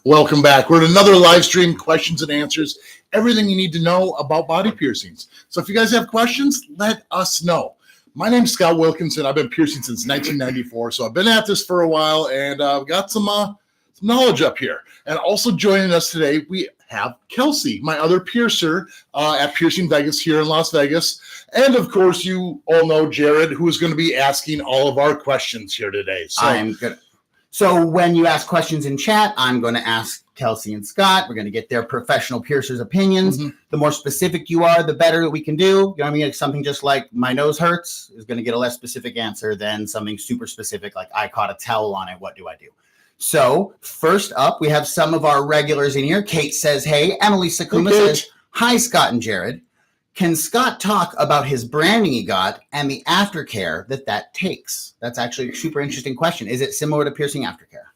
Welcome back. We're at another live stream, questions and answers, everything you need to know about body piercings. So if you guys have questions, let us know. My name's Scott Wilkinson. I've been piercing since 1994, so I've been at this for a while, and I've got some knowledge up here. And also joining us today, we have Kelsey, my other piercer at Piercing Vegas here in Las Vegas. And of course, you all know Jared, who is going to be asking all of our questions here today. So I'm good. So when you ask questions in chat, I'm going to ask Kelsey and Scott. We're going to get their professional piercers' opinions. Mm-hmm. The more specific you are, the better we can do. You know what I mean? Something just like my nose hurts is going to get a less specific answer than something super specific like I caught a towel on it. What do I do? So first up, we have some of our regulars in here. Kate says, hey. Emily Sakuma says, hi, Scott and Jared. Can Scott talk about his branding he got and the aftercare that takes? That's actually a super interesting question. Is it similar to piercing aftercare?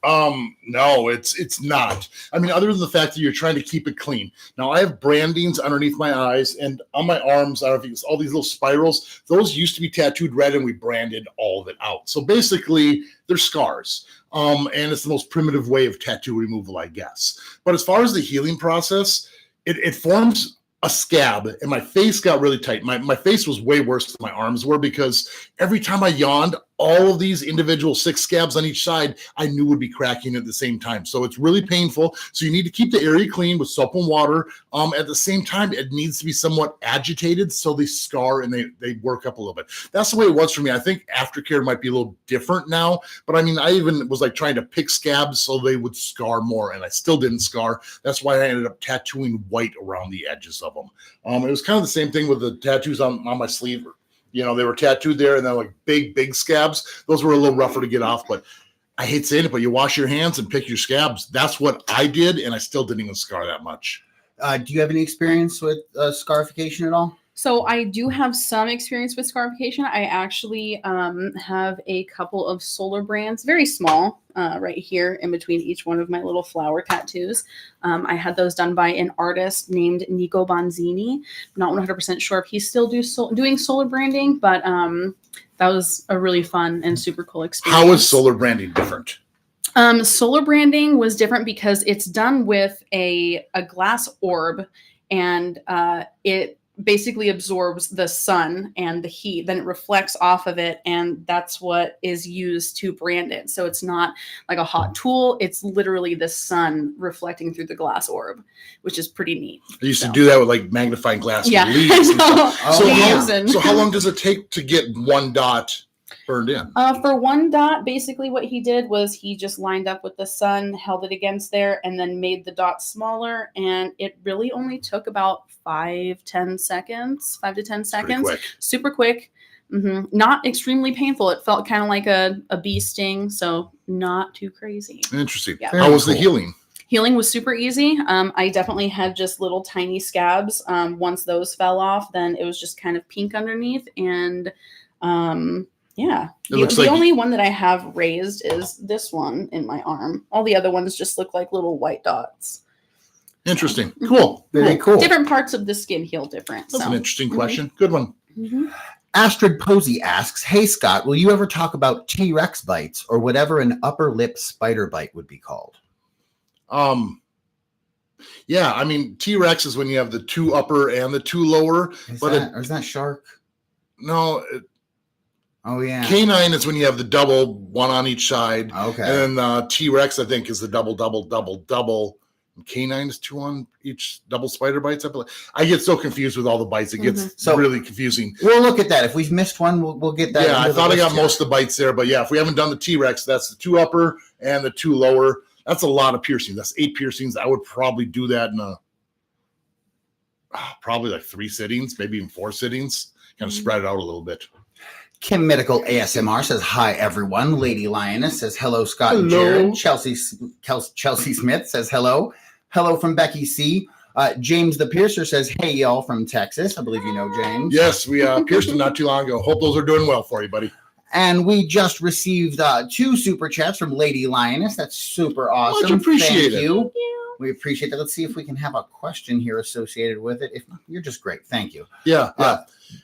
No, it's not. I mean, other than the fact that you're trying to keep it clean. Now, I have brandings underneath my eyes and on my arms. I don't know if it's all these little spirals. Those used to be tattooed red, and we branded all of it out. So basically, they're scars. And it's the most primitive way of tattoo removal, I guess. But as far as the healing process, it forms a scab, and my face got really tight. My face was way worse than my arms were because every time I yawned, all of these individual 6 scabs on each side I knew would be cracking at the same time. So it's really painful. So you need to keep the area clean with soap and water. At the same time, it needs to be somewhat agitated so they scar and they work up a little bit. That's the way it was for me. I think aftercare might be a little different now, but I mean, I even was like trying to pick scabs so they would scar more, and I still didn't scar. That's why I ended up tattooing white around the edges of them. It was kind of the same thing with the tattoos on my sleeve. You know, they were tattooed there, and then like big scabs. Those were a little rougher to get off, but I hate saying it, but you wash your hands and pick your scabs. That's what I did, and I still didn't even scar that much. Do you have any experience with scarification at all? So I do have some experience with scarification. I actually have a couple of solar brands, very small, right here in between each one of my little flower tattoos. I had those done by an artist named Nico Bonzini. Not 100% sure if he's still doing solar branding, but that was a really fun and super cool experience. How is solar branding different? Solar branding was different because it's done with a glass orb, and it basically absorbs the sun and the heat, then it reflects off of it, and that's what is used to brand it. So it's not like a hot tool, it's literally the sun reflecting through the glass orb, which is pretty neat. I used to do that with like magnifying glass. Yeah. Leaves and stuff. So how long does it take to get one dot burned in? For one dot, basically what he did was he just lined up with the sun, held it against there, and then made the dot smaller, and it really only took about 5 to 10 seconds. Quick. Super quick. Mm-hmm. Not extremely painful. It felt kind of like a bee sting, so not too crazy. Interesting. Yeah. How was the healing? Healing was super easy. I definitely had just little tiny scabs. Once those fell off, then it was just kind of pink underneath, and yeah, the only one that I have raised is this one in my arm. All the other ones just look like little white dots. Interesting. Cool. Very cool. Different parts of the skin heal different. That's an interesting question. Good one. Mm-hmm. Astrid Posey asks, hey, Scott, will you ever talk about T-Rex bites or whatever an upper lip spider bite would be called? Yeah, I mean, T-Rex is when you have the 2 upper and the 2 lower. Or is that shark? No. Oh, yeah. Canine is when you have the double, 1 on each side. Okay. And then T-Rex, I think, is the double. And canine is 2 on each double spider bites. I get so confused with all the bites. It gets really confusing. We'll look at that. If we've missed one, we'll get that. Yeah, I thought I got most of the bites there. But yeah, if we haven't done the T-Rex, that's the 2 upper and the 2 lower. That's a lot of piercings. That's 8 piercings. I would probably do that in probably like 3 sittings, maybe even 4 sittings. Kind of spread it out a little bit. Kim Medical ASMR says, hi, everyone. Lady Lioness says, hello, Scott and Jared. Chelsea Smith says, hello. Hello from Becky C. James the Piercer says, hey, y'all, from Texas. I believe you know James. Yes, we pierced him not too long ago. Hope those are doing well for you, buddy. And we just received 2 super chats from Lady Lioness. That's super awesome. Much appreciated. Thank you. We appreciate that. Let's see if we can have a question here associated with it. If not, you're just great. Thank you. Yeah.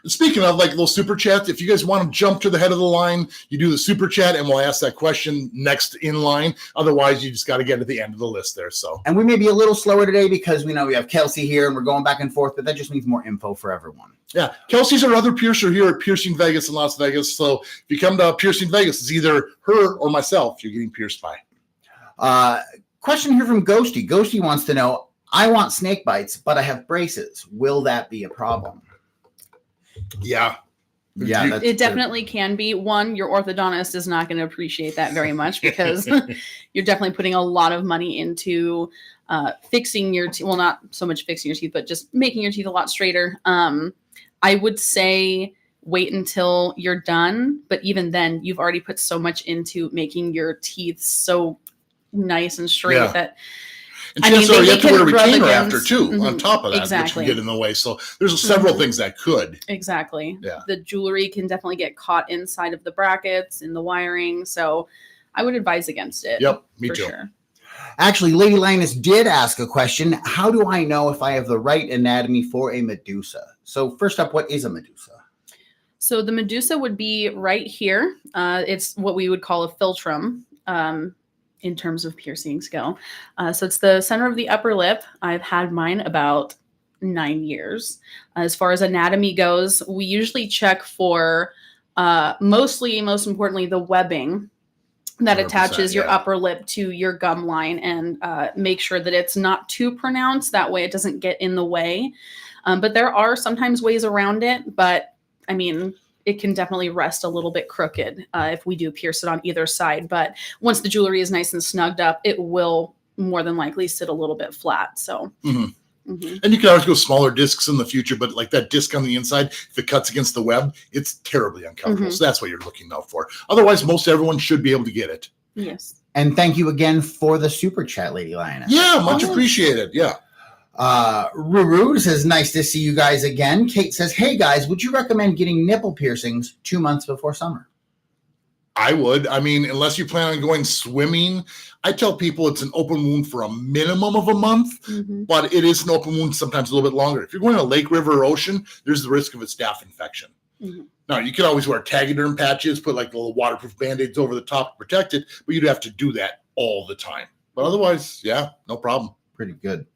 Speaking of like those super chats, if you guys want to jump to the head of the line, you do the super chat and we'll ask that question next in line. Otherwise, you just got to get to the end of the list there. So, and we may be a little slower today because we know we have Kelsey here and we're going back and forth, but that just means more info for everyone. Yeah. Kelsey's our other piercer here at Piercing Vegas in Las Vegas. So if you come to Piercing Vegas, it's either her or myself you're getting pierced by. Question here from Ghosty. Ghosty wants to know, I want snake bites, but I have braces. Will that be a problem? Yeah. Yeah, it definitely can be. One, your orthodontist is not going to appreciate that very much because you're definitely putting a lot of money into fixing your teeth. Well, not so much fixing your teeth, but just making your teeth a lot straighter. I would say wait until you're done. But even then, you've already put so much into making your teeth so nice and straight that. And chances are you have to wear a retainer after too, Mm-hmm. on top of that, Exactly. which can get in the way. So there's several things that could. Exactly. Yeah. The jewelry can definitely get caught inside of the brackets, in the wiring. So I would advise against it. Yep, me for too. Sure. Actually, Lady Linus did ask a question. How do I know if I have the right anatomy for a Medusa? So first up, what is a Medusa? So the Medusa would be right here. It's what we would call a philtrum. In terms of piercing skill. So it's the center of the upper lip. I've had mine about 9 years. As far as anatomy goes, we usually check for most importantly, the webbing that attaches your upper lip to your gum line and make sure that it's not too pronounced. That way it doesn't get in the way. But there are sometimes ways around it. But I mean, it can definitely rest a little bit crooked if we do pierce it on either side. But once the jewelry is nice and snugged up, it will more than likely sit a little bit flat. So, and you can always go smaller discs in the future, but like that disc on the inside, if it cuts against the web, it's terribly uncomfortable. So that's what you're looking out for. Otherwise, most everyone should be able to get it. Yes. And thank you again for the super chat, Lady Lioness. Yeah, much appreciated. Yeah. Ruru says, nice to see you guys again. Kate says, hey guys, would you recommend getting nipple piercings 2 months before summer? I would. I mean, unless you plan on going swimming, I tell people it's an open wound for a minimum of a month, but it is an open wound sometimes a little bit longer. If you're going to lake, river, or ocean, there's the risk of a staph infection. Now, you can always wear Tegaderm patches, put like little waterproof Band-Aids over the top to protect it, but you'd have to do that all the time. But otherwise, yeah, no problem. Pretty good.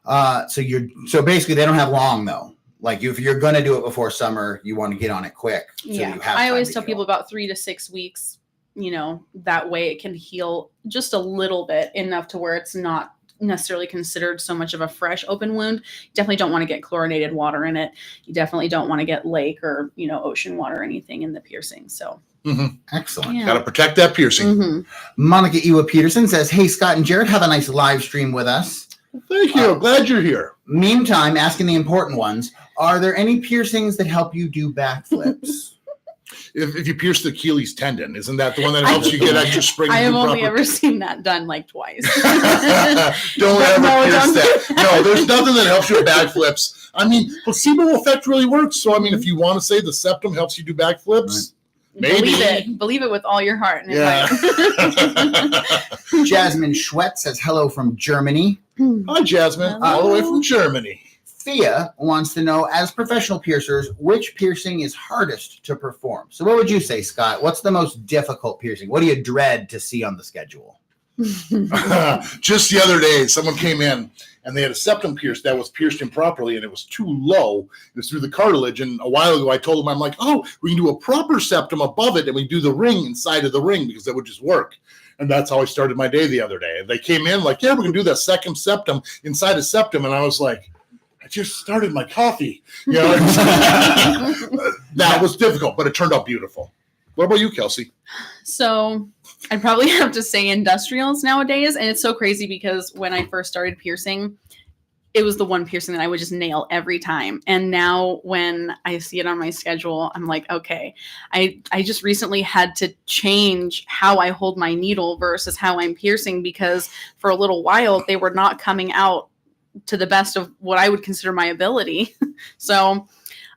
So basically they don't have long though. Like if you're going to do it before summer, you want to get on it quick. So Yeah. you have I time always to tell heal. people about 3 to 6 weeks, that way it can heal just a little bit, enough to where it's not necessarily considered so much of a fresh open wound. You definitely don't want to get chlorinated water in it. You definitely don't want to get lake or, ocean water or anything in the piercing. So Excellent. Yeah. Got to protect that piercing. Monica Ewa Peterson says, hey, Scott and Jared, have a nice live stream with us. Thank you. Glad you're here. Meantime, asking the important ones, are there any piercings that help you do backflips? If you pierce the Achilles tendon, isn't that the one that helps you get extra spring? I have and do only proper- ever seen that done like twice. Don't ever pierce that. No, there's nothing that helps you with backflips. I mean, placebo effect really works. So, I mean, if you want to say the septum helps you do backflips, maybe. Believe it with all your heart. And Yeah. Jasmine Schwett says, hello from Germany. Hi, Jasmine. Hello. All the way from Germany. Thea wants to know, as professional piercers, which piercing is hardest to perform? So what would you say, Scott? What's the most difficult piercing? What do you dread to see on the schedule? Just the other day, someone came in and they had a septum pierced that was pierced improperly and it was too low. It was through the cartilage. And a while ago, I told them, I'm like, oh, we can do a proper septum above it and we do the ring inside of the ring because that would just work. And that's how I started my day the other day. They came in like, yeah, we can do that second septum inside a septum. And I was like, I just started my coffee. That was difficult, but it turned out beautiful. What about you, Kelsey? So I'd probably have to say industrials nowadays. And it's so crazy because when I first started piercing, it was the one piercing that I would just nail every time. And now when I see it on my schedule, I'm like, okay, I just recently had to change how I hold my needle versus how I'm piercing, because for a little while they were not coming out to the best of what I would consider my ability. So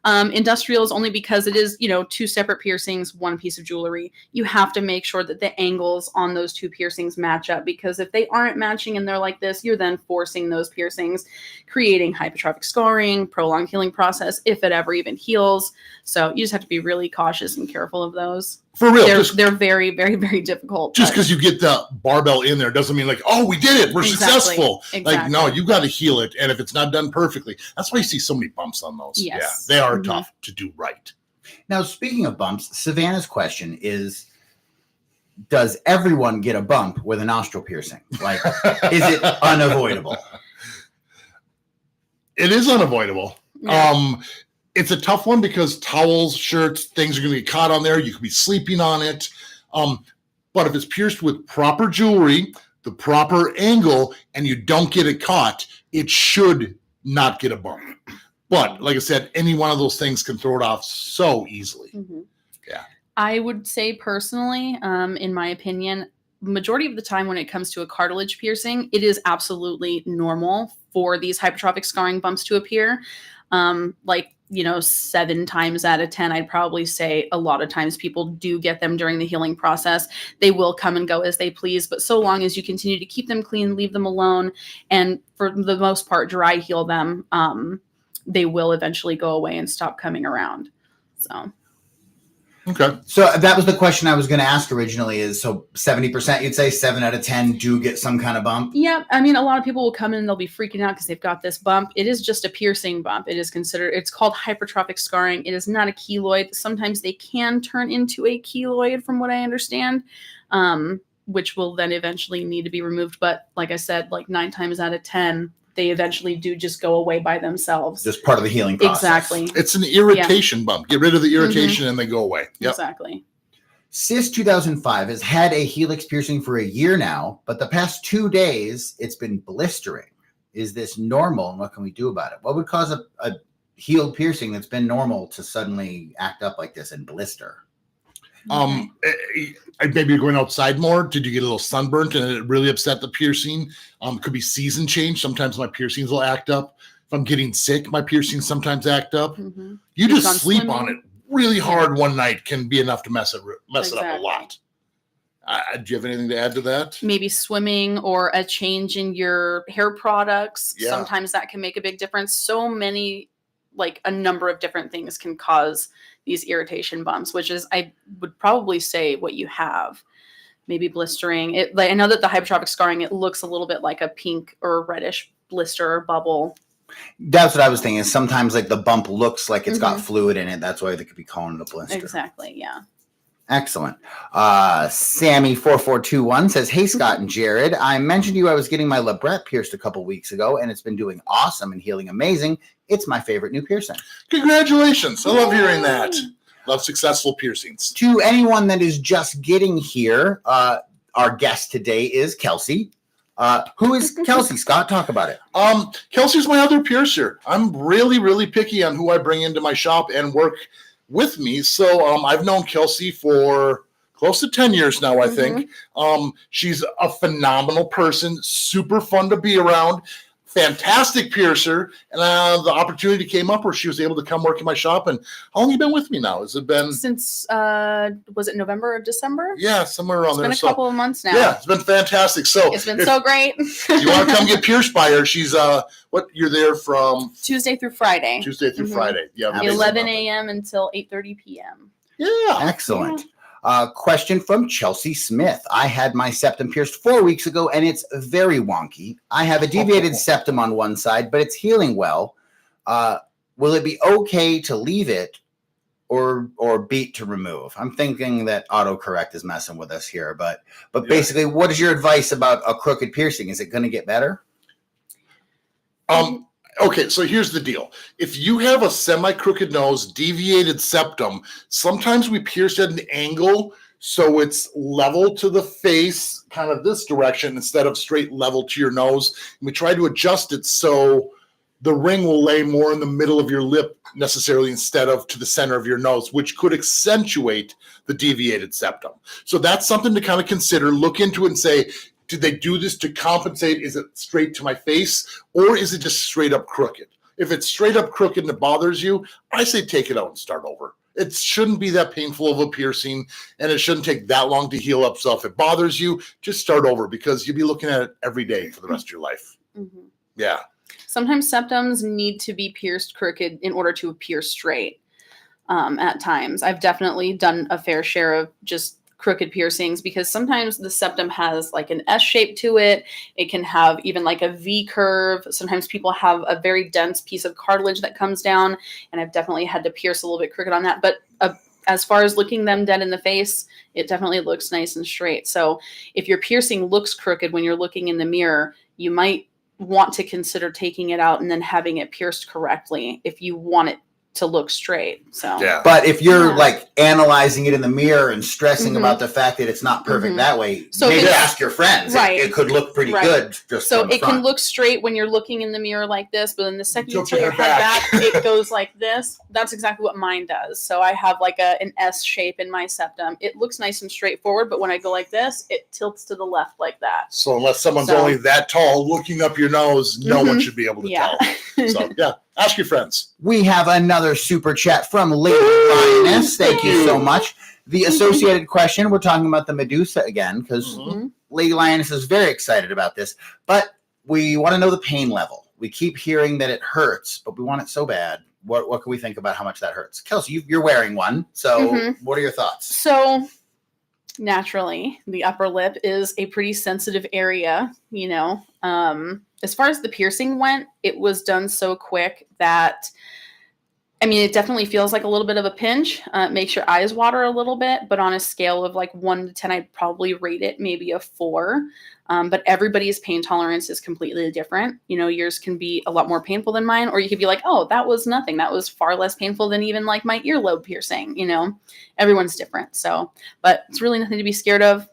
Industrials only because it is, 2 separate piercings, 1 piece of jewelry. You have to make sure that the angles on those 2 piercings match up, because if they aren't matching and they're like this, you're then forcing those piercings, creating hypertrophic scarring, prolonged healing process, if it ever even heals. So you just have to be really cautious and careful of those. For real, They're very, very, very difficult. Just because you get the barbell in there doesn't mean like, oh, we did it, we're successful. Exactly. Like, no, you got to heal it, and if it's not done perfectly, that's why you see so many bumps on those. Yes. Yeah, they are tough to do right. Now, speaking of bumps, Savannah's question is, does everyone get a bump with a nostril piercing? Like, is it unavoidable? It is unavoidable. Yeah. It's a tough one because towels, shirts, things are going to get caught on there. You could be sleeping on it. But if it's pierced with proper jewelry, the proper angle, and you don't get it caught, it should not get a bump. But like I said, any one of those things can throw it off so easily. Mm-hmm. Yeah. I would say personally, in my opinion, majority of the time when it comes to a cartilage piercing, it is absolutely normal for these hypertrophic scarring bumps to appear. 7 times out of 10, I'd probably say a lot of times people do get them during the healing process. They will come and go as they please, but so long as you continue to keep them clean, leave them alone, and for the most part, dry heal them, they will eventually go away and stop coming around. So. Okay. So that was the question I was going to ask originally is, so 70%, you'd say 7 out of 10 do get some kind of bump? Yeah. I mean, a lot of people will come in and they'll be freaking out because they've got this bump. It is just a piercing bump. It's called hypertrophic scarring. It is not a keloid. Sometimes they can turn into a keloid from what I understand, which will then eventually need to be removed. But like I said, like 9 times out of 10, they eventually do just go away by themselves. Just part of the healing process. Exactly. It's an irritation bump. Get rid of the irritation and they go away. Yep. Exactly. Sis 2005 has had a helix piercing for a year now, but the past 2 days it's been blistering. Is this normal, and what can we do about it? What would cause a healed piercing that's been normal to suddenly act up like this and blister? Maybe you're going outside more. Did you get a little sunburnt and it really upset the piercing? Could be season change. Sometimes my piercings will act up. If I'm getting sick, my piercings sometimes act up. Mm-hmm. You just sleep on it really hard one night can be enough to mess it up a lot. Do you have anything to add to that? Maybe swimming or a change in your hair products. Yeah. Sometimes that can make a big difference. So many, like a number of different things can cause these irritation bumps, which is, I would probably say, what you have. Maybe blistering. I know that the hypertrophic scarring, it looks a little bit like a pink or reddish blister or bubble. That's what I was thinking. Is sometimes like the bump looks like it's got fluid in it. That's why they could be calling it a blister. Exactly. Yeah. Excellent. Sammy4421 says, hey, Scott and Jared, I mentioned to you I was getting my labret pierced a couple weeks ago, and it's been doing awesome and healing amazing. It's my favorite new piercing. Congratulations. I love hearing that. Love successful piercings. To anyone that is just getting here, our guest today is Kelsey. Who is Kelsey? Scott, talk about it. Kelsey's my other piercer. I'm really, really picky on who I bring into my shop and work with me. So I've known Kelsey for close to 10 years now, I think. She's a phenomenal person, super fun to be around, fantastic piercer. And the opportunity came up where she was able to come work in my shop. And how long have you been with me now? Has it been? Since, was it November or December? Yeah, somewhere around there. It's been a couple of months now. Yeah, it's been fantastic. So it's been so great. If you want to come get pierced by her, she's, you're there from? Tuesday through Friday. Tuesday through Friday. Yeah. 11 a.m. until 8:30 p.m. Yeah. Excellent. Yeah. Question from Chelsea Smith. I had my septum pierced 4 weeks ago, and it's very wonky. I have a deviated septum on one side, but it's healing well. Will it be okay to leave it or beat to remove? I'm thinking that autocorrect is messing with us here, but basically, what is your advice about a crooked piercing? Is it going to get better? Okay, so here's the deal. If you have a semi-crooked nose, deviated septum, sometimes we pierce at an angle so it's level to the face, kind of this direction, instead of straight level to your nose. And we try to adjust it so the ring will lay more in the middle of your lip necessarily instead of to the center of your nose, which could accentuate the deviated septum. So that's something to kind of consider, look into it and say, did they do this to compensate? Is it straight to my face, or is it just straight up crooked? If it's straight up crooked and it bothers you, I say take it out and start over. It shouldn't be that painful of a piercing, and it shouldn't take that long to heal up. So if it bothers you, just start over, because you'll be looking at it every day for the rest of your life. Mm-hmm. Yeah. Sometimes septums need to be pierced crooked in order to appear straight. At times, I've definitely done a fair share of just crooked piercings, because sometimes the septum has like an S shape to it. It can have even like a V curve. Sometimes people have a very dense piece of cartilage that comes down, and I've definitely had to pierce a little bit crooked on that. But as far as looking them dead in the face, it definitely looks nice and straight. So if your piercing looks crooked when you're looking in the mirror, you might want to consider taking it out and then having it pierced correctly if you want it to look straight. So Yeah. But if you're like analyzing it in the mirror and stressing about the fact that it's not perfect that way, so maybe ask your friends. Right. It could look pretty good. Just so from the it front. can look straight when you're looking in the mirror like this, but then the second you Tilt tilt your your head head back, it goes like this. That's exactly what mine does. So I have like an S shape in my septum. It looks nice and straightforward, but when I go like this, it tilts to the left like that. So unless someone's only that tall looking up your nose, no one should be able to tell. So yeah, ask your friends. We have another super chat from Lady Lioness. Thank you so much. The associated question, we're talking about the Medusa again, because Lady Lioness is very excited about this, but we want to know the pain level. We keep hearing that it hurts, but we want it so bad. What can we think about how much that hurts? Kelsey, you're wearing one, so what are your thoughts? So naturally, the upper lip is a pretty sensitive area, you know. As far as the piercing went, it was done so quick that, I mean, it definitely feels like a little bit of a pinch. It makes your eyes water a little bit, but on a scale of like 1 to 10, I'd probably rate it maybe a 4. But everybody's pain tolerance is completely different. You know, yours can be a lot more painful than mine, or you could be like, oh, that was nothing. That was far less painful than even like my earlobe piercing, you know. Everyone's different. So, but it's really nothing to be scared of.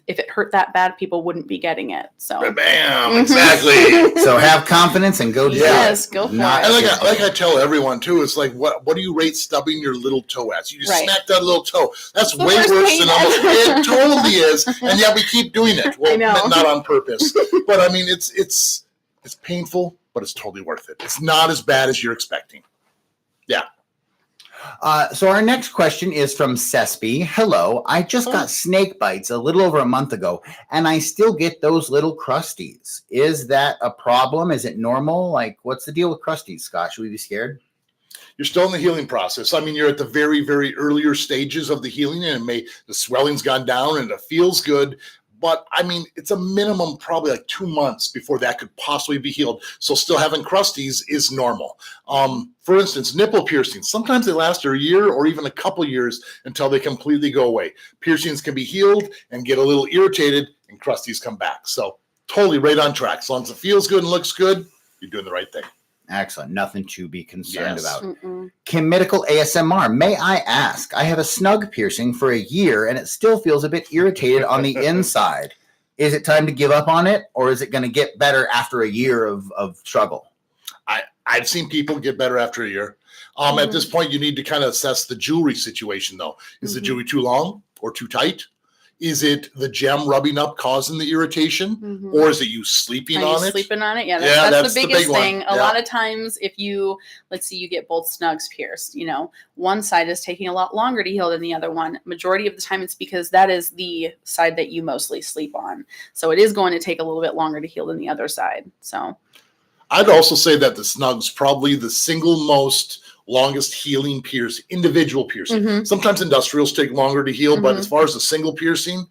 If it hurt that bad, people wouldn't be getting it. So, bam, exactly. So have confidence and go do yes, go for it. And like I tell everyone too, it's like, what do you rate stubbing your little toe as? You just smack that little toe. That's the way worst worse pain than almost. ever. It totally is, and yet we keep doing it. Well, I know. not on purpose, but I mean, it's painful, but it's totally worth it. It's not as bad as you're expecting. Yeah. So our next question is from Sespi. Hello, I just got snake bites a little over a month ago, and I still get those little crusties. Is that a problem? Is it normal? Like, what's the deal with crusties, Scott? Should we be scared? You're still in the healing process. I mean, you're at the very, very earlier stages of the healing, and the swelling's gone down and it feels good. But I mean, it's a minimum probably like 2 months before that could possibly be healed. So still having crusties is normal. For instance, nipple piercings, sometimes they last a year or even a couple years until they completely go away. Piercings can be healed and get a little irritated, and crusties come back. So totally right on track. As long as it feels good and looks good, you're doing the right thing. Excellent. Nothing to be concerned about. Mm-mm. Kim Medical ASMR, may I ask, I have a snug piercing for a year and it still feels a bit irritated on the inside. Is it time to give up on it, or is it going to get better after a year of struggle? I've seen people get better after a year. At this point, you need to kind of assess the jewelry situation, though. Is the jewelry too long or too tight? Is it the gem rubbing up causing the irritation, or is it you sleeping on it? Sleeping on it? Yeah, that's the biggest thing. A lot of times, if let's say you get both snugs pierced, you know, one side is taking a lot longer to heal than the other one. Majority of the time, it's because that is the side that you mostly sleep on. So it is going to take a little bit longer to heal than the other side. So I'd also say that the snug's probably the single most longest healing individual piercing. Sometimes industrials take longer to heal, but as far as a single piercing,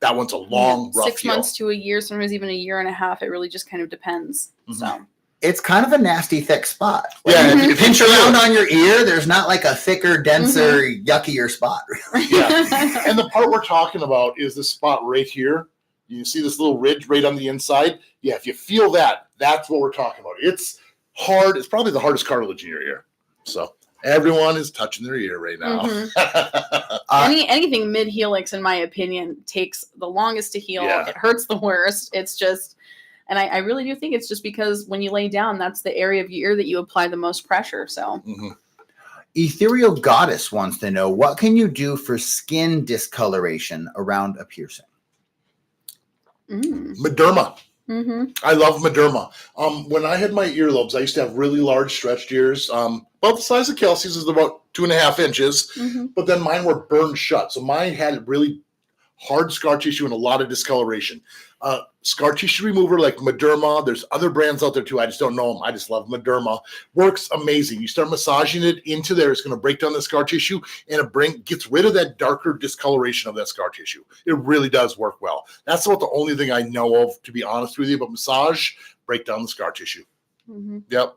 that one's a long, rough 6 heal. months to a year, sometimes even a year and a half. It really just kind of depends. So It's kind of a nasty, thick spot. Yeah, if you pinch around on your ear, there's not like a thicker, denser, yuckier spot. Yeah. And the part we're talking about is this spot right here. You see this little ridge right on the inside? Yeah, if you feel that, that's what we're talking about. It's hard. It's probably the hardest cartilage in your ear. So everyone is touching their ear right now. Anything mid-helix, in my opinion, takes the longest to heal. Yeah. It hurts the worst. It's just, and I really do think it's just because when you lay down, that's the area of your ear that you apply the most pressure. So Ethereal Goddess wants to know, what can you do for skin discoloration around a piercing? Mederma. I love Mederma. When I had my earlobes, I used to have really large stretched ears. About the size of Kelsey's is about 2.5 inches, but then mine were burned shut. So mine had really hard scar tissue and a lot of discoloration. Scar tissue remover like Mederma. There's other brands out there too. I just don't know them. I just love Mederma. Works amazing. You start massaging it into there. It's going to break down the scar tissue and it gets rid of that darker discoloration of that scar tissue. It really does work well. That's about the only thing I know of, to be honest with you. But massage, break down the scar tissue. Yep.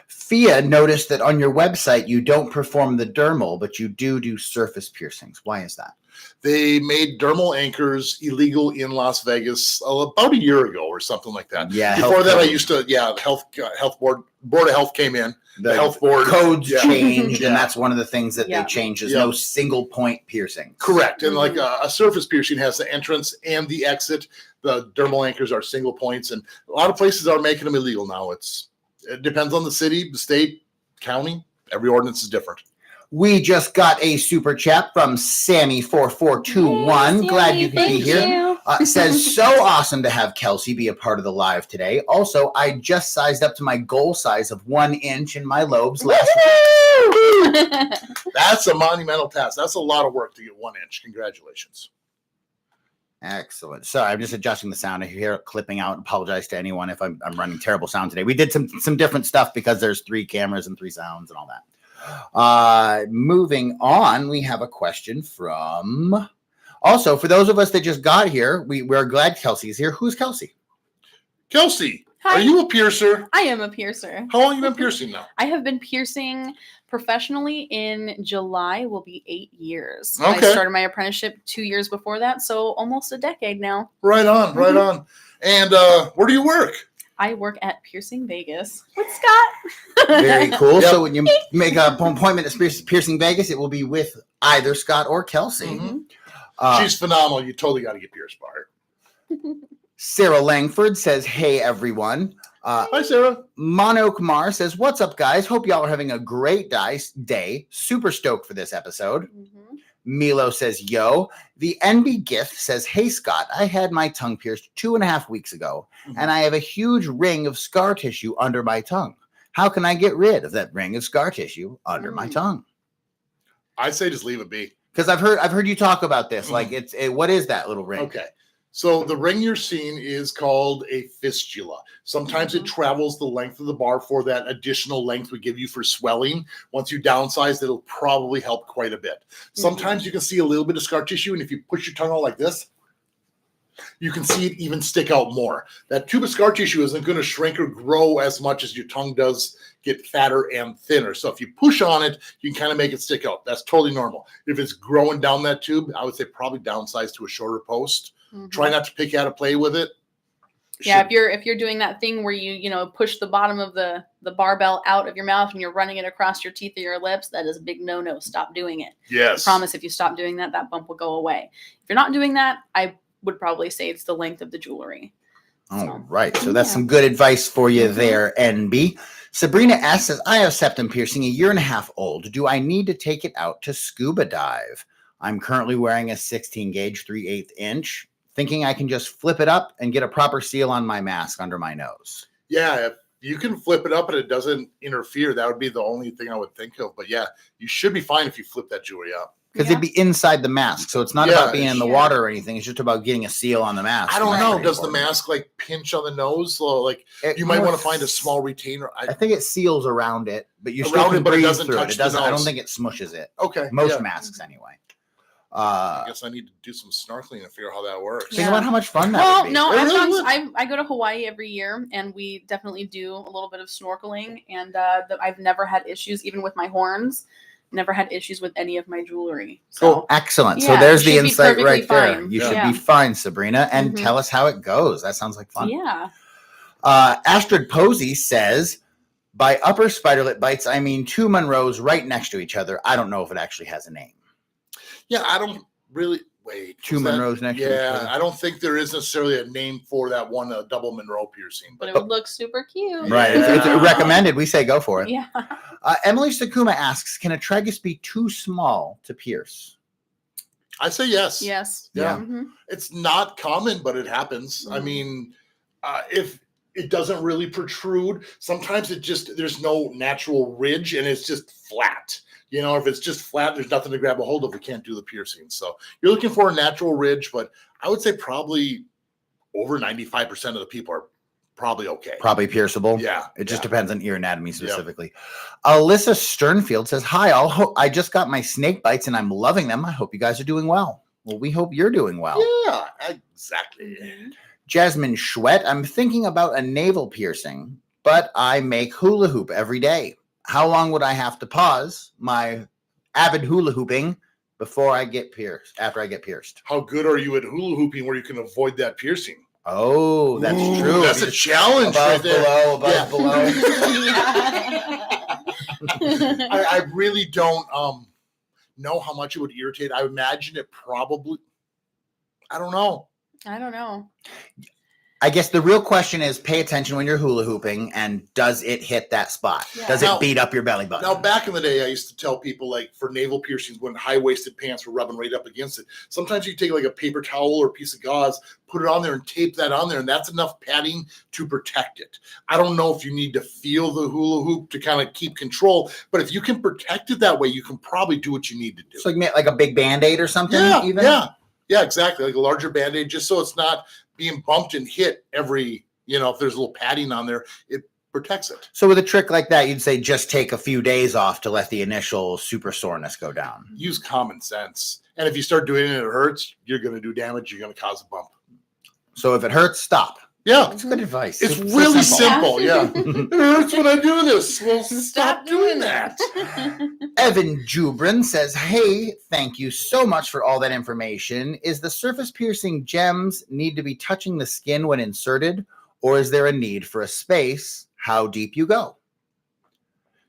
Fia noticed that on your website you don't perform the dermal, but you do surface piercings. Why is that? They made dermal anchors illegal in Las Vegas about a year ago or something like that. Yeah. Before that, I used to, health board of health came in. The health board codes changed, and that's one of the things that they changed is Yeah. no single point piercing. Correct. And like a surface piercing has the entrance and the exit. The dermal anchors are single points, and a lot of places are making them illegal now. It depends on the city, the state, county. Every ordinance is different. We just got a super chat from Sammy4421. Yay, Glad you could be thank here. Says, so awesome to have Kelsey be a part of the live today. Also, I just sized up to my goal size of 1 inch in my lobes last week. That's a monumental task. That's a lot of work to get 1 inch. Congratulations. Excellent. Sorry, I'm just adjusting the sound. If you hear it clipping out, apologize to anyone if I'm running terrible sound today. We did some different stuff because there's 3 cameras and 3 sounds and all that. Moving on, we have a question from. Also, for those of us that just got here, we're glad Kelsey's here. Who's Kelsey? Kelsey, Hi. are you a piercer? I am a piercer. How long have you been piercing now? I have been piercing professionally in July, will be 8 years. Okay. I started my apprenticeship 2 years before that, so almost a decade now. Right on, right on. And where do you work? I work at Piercing Vegas with Scott. Very cool. Yep. So when you make an appointment at Piercing Vegas, it will be with either Scott or Kelsey. She's phenomenal. You totally got to get pierced by her. Sarah Langford says, hey, everyone. Hi, Sarah. Mono Kumar says, what's up, guys? Hope y'all are having a great day. Super stoked for this episode. Milo says, yo. The NB Gift says, hey, Scott, I had my tongue pierced 2.5 weeks ago, and I have a huge ring of scar tissue under my tongue. How can I get rid of that ring of scar tissue under my tongue? I'd say just leave it be. Because I've heard you talk about this. Like, what is that little ring? Okay. So the ring you're seeing is called a fistula. Sometimes it travels the length of the bar for that additional length we give you for swelling. Once you downsize, it'll probably help quite a bit. Sometimes you can see a little bit of scar tissue, and if you push your tongue out like this, you can see it even stick out more. That tube of scar tissue isn't going to shrink or grow as much as your tongue does get fatter and thinner. So if you push on it, you can kind of make it stick out. That's totally normal. If it's growing down that tube, I would say probably downsize to a shorter post. Try not to pick out a play with it. Yeah, if you're doing that thing where you push the bottom of the barbell out of your mouth and you're running it across your teeth or your lips, that is a big no. Stop doing it. Yes. I promise if you stop doing that, that bump will go away. If you're not doing that, I would probably say it's the length of the jewelry. All right. So that's some good advice for you there, NB. Sabrina S says, I have septum piercing 1.5 years old. Do I need to take it out to scuba dive? I'm currently wearing a 16 gauge 3/8 inch. Thinking I can just flip it up and get a proper seal on my mask under my nose. Yeah, if you can flip it up and it doesn't interfere, that would be the only thing I would think of. But yeah, you should be fine if you flip that jewelry up. Because it'd be inside the mask. So it's not about being in the water or anything. It's just about getting a seal on the mask. I don't know. Does the mask like pinch on the nose? So like you might want to find a small retainer. I think it seals around it, but you still can breathe through it. It doesn't. I don't think it smushes it. Okay. Most masks anyway. I guess I need to do some snorkeling to figure out how that works. Think about how much fun that would be. No, I go to Hawaii every year, and we definitely do a little bit of snorkeling, and I've never had issues, even with my horns, never had issues with any of my jewelry. So excellent. Yeah, so there's the should be insight perfectly right there. fine. You should be fine, Sabrina, and tell us how it goes. That sounds like fun. Yeah. Astrid Posey says, by upper spiderlet bites, I mean 2 Monroes right next to each other. I don't know if it actually has a name. Yeah, I don't really wait. 2 Monroes next to each other. I don't think there is necessarily a name for that one, a double Monroe piercing. But it would look super cute. Right. It's recommended. We say go for it. Yeah. Emily Sakuma asks, can a tragus be too small to pierce? I say yes. Yes. Yeah. It's not common, but it happens. I mean, If it doesn't really protrude, sometimes there's no natural ridge and it's just flat. If it's just flat, there's nothing to grab a hold of. We can't do the piercing. So you're looking for a natural ridge, but I would say probably over 95% of the people are probably okay. Probably pierceable. Yeah. It just depends on ear anatomy specifically. Alyssa Sternfield says, hi, I just got my snake bites and I'm loving them. I hope you guys are doing well. Well, we hope you're doing well. Yeah, exactly. Jasmine Schwett, I'm thinking about a navel piercing, but I make hula hoop every day. How long would I have to pause my avid hula hooping before I get pierced, after I get pierced? How good are you at hula hooping where you can avoid that piercing? Oh, that's true. That's a challenge right there. Below. I really don't know how much it would irritate. I imagine it probably, I don't know. I guess the real question is pay attention when you're hula hooping and does it hit that spot? Yeah. Does it beat up your belly button? Now, back in the day, I used to tell people, like, for navel piercings, when high-waisted pants were rubbing right up against it, sometimes you take like a paper towel or a piece of gauze, put it on there and tape that on there, and that's enough padding to protect it. I don't know if you need to feel the hula hoop to kind of keep control, but if you can protect it that way, you can probably do what you need to do. So like a big Band-Aid or something? Yeah, exactly. Like a larger Band-Aid, just so it's not being bumped and hit every, if there's a little padding on there, it protects it. So with a trick like that, you'd say just take a few days off to let the initial super soreness go down. Use common sense. And if you start doing it and it hurts, you're going to do damage. You're going to cause a bump. So if it hurts, stop. Yeah. That's good advice. It's really simple. Yeah. It hurts when I do this. Well, stop doing that. Evan Jubrin says, hey, thank you so much for all that information. Is the surface piercing gems need to be touching the skin when inserted, or is there a need for a space? How deep you go?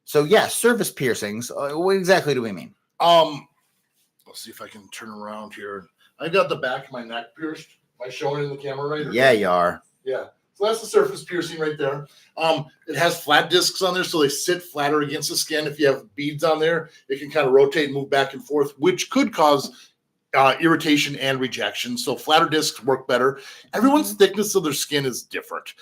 So, yes, surface piercings. What exactly do we mean? Let's see if I can turn around here. I got the back of my neck pierced. Am I showing it in the camera right? Yeah, you are. Yeah. So that's the surface piercing right there. It has flat discs on there, so they sit flatter against the skin. If you have beads on there, it can kind of rotate and move back and forth, which could cause irritation and rejection. So flatter discs work better. Everyone's thickness of their skin is different.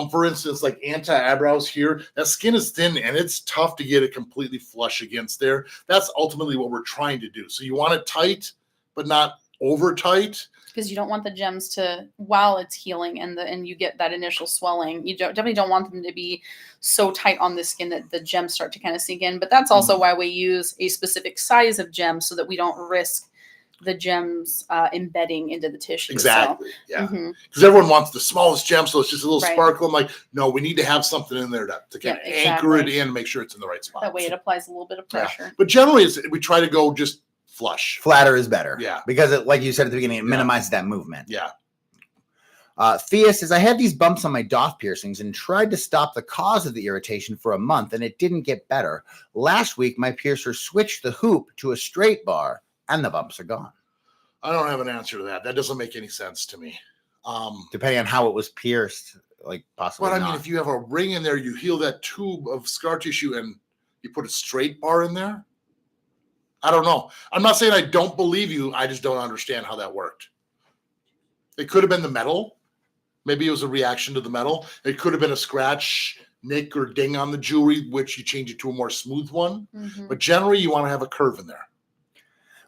For instance, like anti-eyebrows here, that skin is thin and it's tough to get it completely flush against there. That's ultimately what we're trying to do. So you want it tight, but not over tight. Because you don't want the gems to, while it's healing and you get that initial swelling, you definitely don't want them to be so tight on the skin that the gems start to kind of sink in. But that's also why we use a specific size of gem so that we don't risk the gems embedding into the tissue. Exactly. So, yeah. Because everyone wants the smallest gem, so it's just a little Right. sparkle. I'm like, no, we need to have something in there to kind of anchor it in, make sure it's in the right spot. That way it applies a little bit of pressure. Yeah. But generally, we try to go just flush. Flatter is better. Yeah. Because, like you said at the beginning, it minimizes that movement. Yeah. Thea says, I had these bumps on my doff piercings and tried to stop the cause of the irritation for a month, and it didn't get better. Last week, my piercer switched the hoop to a straight bar, and the bumps are gone. I don't have an answer to that. That doesn't make any sense to me. Depending on how it was pierced, like possibly But I not. mean, if you have a ring in there, you heal that tube of scar tissue and you put a straight bar in there. I don't know. I'm not saying I don't believe you. I just don't understand how that worked. It could have been the metal. Maybe it was a reaction to the metal. It could have been a scratch, nick, or ding on the jewelry, which you change it to a more smooth one. But generally, you want to have a curve in there.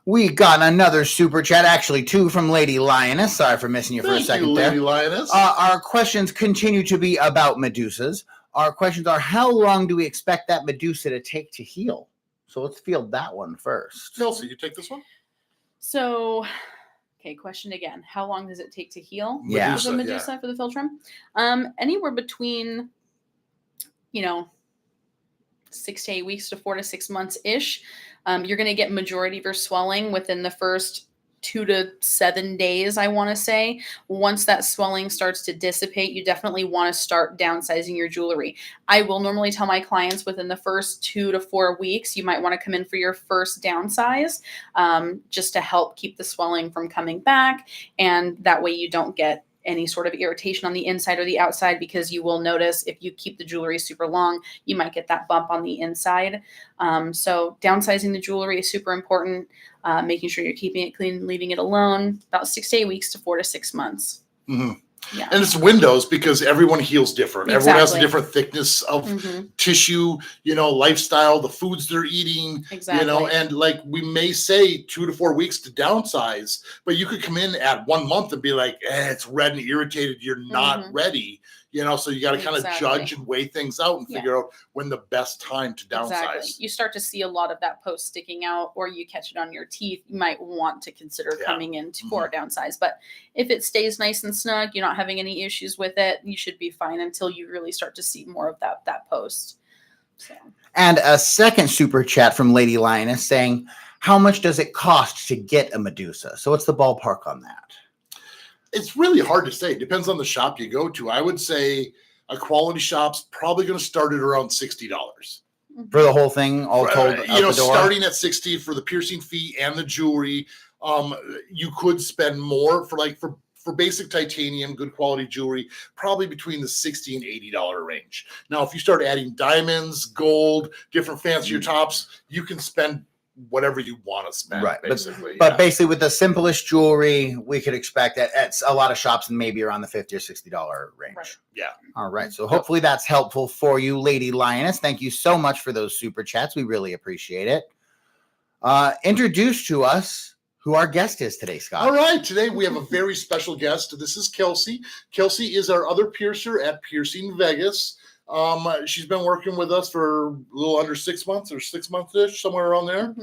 We got another super chat, actually two from Lady Lioness. Sorry for missing you for a second you, there. Lady Lioness. Our questions continue to be about Medusas. Our questions are, how long do we expect that Medusa to take to heal? So let's field that one first. Kelsey, you take this one? So, okay, question again. How long does it take to heal? Yeah. The Medusa for the philtrum? Anywhere between, 6 to 8 weeks to 4 to 6 months-ish. You're going to get majority of your swelling within the first 2 to 7 days, I want to say. Once that swelling starts to dissipate, you definitely want to start downsizing your jewelry. I will normally tell my clients within the first 2 to 4 weeks, you might want to come in for your first downsize, just to help keep the swelling from coming back. And that way you don't get any sort of irritation on the inside or the outside, because you will notice if you keep the jewelry super long, you might get that bump on the inside. So downsizing the jewelry is super important. Making sure you're keeping it clean, leaving it alone, about 6 to 8 weeks to 4 to 6 months. Yeah. And it's windows because everyone heals different. Everyone has a Exactly. different thickness of tissue, lifestyle, the foods they're eating, Exactly. and like we may say 2 to 4 weeks to downsize, but you could come in at 1 month and be like, it's red and irritated. You're not ready. So you got to kind of judge and weigh things out and figure out when the best time to downsize. Exactly. You start to see a lot of that post sticking out, or you catch it on your teeth. You might want to consider coming in for a downsize. But if it stays nice and snug, you're not having any issues with it, you should be fine until you really start to see more of that post. So. And a second super chat from Lady Lioness saying, how much does it cost to get a Medusa? So what's the ballpark on that? It's really hard to say. It depends on the shop you go to. I would say a quality shop's probably going to start at around $60 for the whole thing, all told. Starting at $60 for the piercing fee and the jewelry. You could spend more for basic titanium, good quality jewelry, probably between the $60 and $80 range. Now, if you start adding diamonds, gold, different fancier tops, you can spend whatever you want to spend, right? Basically, but basically, with the simplest jewelry, we could expect that at a lot of shops, maybe around the $50 or $60 range. Right. Yeah. All right. So hopefully that's helpful for you, Lady Lioness. Thank you so much for those super chats. We really appreciate it. Introduce to us who our guest is today, Scott. All right. Today we have a very special guest. This is Kelsey. Kelsey is our other piercer at Piercing Vegas. She's been working with us for a little under 6 months or 6 months-ish, somewhere around there.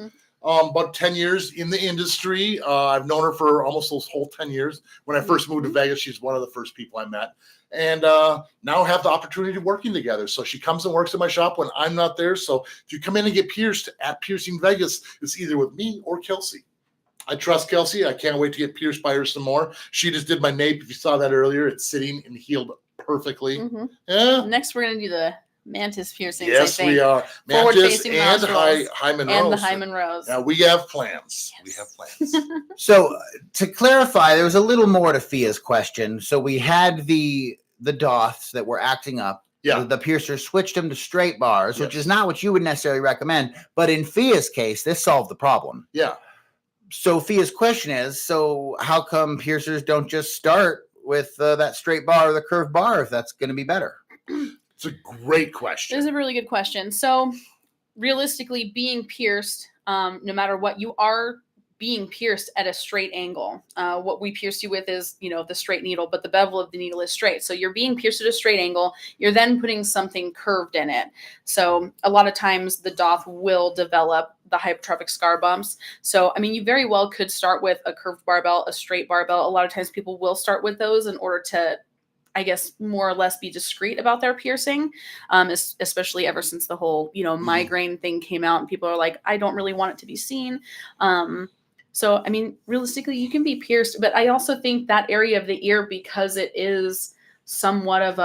About 10 years in the industry. I've known her for almost those whole 10 years. When I first moved to Vegas, she's one of the first people I met. And now have the opportunity of working together. So she comes and works at my shop when I'm not there. So if you come in and get pierced at Piercing Vegas, it's either with me or Kelsey. I trust Kelsey. I can't wait to get pierced by her some more. She just did my nape. If you saw that earlier, it's sitting and healed perfectly. Yeah. Next, we're going to do the mantis piercings. Yes, we are. Mantis and hymen rose. And the hymen rose. Now we have plans. Yes. We have plans. So to clarify, there was a little more to Fia's question. So we had the doths that were acting up. Yeah. The piercer switched them to straight bars, which is not what you would necessarily recommend. But in Fia's case, this solved the problem. Yeah. So Fia's question is, so how come piercers don't just start with that straight bar or the curved bar if that's going to be better? It's a great question. This is a really good question. So realistically, being pierced, no matter what, you are being pierced at a straight angle. What we pierce you with is, the straight needle, but the bevel of the needle is straight. So you're being pierced at a straight angle. You're then putting something curved in it. So a lot of times the doth will develop the hypertrophic scar bumps. So, you very well could start with a curved barbell, a straight barbell. A lot of times people will start with those in order to, I guess, more or less be discreet about their piercing, especially ever since the whole, migraine thing came out and people are like, I don't really want it to be seen. So, realistically, you can be pierced, but I also think that area of the ear, because it is somewhat of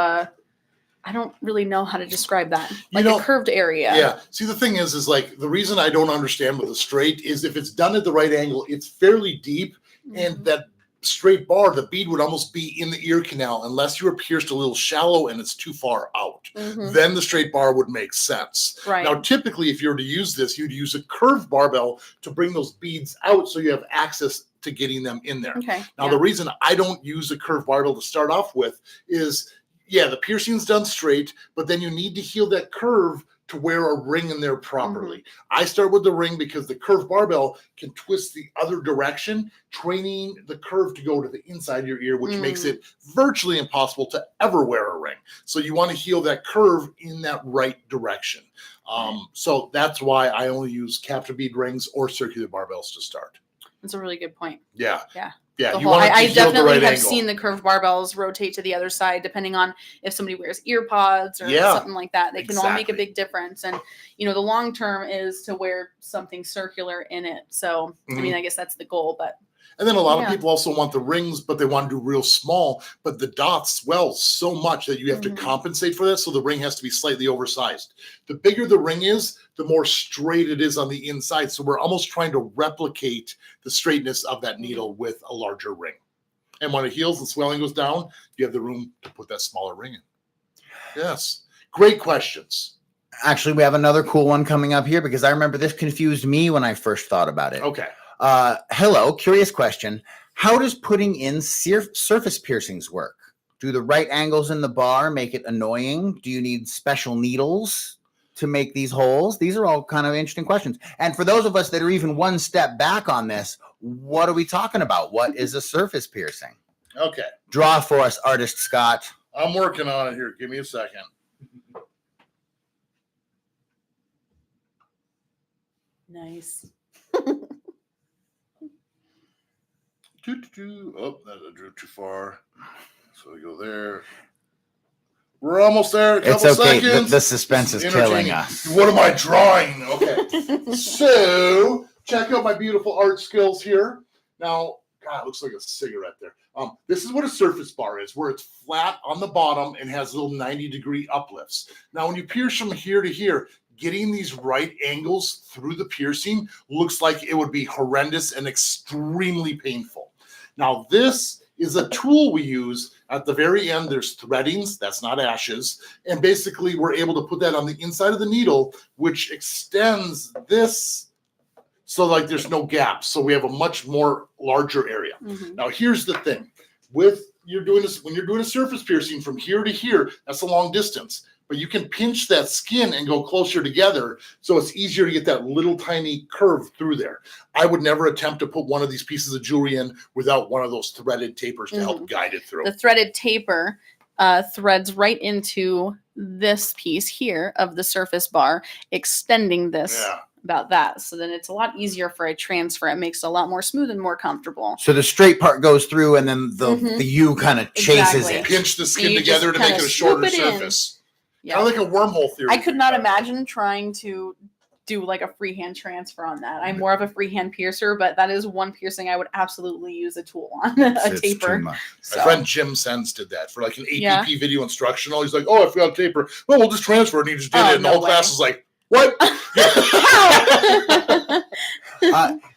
I don't really know how to describe that, a curved area. Yeah. See, the thing is like the reason I don't understand with the straight is if it's done at the right angle, it's fairly deep, and that straight bar, the bead would almost be in the ear canal unless you were pierced a little shallow and it's too far out. Then the straight bar would make sense. Right. Now, typically, if you were to use this, you'd use a curved barbell to bring those beads out so you have access to getting them in there. Okay. Now, the reason I don't use a curved barbell to start off with is, the piercing's done straight, but then you need to heal that curve to wear a ring in there properly. I start with the ring because the curved barbell can twist the other direction, training the curve to go to the inside of your ear, which makes it virtually impossible to ever wear a ring. So you want to heal that curve in that right direction. So that's why I only use captive bead rings or circular barbells to start. That's a really good point. Yeah. Yeah. Yeah, I definitely have seen the curved barbells rotate to the other side, depending on if somebody wears ear pods or something like that. They can all make a big difference. And, the long term is to wear something circular in it. So, I guess that's the goal. But and then a lot of people also want the rings, but they want to do real small. But the dots swell so much that you have to compensate for that. So the ring has to be slightly oversized. The bigger the ring is, the more straight it is on the inside. So we're almost trying to replicate the straightness of that needle with a larger ring. And when it heals and swelling goes down, you have the room to put that smaller ring in. Yes. Great questions. Actually, we have another cool one coming up here because I remember this confused me when I first thought about it. Okay. Hello, curious question. How does putting in surface piercings work? Do the right angles in the bar make it annoying? Do you need special needles to make these holes? These are all kind of interesting questions. And for those of us that are even one step back on this, what are we talking about? What is a surface piercing? Okay. Draw for us, artist Scott. I'm working on it here. Give me a second. Nice. Oh, that drew too far. So we go there. We're almost there. It's okay. The suspense is killing us. What am I drawing? Okay. So check out my beautiful art skills here. Now, God, it looks like a cigarette there. This is what a surface bar is, where it's flat on the bottom and has little 90-degree uplifts. Now, when you pierce from here to here, getting these right angles through the piercing looks like it would be horrendous and extremely painful. Now, this is a tool we use at the very end. There's threadings, that's not ashes. And basically, we're able to put that on the inside of the needle, which extends this so like there's no gaps. So we have a much more larger area. Mm-hmm. Now, here's the thing. When you're doing a surface piercing from here to here, that's a long distance. But you can pinch that skin and go closer together, so it's easier to get that little tiny curve through there. I would never attempt to put one of these pieces of jewelry in without one of those threaded tapers to help guide it through. The threaded taper threads right into this piece here of the surface bar, extending this about that. So then it's a lot easier for a transfer. It makes it a lot more smooth and more comfortable. So the straight part goes through, and then the U kind of chases it. Pinch the skin together to make it a shorter surface. Yeah. Kind of like a wormhole theory. I could not imagine trying to do like a freehand transfer on that. I'm more of a freehand piercer, but that is one piercing I would absolutely use a tool on, a taper. My friend Jim Sens did that for like an APP video instructional. He's like, oh, I forgot a taper. Well, we'll just transfer it. And he just did it. And the whole class was like, what?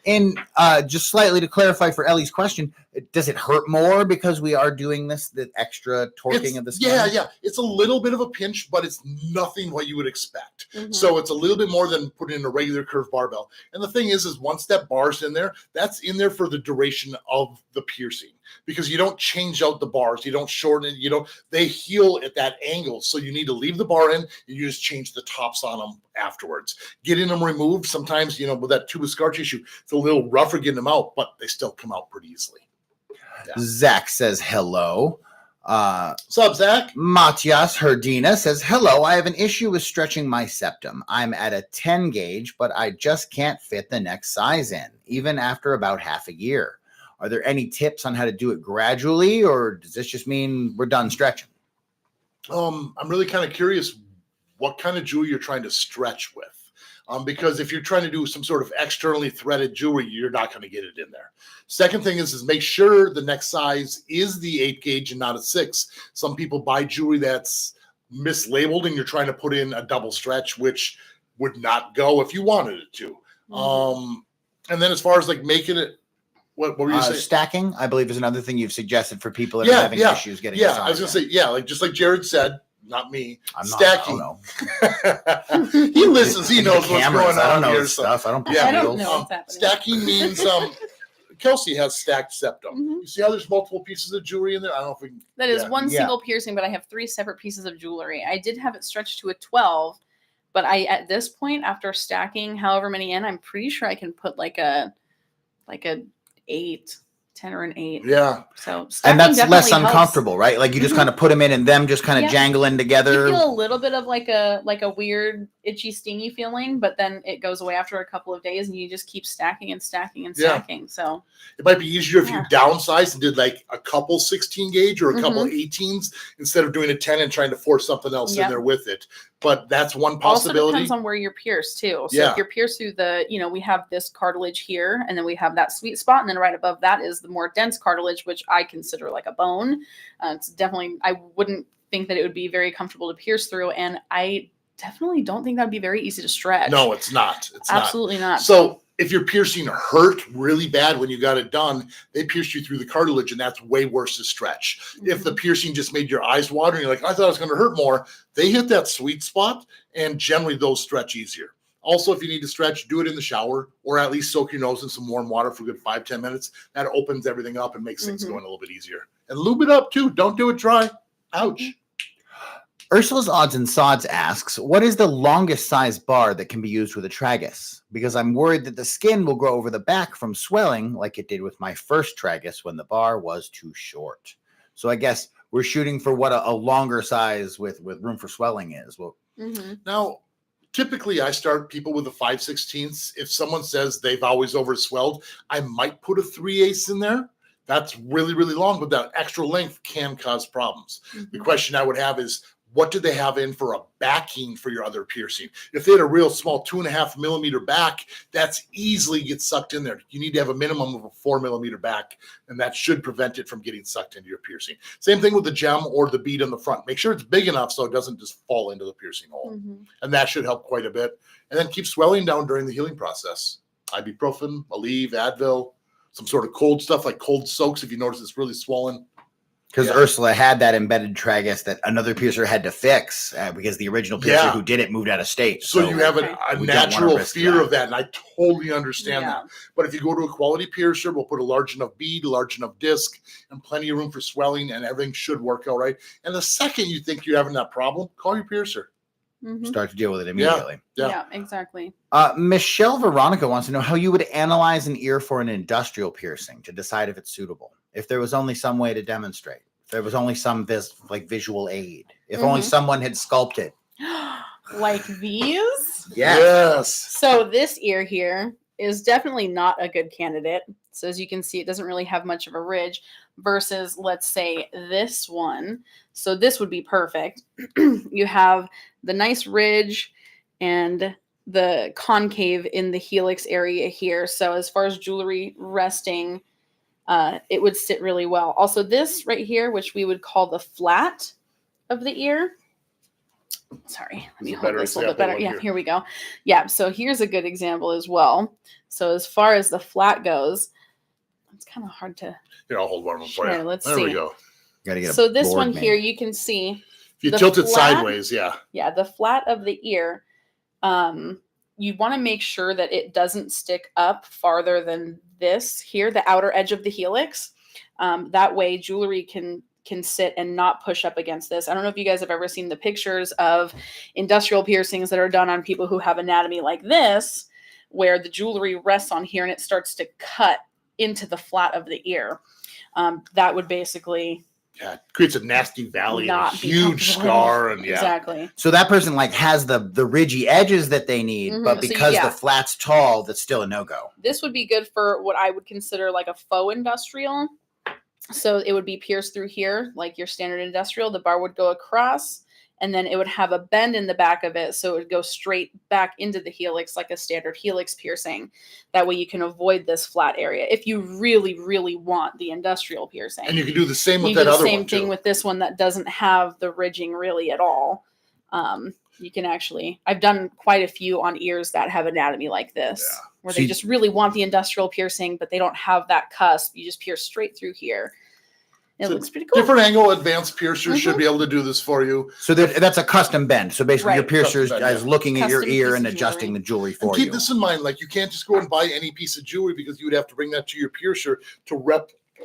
And just slightly to clarify for Ellie's question, does it hurt more because we are doing the extra torquing of the skin? Yeah. It's a little bit of a pinch, but it's nothing what you would expect. Mm-hmm. So it's a little bit more than putting in a regular curved barbell. And the thing is once that bar's in there, that's in there for the duration of the piercing. Because you don't change out the bars, you don't shorten it, they heal at that angle. So you need to leave the bar in, and you just change the tops on them afterwards. Getting them removed, sometimes, with that tube of scar tissue, it's a little rougher getting them out, but they still come out pretty easily. Yeah. Zach says hello. What's up, Zach? Matias Herdina says, hello, I have an issue with stretching my septum. I'm at a 10 gauge, but I just can't fit the next size in, even after about half a year. Are there any tips on how to do it gradually, or does this just mean we're done stretching? I'm really kind of curious what kind of jewelry you're trying to stretch with. Because if you're trying to do some sort of externally threaded jewelry, you're not going to get it in there. Second thing is make sure the next size is the 8 gauge and not a 6. Some people buy jewelry that's mislabeled, and you're trying to put in a double stretch, which would not go if you wanted it to. Mm-hmm. And then as far as like making it, what were you saying? Stacking, I believe, is another thing you've suggested for people that are having issues getting. Yeah, I was going to say, just like Jared said, not me. Stacking. He listens. He knows what's going on. I don't know here, stuff. I don't know what's happening. Stacking means Kelsey has stacked septum. Mm-hmm. You see how there's multiple pieces of jewelry in there? I don't know if we can. That is one single piercing, but I have 3 separate pieces of jewelry. I did have it stretched to a 12, but at this point, after stacking however many in, I'm pretty sure I can put like a 8, 10 or an 8. Yeah. So and that's less uncomfortable, helps. Right? Like you just kind of put them in, and them just kind of jangling together. You feel a little bit of like a weird itchy stingy feeling, but then it goes away after a couple of days, and you just keep stacking and stacking and stacking. So it might be easier if you downsized and did like a couple 16 gauge or a couple 18s instead of doing a 10 and trying to force something else in there with it. But that's one possibility. Also depends on where you're pierced too. So if you're pierced through we have this cartilage here, and then we have that sweet spot, and then right above that is the more dense cartilage, which I consider like a bone. It's definitely, I wouldn't think that it would be very comfortable to pierce through, and I definitely don't think that'd be very easy to stretch. No, it's not. It's absolutely not. So if your piercing hurt really bad when you got it done, they pierced you through the cartilage, and that's way worse to stretch. Mm-hmm. If the piercing just made your eyes water and you're like, I thought it was going to hurt more, they hit that sweet spot, and generally those stretch easier. Also, if you need to stretch, do it in the shower or at least soak your nose in some warm water for a good 5-10 minutes. That opens everything up and makes things going a little bit easier. And lube it up too. Don't do it dry. Ouch. Ursula's Odds and Sods asks, what is the longest size bar that can be used with a tragus? Because I'm worried that the skin will grow over the back from swelling like it did with my first tragus when the bar was too short. So I guess we're shooting for what a longer size with room for swelling is. Well, Now, typically I start people with a 5/16. If someone says they've always overswelled, I might put a 3/8 in there. That's really, really long, but that extra length can cause problems. The question I would have is, what do they have in for a backing for your other piercing? If they had a real small 2.5 millimeter back, that's easily gets sucked in there. You need to have a minimum of a 4 millimeter back, and that should prevent it from getting sucked into your piercing. Same thing with the gem or the bead on the front. Make sure it's big enough so it doesn't just fall into the piercing hole. And that should help quite a bit. And then keep swelling down during the healing process. Ibuprofen, Aleve, Advil, some sort of cold stuff like cold soaks if you notice it's really swollen. because Ursula had that embedded tragus that another piercer had to fix because the original piercer who did it moved out of state. So you have a natural fear of that, and I totally understand that. But if you go to a quality piercer, we'll put a large enough bead, large enough disc, and plenty of room for swelling, and everything should work out right. And the second you think you're having that problem, call your piercer. Start to deal with it immediately. Yeah, exactly. Michelle Veronica wants to know how you would analyze an ear for an industrial piercing to decide if it's suitable. If there was only some way to demonstrate, if there was only some visual aid, if only someone had sculpted. Like these? Yes. So this ear here is definitely not a good candidate. So as you can see, it doesn't really have much of a ridge versus, let's say, this one. So this would be perfect. You have the nice ridge and the concave in the helix area here. So as far as jewelry resting, it would sit really well. Also, this right here, which we would call the flat of the ear. Sorry, let me hold this a little bit better. Yeah, here we go. Yeah, so here's a good example as well. So as far as the flat goes, it's kind of hard to. Here, I'll hold one of them for you. Let's see. There we go. Gotta get so this one here, you can see. If you tilt it sideways, yeah. Yeah, the flat of the ear. You want to make sure that it doesn't stick up farther than this here, the outer edge of the helix. That way, jewelry can sit and not push up against this. I don't know if you guys have ever seen the pictures of industrial piercings that are done on people who have anatomy like this, where the jewelry rests on here and it starts to cut into the flat of the ear. That would basically... Yeah, it creates a nasty valley, and a huge scar, and Exactly. So that person has the ridgy edges that they need, but because the flat's tall, that's still a no-go. This would be good for what I would consider like a faux industrial. So it would be pierced through here, like your standard industrial. The bar would go across, and then it would have a bend in the back of it, so it would go straight back into the helix like a standard helix piercing. That way you can avoid this flat area if you really, really want the industrial piercing. And you can do the same with that other one, same thing with this one that doesn't have the ridging really at all. You can actually, I've done quite a few on ears that have anatomy like this, where they just really want the industrial piercing, but they don't have that cusp. You just pierce straight through here. It looks pretty cool. Different angle advanced piercers should be able to do this for you. So that's a custom bend. So basically your piercer is looking at your ear and adjusting the jewelry for you. Keep this in mind. Like, you can't just go and buy any piece of jewelry, because you would have to bring that to your piercer to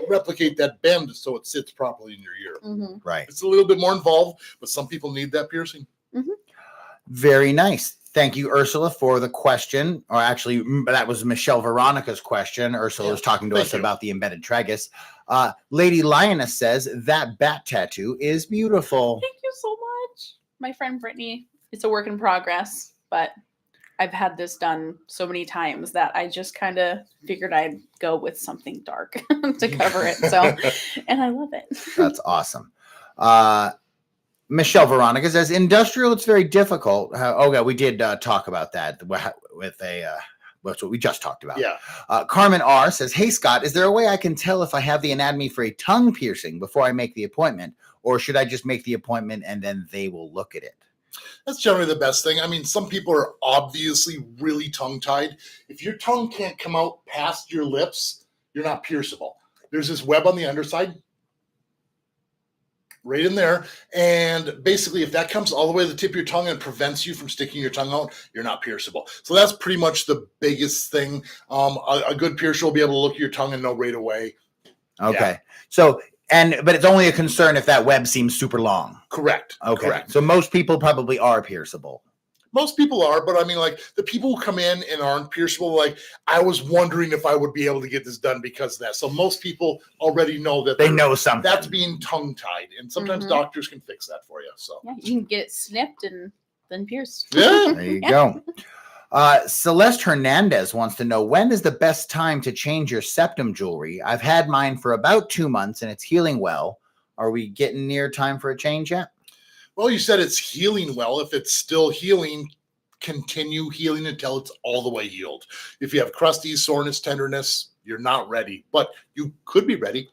replicate that bend so it sits properly in your ear. Right. It's a little bit more involved, but some people need that piercing. Very nice. Thank you, Ursula, for the question. Or actually, that was Michelle Veronica's question. Ursula was talking to us about the embedded tragus. Lady Lioness says, that bat tattoo is beautiful. Thank you so much. My friend Brittany, it's a work in progress, but I've had this done so many times that I just kind of figured I'd go with something dark to cover it. So, and I love it. That's awesome. Michelle Veronica says, industrial, it's very difficult. We did talk about that with that's what we just talked about. Yeah. Carmen R says, hey, Scott, is there a way I can tell if I have the anatomy for a tongue piercing before I make the appointment? Or should I just make the appointment and then they will look at it? That's generally the best thing. I mean, some people are obviously really tongue-tied. If your tongue can't come out past your lips, you're not pierceable. There's this web on the underside. right in there. And basically, if that comes all the way to the tip of your tongue and prevents you from sticking your tongue out, you're not pierceable. So that's pretty much the biggest thing. A good piercer will be able to look at your tongue and know right away. Okay. Yeah. So, but it's only a concern if that web seems super long. Correct. Okay. Correct. So most people probably are pierceable. Most people are, but I mean, like the people who come in and aren't pierceable, like I was wondering if I would be able to get this done because of that. So most people already know that They know something. that's being tongue tied, and sometimes doctors can fix that for you. So Yeah, you can get it snipped and then pierced. Yeah. There you go. Celeste Hernandez wants to know, when is the best time to change your septum jewelry? I've had mine for about 2 months and it's healing well. Are we getting near time for a change yet? Well, you said it's healing well. If it's still healing, continue healing until it's all the way healed. If you have crusty, soreness, tenderness, you're not ready, but you could be ready.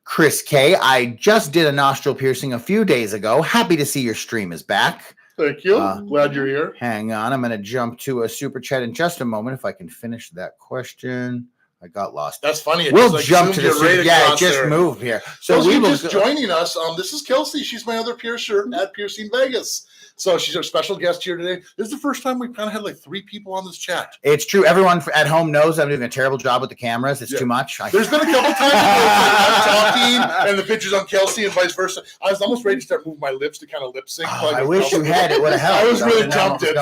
Chris K, I just did a nostril piercing a few days ago. Happy to see your stream is back. Thank you. Glad you're here. Hang on. I'm going to jump to a super chat in just a moment if I can finish that question. I got lost. That's funny. We'll jump to the super. Yeah, it just moved here. So we just joining us. This is Kelsey. She's my other piercer at Piercing Vegas. So she's our special guest here today. This is the first time we've kind of had like 3 people on this chat. It's true. Everyone at home knows I'm doing a terrible job with the cameras. It's too much. There's been a couple times I'm talking and the picture's on Kelsey and vice versa. I was almost ready to start moving my lips to kind of lip sync. I wish you had. It would have helped. I was really tempted.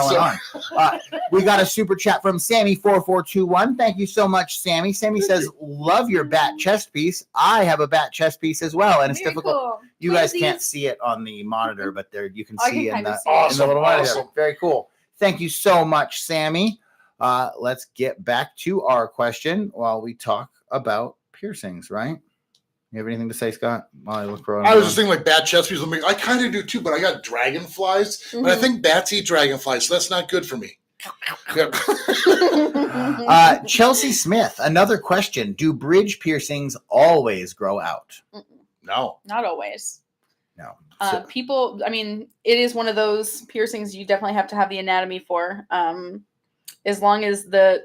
We got a super chat from Sammy4421. Thank you so much, Sammy. Sammy says, love your bat chest piece. I have a bat chest piece as well, and it's Very difficult. cool. You guys can't see it on the monitor, but there you can see in the little monitor. Very cool. Thank you so much, Sammy. Let's get back to our question while we talk about piercings, right? You have anything to say, Scott? While I look for I was just thinking like bat chest pieces. I kind of do too, but I got dragonflies. But I think bats eat dragonflies, so that's not good for me. Chelsea Smith, another question. Do bridge piercings always grow out? No. Not always. No. People, I mean, it is one of those piercings you definitely have to have the anatomy for. As long as the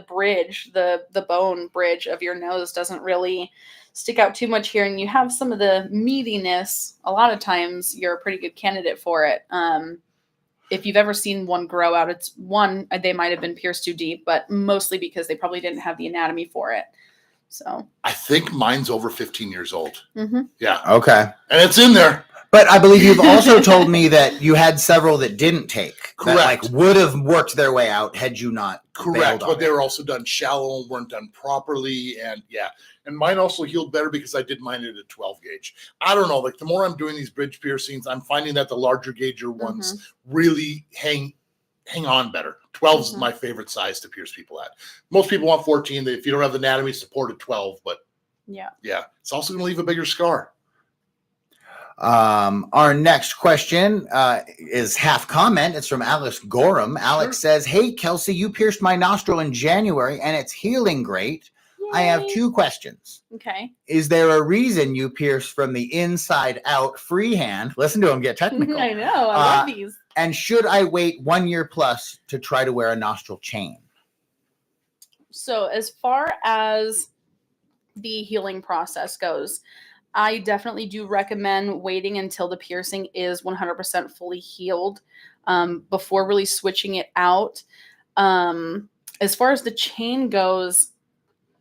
bridge, the bone bridge of your nose doesn't really stick out too much here and you have some of the meatiness, a lot of times you're a pretty good candidate for it. If you've ever seen one grow out, it's one, they might have been pierced too deep, but mostly because they probably didn't have the anatomy for it. So I think mine's over 15 years old. Yeah. Okay. And it's in there. But I believe you've also told me that you had several that didn't take. Correct. That, like, would have worked their way out had you not. Correct. But they were also done shallow and weren't done properly. And yeah. And mine also healed better because I did mine at a 12 gauge. I don't know. Like the more I'm doing these bridge piercings, I'm finding that the larger gauger ones really hang on better. 12 is my favorite size to pierce people at. Most people want 14. If you don't have the anatomy, support at 12. But yeah, it's also going to leave a bigger scar. Our next question is half comment. It's from Alex Gorham. Alex says, hey, Kelsey, you pierced my nostril in January and it's healing great. Yay. I have 2 questions. Okay. Is there a reason you pierce from the inside out freehand? Listen to him get technical. I know. I love these. And should I wait 1 year plus to try to wear a nostril chain? So as far as the healing process goes, I definitely do recommend waiting until the piercing is 100% fully healed before really switching it out. As far as the chain goes,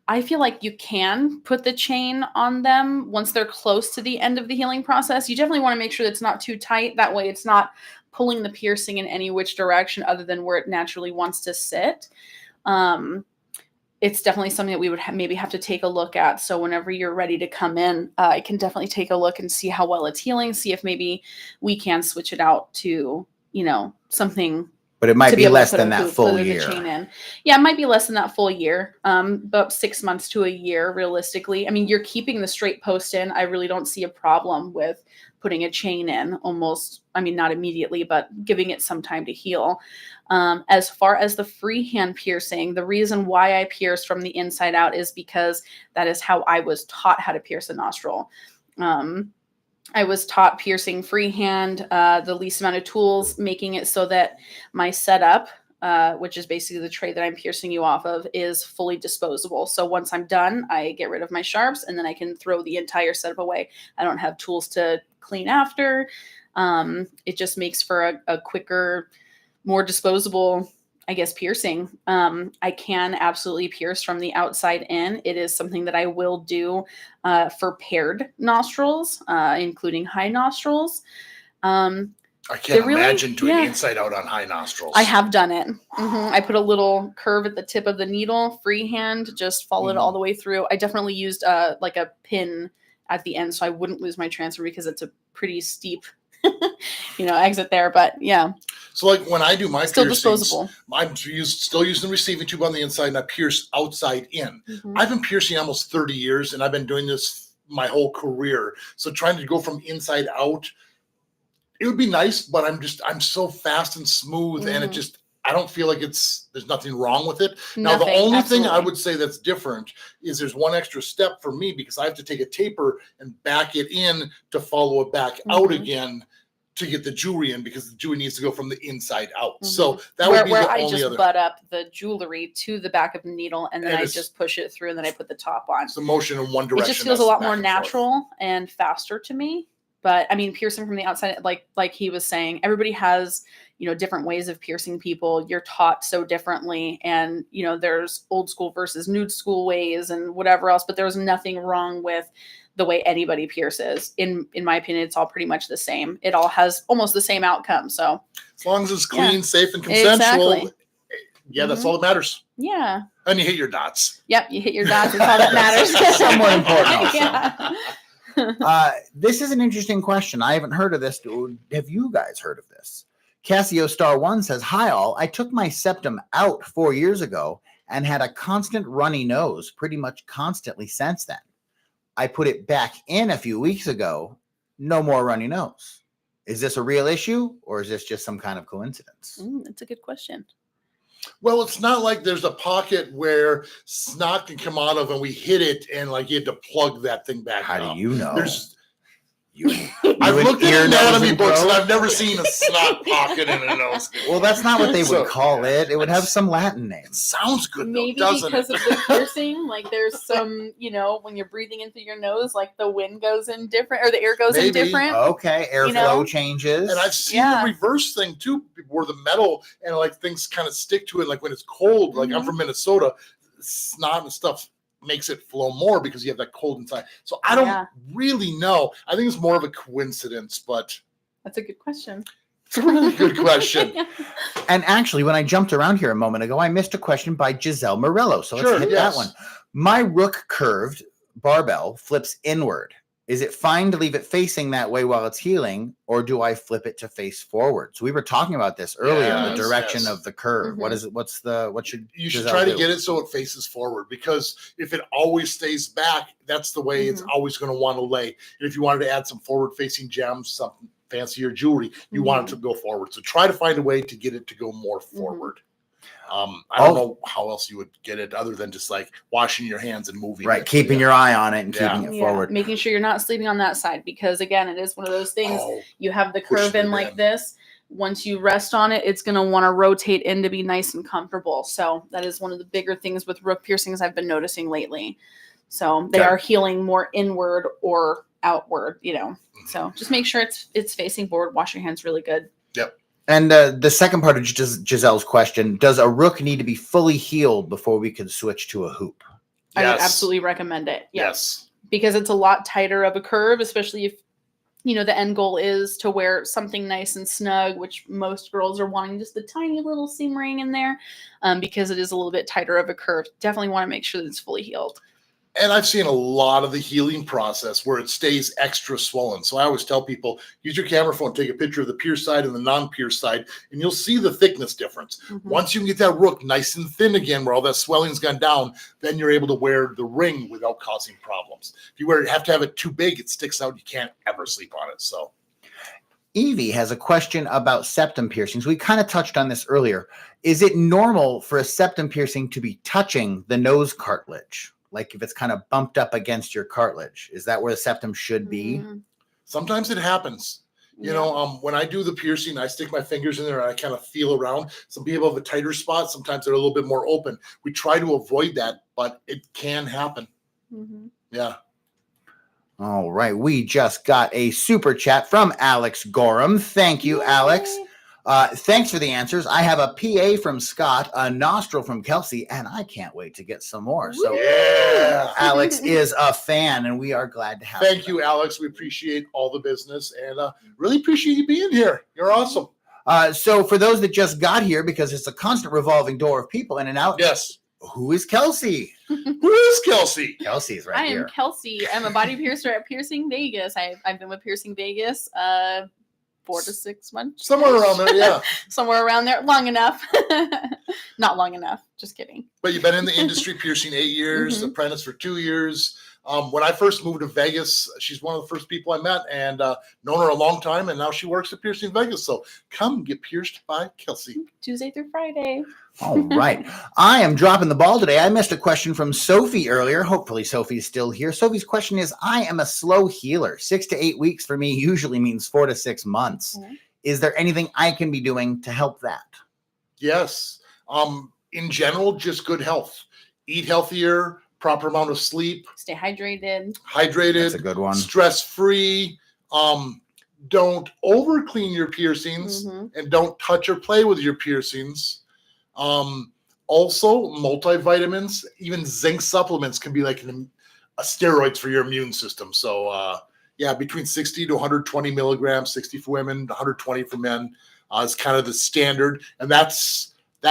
I feel like you can put the chain on them once they're close to the end of the healing process. You definitely want to make sure that it's not too tight. That way it's not pulling the piercing in any which direction other than where it naturally wants to sit. It's definitely something that we would maybe have to take a look at. So whenever you're ready to come in, I can definitely take a look and see how well it's healing, see if maybe we can switch it out to, something. But it might be less than that full year. Yeah, it might be less than that full year, about 6 months to a year, realistically. I mean, you're keeping the straight post in. I really don't see a problem with putting a chain in almost, not immediately, but giving it some time to heal. As far as the freehand piercing, the reason why I pierce from the inside out is because that is how I was taught how to pierce a nostril. I was taught piercing freehand, the least amount of tools, making it so that my setup which is basically the tray that I'm piercing you off of, is fully disposable. So once I'm done, I get rid of my sharps and then I can throw the entire setup away. I don't have tools to clean after. It just makes for a quicker, more disposable, I guess, piercing. I can absolutely pierce from the outside in. It is something that I will do for paired nostrils, including high nostrils. I can't really, imagine doing inside out on high nostrils. I have done it. I put a little curve at the tip of the needle, freehand, just follow it all the way through. I definitely used like a pin at the end so I wouldn't lose my transfer because it's a pretty steep, exit there. But yeah. So like when I do my still piercings, disposable. I'm still using the receiving tube on the inside and I pierce outside in. I've been piercing almost 30 years and I've been doing this my whole career. So trying to go from inside out, it would be nice, but I'm so fast and smooth and I don't feel like there's nothing wrong with it. Now, the only thing I would say that's different is there's one extra step for me because I have to take a taper and back it in to follow it back out again to get the jewelry in because the jewelry needs to go from the inside out. So that would be the only other. I just butt up the jewelry to the back of the needle and then I just push it through and then I put the top on. It's the motion in one direction. It just feels a lot more natural and faster to me. But I mean, piercing from the outside, like he was saying, everybody has, different ways of piercing people. You're taught so differently. And, there's old school versus new school ways and whatever else. But there's nothing wrong with the way anybody pierces. In my opinion, it's all pretty much the same. It all has almost the same outcome. So as long as it's clean, safe, and consensual, that's all that matters. Yeah. And you hit your dots. Yep, you hit your dots. It's all that matters. Somewhat important. Yeah. This is an interesting question. I haven't heard of this. Have you guys heard of this? Cassio Star 1 says, "Hi all. I took my septum out 4 years ago and had a constant runny nose pretty much constantly since then. I put it back in a few weeks ago. No more runny nose. Is this a real issue or is this just some kind of coincidence?" That's a good question. Well, it's not like there's a pocket where snot can come out of and we hit it and like you had to plug that thing back. How do you know? I've looked at anatomy books and I've never seen a snot pocket in a nose. Well, that's not what they would call it. It would have some Latin name. Sounds good, maybe though, doesn't because it? of the piercing. Like there's some, when you're breathing in through your nose, like the wind goes in different or the air goes in different. Okay, airflow changes. And I've seen the reverse thing too, where the metal and like things kind of stick to it. Like when it's cold, like I'm from Minnesota, snot and stuff makes it flow more because you have that cold inside. So I don't really know. I think it's more of a coincidence, but that's a good question. It's a really good question. And actually, when I jumped around here a moment ago, I missed a question by Giselle Morello. So let's hit that one. My rook curved barbell flips inward. Is it fine to leave it facing that way while it's healing, or do I flip it to face forward? So we were talking about this earlier, the direction of the curve. What is it? What should you should try to get it so it faces forward, because if it always stays back, that's the way it's always going to want to lay. And if you wanted to add some forward facing gems, something fancier jewelry, you want it to go forward. So try to find a way to get it to go more forward. I don't know how else you would get it other than just like washing your hands and moving. Right. Keeping your eye on it and keeping it forward. Making sure you're not sleeping on that side, because again, it is one of those things. You have the curve in like this. Once you rest on it, it's going to want to rotate in to be nice and comfortable. So that is one of the bigger things with rook piercings I've been noticing lately. So they are healing more inward or outward, So just make sure it's facing forward. Wash your hands really good. Yep. And the second part of Giselle's question, does a rook need to be fully healed before we can switch to a hoop? I would absolutely recommend it. Yes. Because it's a lot tighter of a curve, especially if, the end goal is to wear something nice and snug, which most girls are wanting just the tiny little seam ring in there, because it is a little bit tighter of a curve. Definitely want to make sure that it's fully healed. And I've seen a lot of the healing process where it stays extra swollen. So I always tell people, use your camera phone, take a picture of the pierced side and the non-pierced side, and you'll see the thickness difference. Once you can get that rook nice and thin again, where all that swelling's gone down, then you're able to wear the ring without causing problems. If you have to have it too big, it sticks out. You can't ever sleep on it. So Evie has a question about septum piercings. We kind of touched on this earlier. Is it normal for a septum piercing to be touching the nose cartilage? Like if it's kind of bumped up against your cartilage, is that where the septum should be? Sometimes it happens. You know, when I do the piercing, I stick my fingers in there and I kind of feel around. Some people have a tighter spot. Sometimes they're a little bit more open. We try to avoid that, but it can happen. Yeah. All right. We just got a super chat from Alex Gorham. Thank you, Alex. Thanks for the answers. I have a PA from Scott, a nostril from Kelsey, and I can't wait to get some more. So yeah, Alex is a fan, and we are glad to have Thank you, Alex. We appreciate all the business and really appreciate you being here. You're awesome. So for those that just got here, because it's a constant revolving door of people in and out. Yes. Who is Kelsey? Who is Kelsey? Kelsey's right here. I am Kelsey. I'm a body piercer at Piercing Vegas. I've been with Piercing Vegas 4 to 6 months. Somewhere around there, yeah. Somewhere around there. Long enough. Not long enough. Just kidding. But you've been in the industry piercing 8 years, apprentice for 2 years. When I first moved to Vegas, she's one of the first people I met and known her a long time. And now she works at Piercing Vegas. So come get pierced by Kelsey. Tuesday through Friday. All right. I am dropping the ball today. I missed a question from Sophie earlier. Hopefully Sophie's still here. Sophie's question is, I am a slow healer. 6 to 8 weeks for me usually means 4 to 6 months. Is there anything I can be doing to help that? Yes. In general, just good health. Eat healthier, proper amount of sleep. Stay hydrated. That's a good one. Stress-free. Don't over clean your piercings and don't touch or play with your piercings. Also, multivitamins, even zinc supplements can be like a steroids for your immune system. So, yeah, between 60 to 120 milligrams, 60 for women, 120 for men is kind of the standard. And that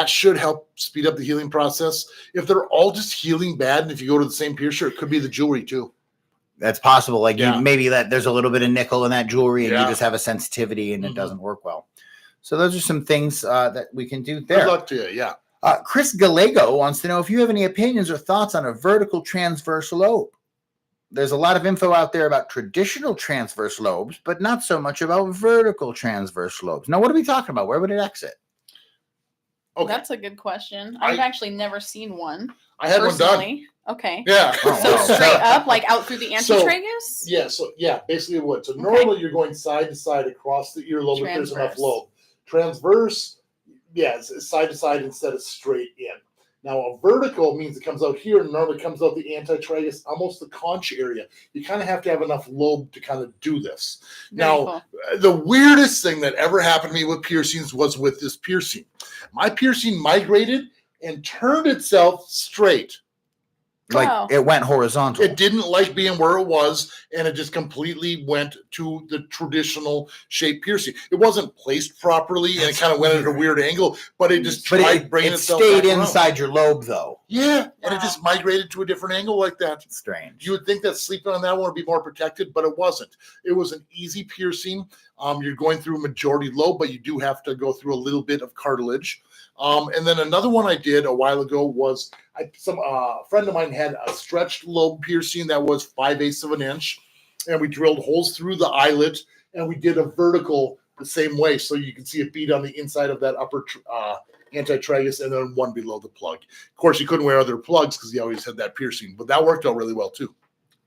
should help speed up the healing process. If they're all just healing bad, and if you go to the same piercer, it could be the jewelry too. That's possible. Like maybe that there's a little bit of nickel in that jewelry and you just have a sensitivity and it doesn't work well. So those are some things that we can do there. Good luck to you. Yeah. Chris Gallego wants to know if you have any opinions or thoughts on a vertical transverse lobe. There's a lot of info out there about traditional transverse lobes, but not so much about vertical transverse lobes. Now, what are we talking about? Where would it exit? Okay. That's a good question. I've actually never seen one. I had one done. Okay. Yeah. So straight up, like out through the antitragus? Yeah, basically it would. So normally you're going side to side across the earlobe if there's enough lobe. Transverse, it's side to side instead of straight in. Now a vertical means it comes out here and normally comes out the antitragus, almost the conch area. You kind of have to have enough lobe to kind of do this. Now, the weirdest thing that ever happened to me with piercings was with this piercing. My piercing migrated and turned itself straight. Like it went horizontal. It didn't like being where it was, and it just completely went to the traditional shape piercing. It wasn't placed properly, and it kind of went at a weird angle, but it just tried bringing itself stayed back inside around. your lobe, though. Yeah, and it just migrated to a different angle like that. Strange. You would think that sleeping on that one would be more protected, but it wasn't. It was an easy piercing. You're going through a majority lobe, but you do have to go through a little bit of cartilage. And then another one I did a while ago was a friend of mine had a stretched lobe piercing that was 5/8 of an inch, and we drilled holes through the eyelid, and we did a vertical the same way, so you can see a bead on the inside of that upper antitragus, and then one below the plug. Of course, you couldn't wear other plugs because he always had that piercing, but that worked out really well too.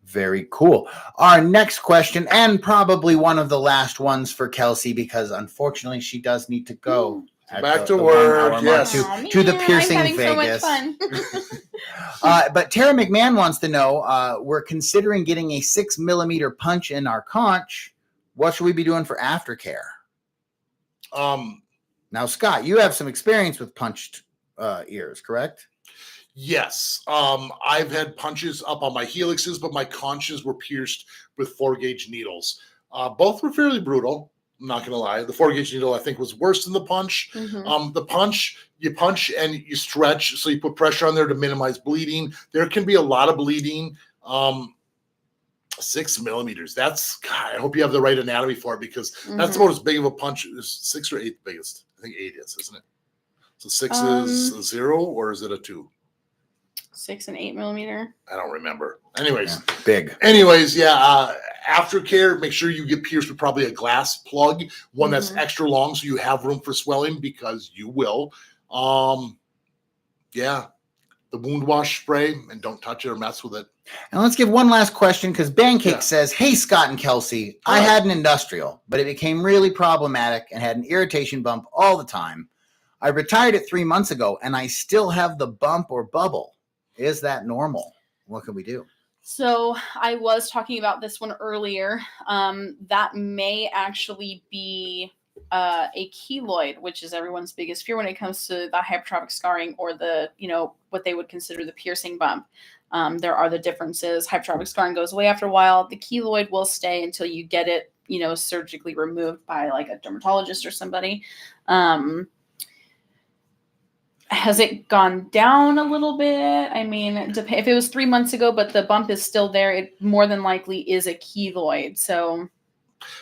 Very cool. Our next question, and probably one of the last ones for Kelsey, because unfortunately she does need to go. Back to work, yes. To the Piercing I'm having Vegas. so much fun. But Tara McMahon wants to know, we're considering getting a 6 millimeter punch in our conch. What should we be doing for aftercare? Now, Scott, you have some experience with punched ears, correct? Yes. I've had punches up on my helixes, but my conches were pierced with 4-gauge needles. Both were fairly brutal. I'm not going to lie. The 4-gauge needle, I think, was worse than the punch. The punch, you punch and you stretch, so you put pressure on there to minimize bleeding. There can be a lot of bleeding. 6 millimeters. God, I hope you have the right anatomy for it, because that's about as big of a punch. Is 6 or 8 the biggest? I think 8 is, isn't it? So 6 is a 0, or is it a 2? 6 and 8 millimeter. I don't remember. Anyways, big. Anyways, aftercare, make sure you get pierced with probably a glass plug, one that's extra long, so you have room for swelling, because you will. the wound wash spray and don't touch it or mess with it. And let's give one last question because Bancake Yeah. says, "Hey, Scott and Kelsey, I had an industrial, but it became really problematic and had an irritation bump all the time. I retired it 3 months ago and I still have the bump or bubble. Is that normal? What can we do?" So I was talking about this one earlier. That may actually be a keloid, which is everyone's biggest fear when it comes to the hypertrophic scarring or the, what they would consider the piercing bump. There are the differences. Hypertrophic scarring goes away after a while. The keloid will stay until you get it, surgically removed by like a dermatologist or somebody. Has it gone down a little bit? I mean, if it was 3 months ago, but the bump is still there, it more than likely is a keloid. So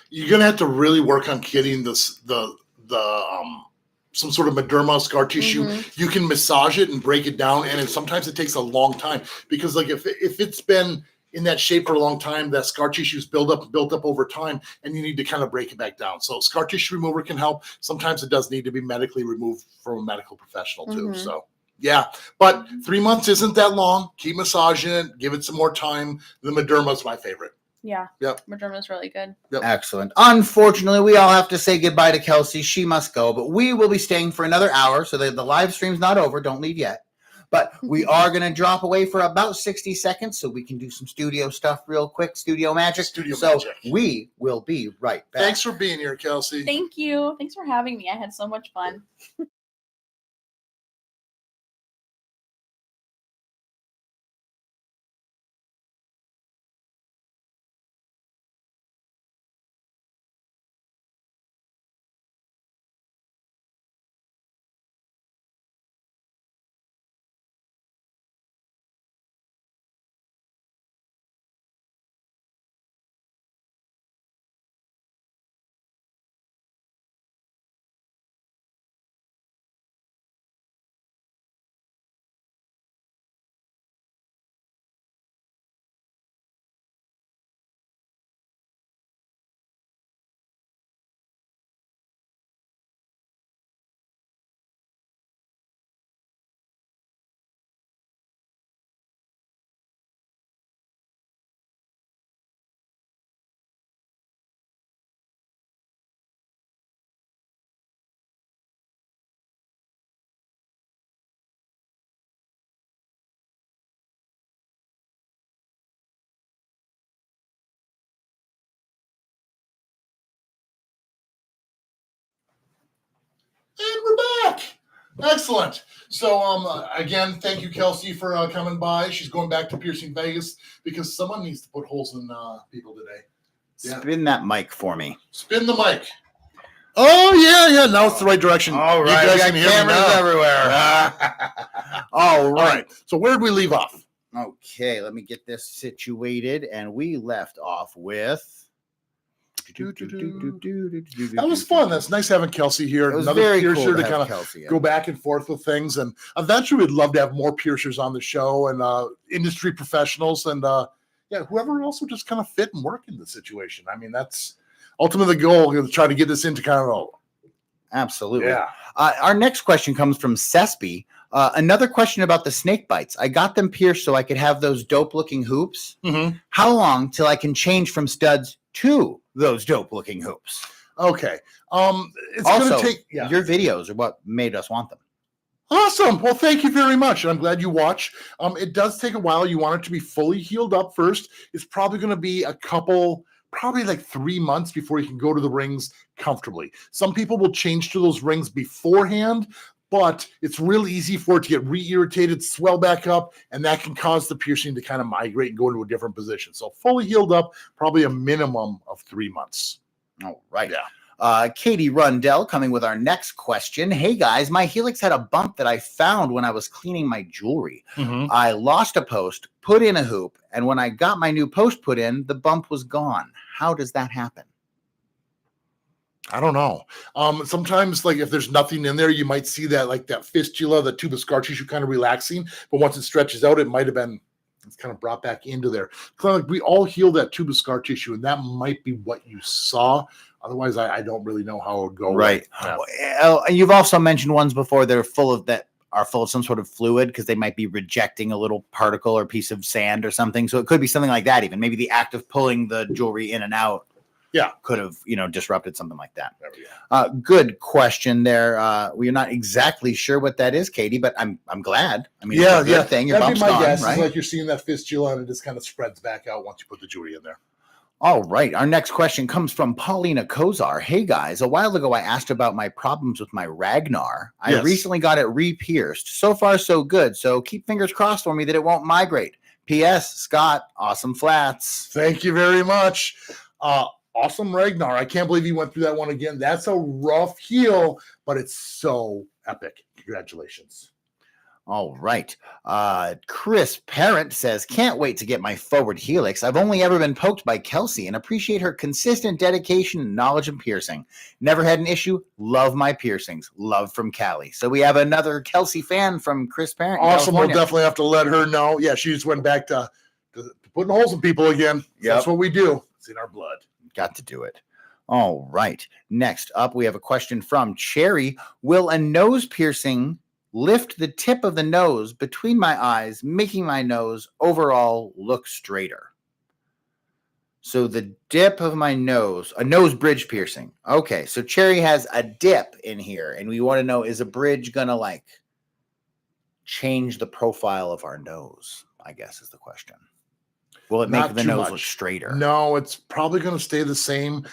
you're gonna have to really work on getting this some sort of edematous scar tissue. Mm-hmm. You can massage it and break it down, and sometimes it takes a long time because like if it's been in that shape for a long time, that scar tissue is built up over time, and you need to kind of break it back down. So scar tissue remover can help. Sometimes it does need to be medically removed from a medical professional too. Mm-hmm. So yeah, but 3 months isn't that long. Keep massaging it. Give it some more time. The Mederma is my favorite. Yeah. Yep. Mederma is really good. Yep. Excellent. Unfortunately, we all have to say goodbye to Kelsey. She must go, but we will be staying for another hour so that the live stream's not over. Don't leave yet. But we are going to drop away for about 60 seconds so we can do some studio stuff real quick, studio magic. Magic. We will be right back. Thanks for being here, Kelsey. Thank you. Thanks for having me. I had so much fun. And we're back. Excellent. So, again, thank you, Kelsey, for coming by. She's going back to Piercing Vegas because someone needs to put holes in people today. Yeah. Spin that mic for me. Spin the mic. Oh, yeah. Now it's the right direction. All right. You guys We can got hear me cameras now. everywhere. All right. So where did we leave off? Okay, let me get this situated. And we left off with... That was fun. That's nice having Kelsey here. It was Another very piercer cool to have kind of Kelsey in. go back and forth with things. And eventually we'd love to have more piercers on the show and industry professionals and whoever else would just kind of fit and work in the situation. I mean, that's ultimately the goal, to try to get this into kind of Absolutely. Yeah. Our next question comes from Cespi. Another question about the snake bites. I got them pierced so I could have those dope-looking hoops. Mm-hmm. How long till I can change from studs to those dope-looking hoops? Okay. It's Also, going to take your videos are what made us want them. Awesome. Well, thank you very much. I'm glad you watch. It does take a while. You want it to be fully healed up first. It's probably going to be probably like 3 months before you can go to the rings comfortably. Some people will change to those rings beforehand, but it's real easy for it to get re-irritated, swell back up, and that can cause the piercing to kind of migrate and go into a different position. So fully healed up, probably a minimum of 3 months. All right. Yeah. Katie Rundell coming with our next question. Hey guys, my helix had a bump that I found when I was cleaning my jewelry. Mm-hmm. I lost a post, put in a hoop, and when I got my new post put in, the bump was gone. How does that happen? I don't know. Sometimes, like if there's nothing in there, you might see that like that fistula, the tube of scar tissue kind of relaxing. But once it stretches out, it might have been it's kind of brought back into there. Kind of like we all heal that tube of scar tissue, and that might be what you saw. Otherwise, I don't really know how it would go. Right. Yeah. And you've also mentioned ones before that are full of that are full of some sort of fluid because they might be rejecting a little particle or piece of sand or something. So it could be something like that. Even maybe the act of pulling the jewelry in and out could have, disrupted something like that. There we go. Good question there. We're not exactly sure what that is, Katie, but I'm glad. I mean, Yeah, it's a good thing. Your that'd be bump's my gone, guess. right? It's like you're seeing that fistula and it just kind of spreads back out once you put the jewelry in there. All right. Our next question comes from Paulina Kozar. Hey, guys. A while ago, I asked about my problems with my Ragnar. I recently got it re-pierced. So far, so good. So keep fingers crossed for me that it won't migrate. P.S. Scott, awesome flats. Thank you very much. Awesome Ragnar. I can't believe you went through that one again. That's a rough heel, but it's so epic. Congratulations. All right. Chris Parent says, can't wait to get my forward helix. I've only ever been poked by Kelsey and appreciate her consistent dedication and knowledge in piercing. Never had an issue. Love my piercings. Love from Cali. So we have another Kelsey fan from Chris Parent. Awesome. We'll definitely have to let her know. Yeah, she just went back to putting holes in people again. Yep. That's what we do. It's in our blood. Got to do it. All right. Next up, we have a question from Cherry. Will a nose piercing lift the tip of the nose between my eyes, making my nose overall look straighter? So the dip of my nose, a nose bridge piercing. Okay, so Cherry has a dip in here, and we want to know, is a bridge going to change the profile of our nose, I guess is the question. Will it make the nose look straighter? No, it's probably going to stay the same.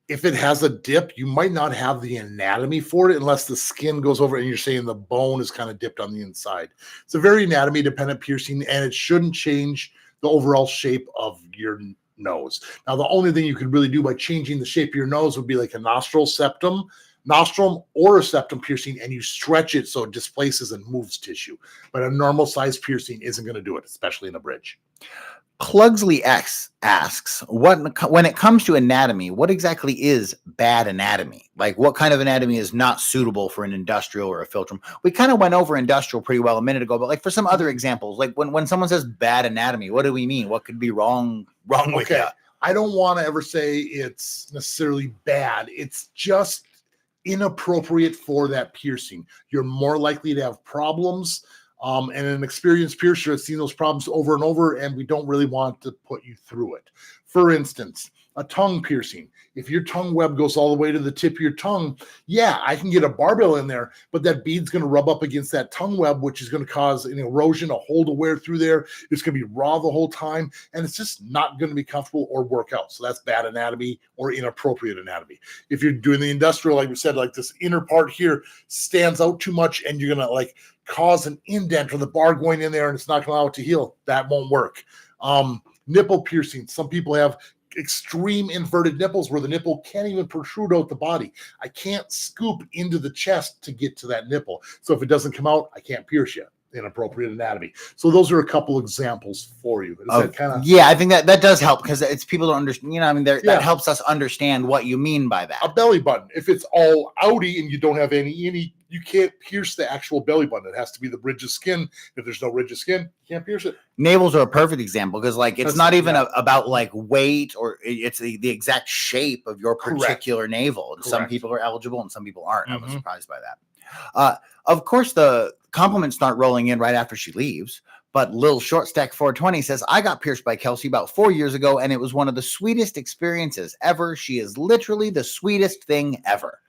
If it has a dip, you might not have the anatomy for it unless the skin goes over and you're saying the bone is kind of dipped on the inside. It's a very anatomy dependent piercing, and it shouldn't change the overall shape of your nose. Now, the only thing you could really do by changing the shape of your nose would be like a nostrum or a septum piercing, and you stretch it so it displaces and moves tissue. But a normal size piercing isn't going to do it, especially in a bridge. Plugsley X asks, when it comes to anatomy, what exactly is bad anatomy? Like, what kind of anatomy is not suitable for an industrial or a philtrum? We kind of went over industrial pretty well a minute ago, but for some other examples, when someone says bad anatomy, what do we mean? What could be wrong with it? I don't want to ever say it's necessarily bad. It's just inappropriate for that piercing. You're more likely to have problems. And an experienced piercer has seen those problems over and over, and we don't really want to put you through it. For instance, a tongue piercing. If your tongue web goes all the way to the tip of your tongue, yeah, I can get a barbell in there, but that bead's going to rub up against that tongue web, which is going to cause an erosion, a hole to wear through there. It's going to be raw the whole time, and it's just not going to be comfortable or work out. So that's bad anatomy or inappropriate anatomy. If you're doing the industrial, like we said, like this inner part here stands out too much, and you're going to cause an indent or the bar going in there and it's not going to allow it to heal, that won't work. Nipple piercing. Some people have extreme inverted nipples where the nipple can't even protrude out the body. I can't scoop into the chest to get to that nipple. So if it doesn't come out, I can't pierce you. Inappropriate anatomy. So those are a couple examples for you. I think that does help because it's people don't understand. That helps us understand what you mean by that. A belly button. If it's all outy and you don't have any, you can't pierce the actual belly button. It has to be the ridge of skin. If there's no ridge of skin, you can't pierce it. Navels are a perfect example because it's not even about weight, or it's the exact shape of your particular navel. And some people are eligible and some people aren't. I was surprised by that. Of course, the compliments start rolling in right after she leaves. But Lil Short Stack 420 says, I got pierced by Kelsey about 4 years ago, and it was one of the sweetest experiences ever. She is literally the sweetest thing ever.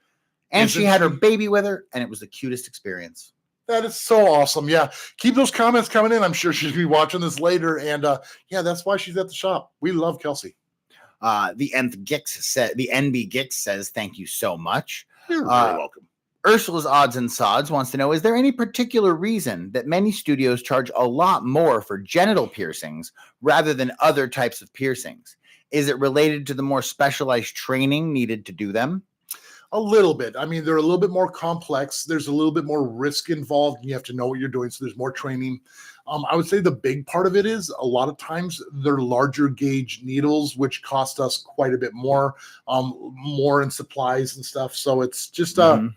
And she had her baby with her, and it was the cutest experience. That is so awesome. Yeah. Keep those comments coming in. I'm sure she's going to be watching this later. And that's why she's at the shop. We love Kelsey. The NB Gix says, thank you so much. You're very welcome. Ursula's Odds and Sods wants to know, is there any particular reason that many studios charge a lot more for genital piercings rather than other types of piercings? Is it related to the more specialized training needed to do them? A little bit. I mean, they're a little bit more complex. There's a little bit more risk involved. You have to know what you're doing, so there's more training. I would say the big part of it is a lot of times they're larger gauge needles, which cost us quite a bit more in supplies and stuff. So it's just a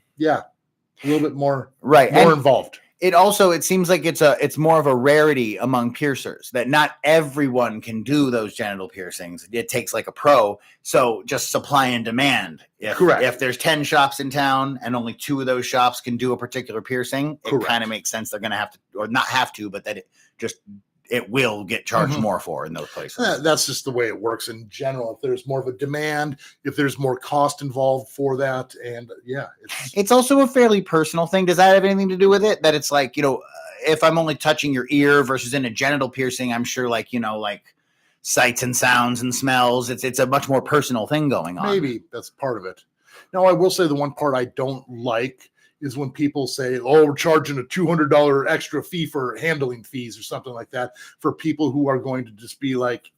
little bit more involved. it seems like it's more of a rarity among piercers that not everyone can do those genital piercings. It takes like a pro. So just supply and demand. Correct. If there's 10 shops in town and only 2 of those shops can do a particular piercing, Correct. it kind of makes sense they're going to have to, or not have to, but that it will get charged more for in those places. That's just the way it works in general. If there's more of a demand, if there's more cost involved for that, and it's also a fairly personal thing. Does that have anything to do with it? That it's like, if I'm only touching your ear versus in a genital piercing, I'm sure like sights and sounds and smells. It's a much more personal thing going on. Maybe that's part of it. Now, I will say the one part I don't like is when people say, "Oh, we're charging a $200 extra fee for handling fees or something like that," for people who are going to just be like,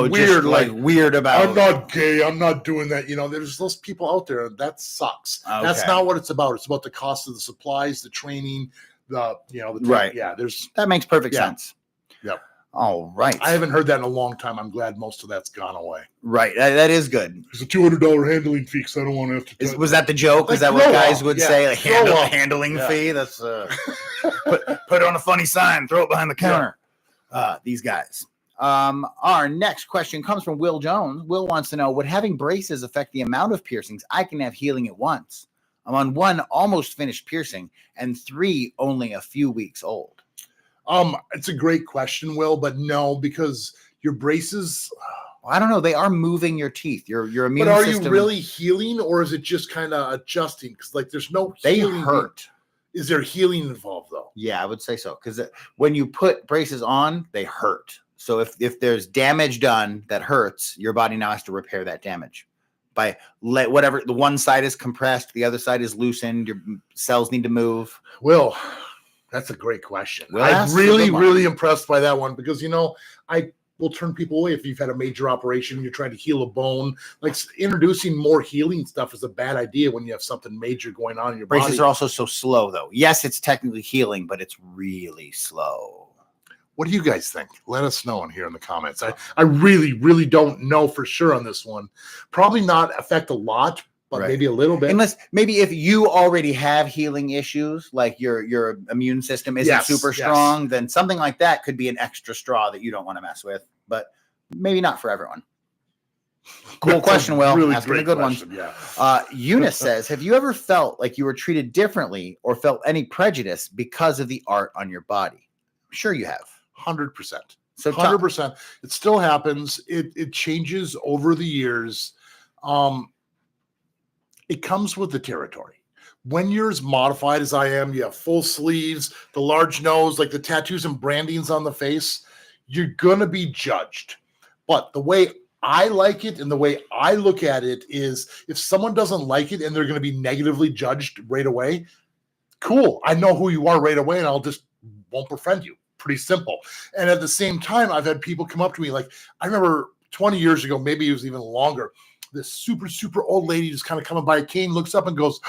weird, like weird about. I'm not gay. I'm not doing that. There's those people out there. That sucks. Okay. That's not what it's about. It's about the cost of the supplies, the training, right. Yeah, that makes perfect sense. Yep. All right. I haven't heard that in a long time. I'm glad most of that's gone away. Right. That is good. It's a $200 handling fee because I don't want to have to. Was that the joke? Is that what guys would say? Like handling fee? That's put on a funny sign, throw it behind the counter. These guys. Our next question comes from Will Jones. Will wants to know, would having braces affect the amount of piercings I can have healing at once? I'm on 1 almost finished piercing and 3 only a few weeks old. It's a great question, Will, but no, because your braces. I don't know. They are moving your teeth. Your immune system. But are system. you really healing, or is it just kind of adjusting? Because there's no. They healing. hurt. Is there healing involved though? Yeah, I would say so. Because when you put braces on, they hurt. So if there's damage done that hurts, your body now has to repair that damage by whatever. The one side is compressed, the other side is loosened. Your cells need to move. Will. That's a great question. Well, I'm really impressed by that one because, I will turn people away if you've had a major operation, you're trying to heal a bone. Like introducing more healing stuff is a bad idea when you have something major going on in your body. Braces are also so slow, though. Yes, it's technically healing, but it's really slow. What do you guys think? Let us know in here in the comments. I really, really don't know for sure on this one. Probably not affect a lot, but maybe a little bit. Unless maybe if you already have healing issues, like your immune system isn't super strong, then something like that could be an extra straw that you don't want to mess with. But maybe not for everyone. Cool question, Will. Really asking a good question, one. Yeah. Eunice says, have you ever felt like you were treated differently or felt any prejudice because of the art on your body? I'm sure you have. 100%. So 100%. It still happens. It changes over the years. It comes with the territory. When you're as modified as I am, you have full sleeves, the large nose, like the tattoos and brandings on the face, you're going to be judged. But the way I like it and the way I look at it is if someone doesn't like it and they're going to be negatively judged right away, cool. I know who you are right away and I'll just won't befriend you. Pretty simple. And at the same time, I've had people come up to me like, I remember 20 years ago, maybe it was even longer, this super, super old lady just kind of coming by a cane, looks up and goes,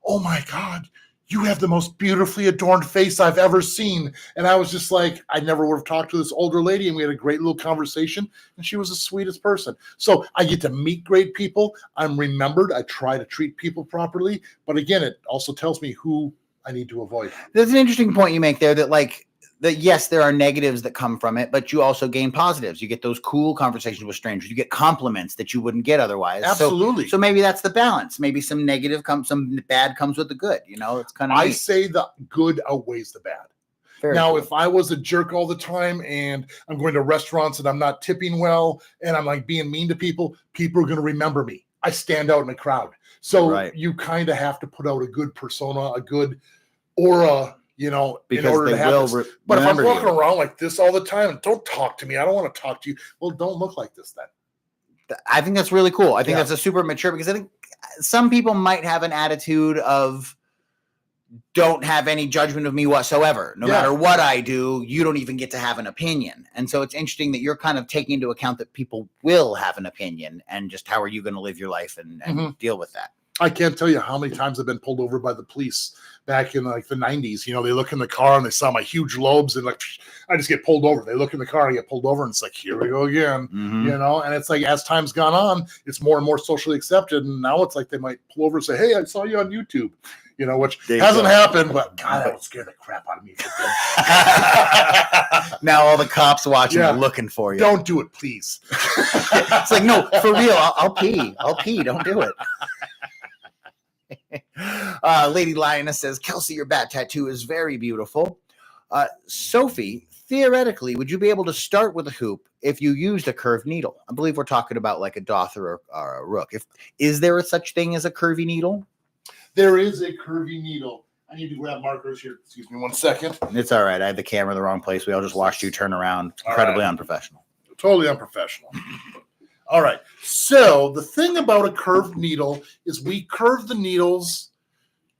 "Oh my God, you have the most beautifully adorned face I've ever seen." And I was just like, I never would have talked to this older lady, and we had a great little conversation, and she was the sweetest person. So I get to meet great people. I'm remembered. I try to treat people properly. But again, it also tells me who I need to avoid. There's an interesting point you make there that yes, there are negatives that come from it, but you also gain positives. You get those cool conversations with strangers. You get compliments that you wouldn't get otherwise. Absolutely. So maybe that's the balance. Maybe some negative some bad comes with the good. It's kind of. I say the good outweighs the bad. Now, if I was a jerk all the time and I'm going to restaurants and I'm not tipping well and I'm like being mean to people, people are going to remember me. I stand out in a crowd. So you kind of have to put out a good persona, a good aura. Because in order to have this. But if I'm walking around like this all the time and don't talk to me, I don't want to talk to you. Well, don't look like this then. I think that's really cool. I think that's a super mature because I think some people might have an attitude of don't have any judgment of me whatsoever. No matter what I do, you don't even get to have an opinion. And so it's interesting that you're kind of taking into account that people will have an opinion and just how are you going to live your life and deal with that. I can't tell you how many times I've been pulled over by the police back in like the 90s. They look in the car and they saw my huge lobes and like, I just get pulled over. They look in the car, I get pulled over and it's like, here we go again, and it's like, as time's gone on, it's more and more socially accepted. And now it's like, they might pull over and say, "Hey, I saw you on YouTube." which There you hasn't go. happened, but God, that would scare the crap out of me. Now all the cops watching Yeah. are looking for you. Don't do it, please. It's like, no, for real. I'll pee. I'll pee. Don't do it. Lady Lioness says, Kelsey, your bat tattoo is very beautiful. Sophie, theoretically, would you be able to start with a hoop if you used a curved needle? I believe we're talking about like a doth or a rook. Is there a such thing as a curvy needle? There is a curvy needle. I need to grab markers here. Excuse me 1 second. It's all right. I had the camera in the wrong place. We all just watched you turn around. Incredibly unprofessional. Totally unprofessional. All right. So the thing about a curved needle is we curve the needles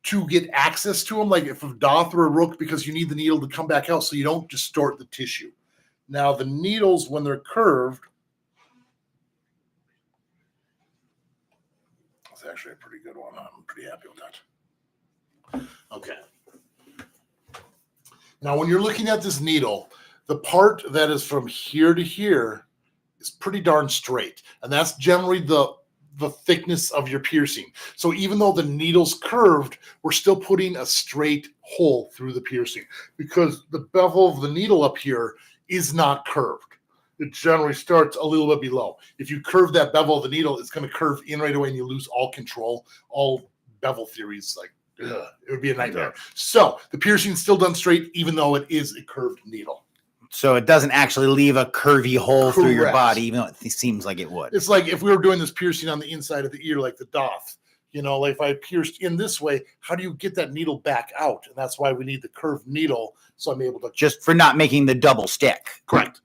to get access to them, like if a doth or a rook, because you need the needle to come back out so you don't distort the tissue. Now the needles, when they're curved, that's actually a pretty good one. I'm pretty happy with that. Okay. Now when you're looking at this needle, the part that is from here to here is pretty darn straight. And that's generally the thickness of your piercing. So even though the needle's curved, we're still putting a straight hole through the piercing because the bevel of the needle up here is not curved. It generally starts a little bit below. If you curve that bevel of the needle, it's going to curve in right away and you lose all control. All bevel theories, like, ugh, it would be a nightmare. So the piercing is still done straight, even though it is a curved needle. So it doesn't actually leave a curvy hole through your Correct. body, even though it seems like it would. It's like if we were doing this piercing on the inside of the ear, like the doth, like if I pierced in this way, how do you get that needle back out? And that's why we need the curved needle. So I'm able to Just for not making the double stick. Correct.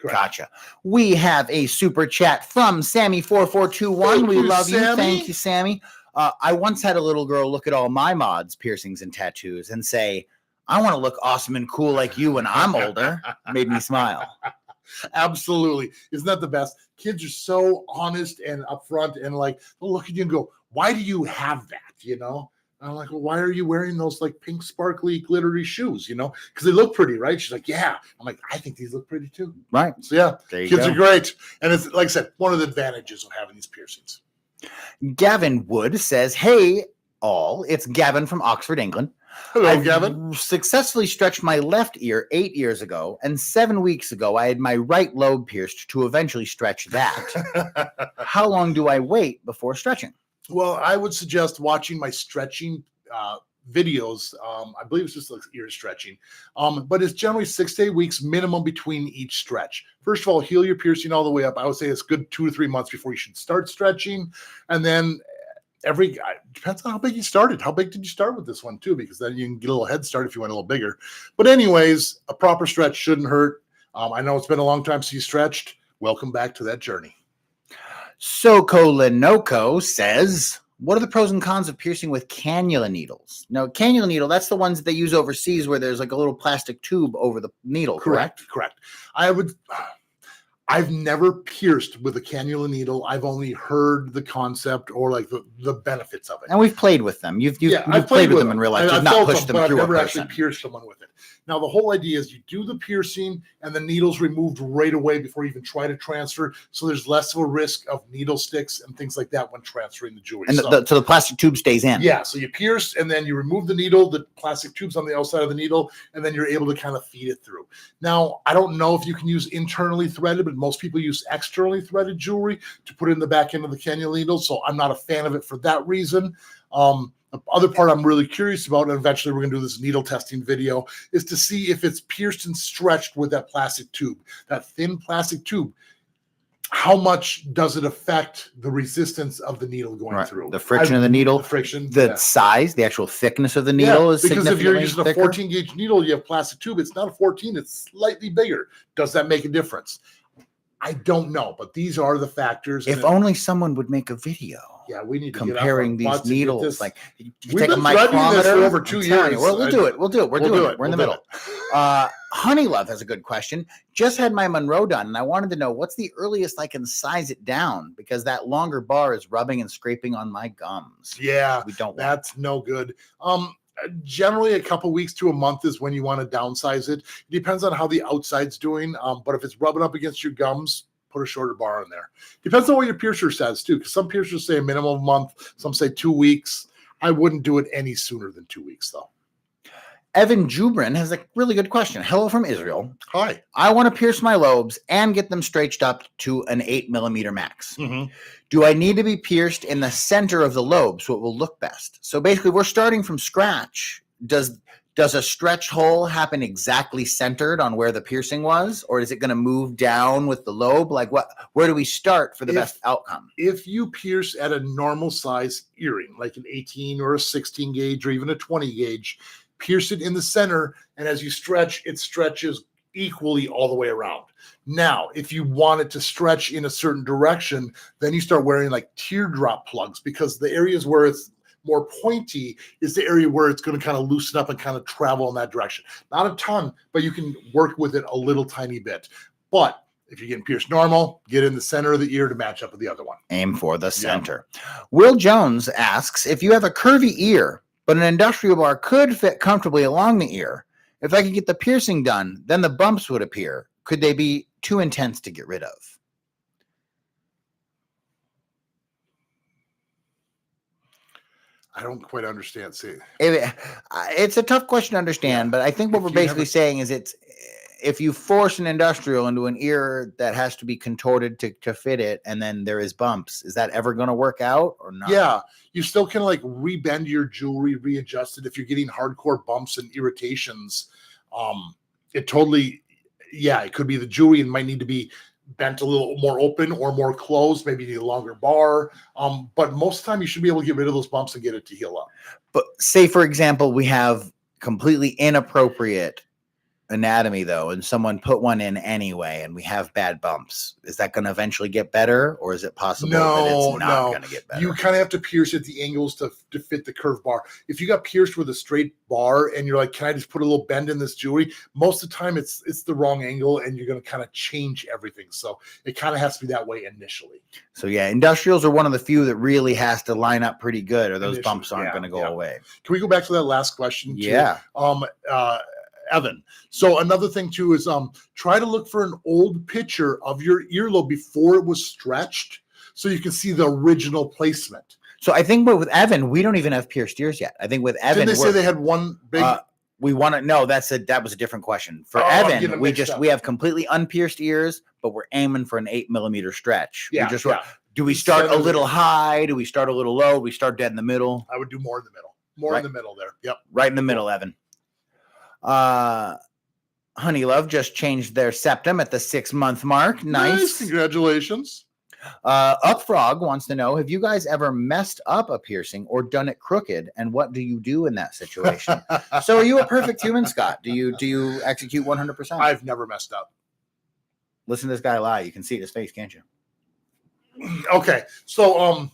Gotcha. We have a super chat from Sammy4421. Thank We you, love you. Sammy. Thank you, Sammy. I once had a little girl look at all my mods, piercings, and tattoos and say, I want to look awesome and cool like you when I'm older. Made me smile. Absolutely. Isn't that the best? Kids are so honest and upfront and like, they'll look at you and go, why do you have that? And I'm like, well, why are you wearing those like pink, sparkly, glittery shoes? Because they look pretty, right? She's like, yeah. I'm like, I think these look pretty too. Right. So yeah, There you kids go. are great. And it's like I said, one of the advantages of having these piercings. Gavin Wood says, hey, all. It's Gavin from Oxford, England. Hello, I've Gavin. successfully stretched my left ear 8 years ago, and 7 weeks ago, I had my right lobe pierced to eventually stretch that. How long do I wait before stretching? Well, I would suggest watching my stretching videos. I believe it's just like ear stretching, but it's generally 6 to 8 weeks minimum between each stretch. First of all, heal your piercing all the way up. I would say it's good 2 to 3 months before you should start stretching, and then depends on how big you started. How big did you start with this one too? Because then you can get a little head start if you went a little bigger. But anyways, a proper stretch shouldn't hurt. I know it's been a long time since you stretched. Welcome back to that journey. Soko Lenoco says, what are the pros and cons of piercing with cannula needles? Now, cannula needle, that's the ones that they use overseas where there's like a little plastic tube over the needle, correct? Correct. I've never pierced with a cannula needle. I've only heard the concept or like the benefits of it. And we've played with them. You've played with them in real life. You've not pushed them through a never person. actually pierced someone with it. Now, the whole idea is you do the piercing and the needle's removed right away before you even try to transfer. So there's less of a risk of needle sticks and things like that when transferring the jewelry. And so the plastic tube stays in. Yeah. So you pierce and then you remove the needle, the plastic tube's on the outside of the needle, and then you're able to kind of feed it through. Now, I don't know if you can use internally threaded, but most people use externally threaded jewelry to put in the back end of the cannula needle. So I'm not a fan of it for that reason. The other part I'm really curious about, and eventually we're going to do this needle testing video, is to see if it's pierced and stretched with that plastic tube, that thin plastic tube. How much does it affect the resistance of the needle going through? The friction of the needle, the friction, size, the actual thickness of the needle is because if you're using thicker. a 14 gauge needle, you have plastic tube. It's not a 14; it's slightly bigger. Does that make a difference? I don't know, but these are the factors. If only someone would make a video. Yeah, we need to comparing get these needles. Like you We've take a been threading this micrometer. for over 2 years. We'll do it. We'll do it. We're doing it. We're in the middle. It. Honeylove has a good question. Just had my Monroe done, and I wanted to know what's the earliest I can size it down because that longer bar is rubbing and scraping on my gums. Yeah, we don't. That's no good. Generally, a couple weeks to a month is when you want to downsize it. It depends on how the outside's doing. But if it's rubbing up against your gums, put a shorter bar in there. Depends on what your piercer says too, because some piercers say a minimum of a month, some say 2 weeks. I wouldn't do it any sooner than 2 weeks, though. Evan Jubrin has a really good question. Hello from Israel. Hi. I want to pierce my lobes and get them stretched up to an 8mm max. Mm-hmm. Do I need to be pierced in the center of the lobe so it will look best? So basically, we're starting from scratch. Does a stretched hole happen exactly centered on where the piercing was, or is it going to move down with the lobe? Like where do we start for the best outcome? If you pierce at a normal size earring, like an 18 or a 16 gauge or even a 20 gauge, pierce it in the center, and as you stretch, it stretches equally all the way around. Now, if you want it to stretch in a certain direction, then you start wearing like teardrop plugs, because the areas where it's more pointy is the area where it's going to kind of loosen up and kind of travel in that direction. Not a ton, but you can work with it a little tiny bit. But if you're getting pierced normal, get in the center of the ear to match up with the other one. Aim for the center. Yeah. Will Jones asks, if you have a curvy ear, but an industrial bar could fit comfortably along the ear, if I could get the piercing done, then the bumps would appear. Could they be too intense to get rid of? I don't quite understand. See, it's a tough question to understand, but I think what we're basically saying is if you force an industrial into an ear that has to be contorted to fit it, and then there is bumps, is that ever going to work out or not? Yeah, you still can like rebend your jewelry, readjust it. If you're getting hardcore bumps and irritations, it could be the jewelry and might need to be bent a little more open or more closed, maybe need a longer bar. But most of the time you should be able to get rid of those bumps and get it to heal up. But say, for example, we have completely inappropriate anatomy though, and someone put one in anyway, and we have bad bumps. Is that going to eventually get better, or is it possible that it's not going to get better? You kind of have to pierce at the angles to fit the curved bar. If you got pierced with a straight bar and you're like, can I just put a little bend in this jewelry? Most of the time it's the wrong angle, and you're going to kind of change everything. So it kind of has to be that way initially. So yeah, industrials are one of the few that really has to line up pretty good, or those bumps aren't going to go away. Can we go back to that last question? Yeah. Evan. So another thing too is try to look for an old picture of your earlobe before it was stretched, so you can see the original placement. So I think with Evan, we don't even have pierced ears yet. I think with Evan, didn't they say they had one big? We want to know. That was a different question. For Evan, we have completely unpierced ears, but we're aiming for an 8mm stretch. Yeah. Do we start a little high? Do we start a little low? Do we start dead in the middle? I would do more in the middle. More in the middle there. Yep. Right in the middle, Evan. Honey Love just changed their septum at the 6-month mark. Nice. Congratulations. Upfrog wants to know, have you guys ever messed up a piercing or done it crooked, and what do you do in that situation? So are you a perfect human, Scott? Do you execute 100%? I've never messed up. Listen to this guy lie. You can see his face, can't you? Okay. So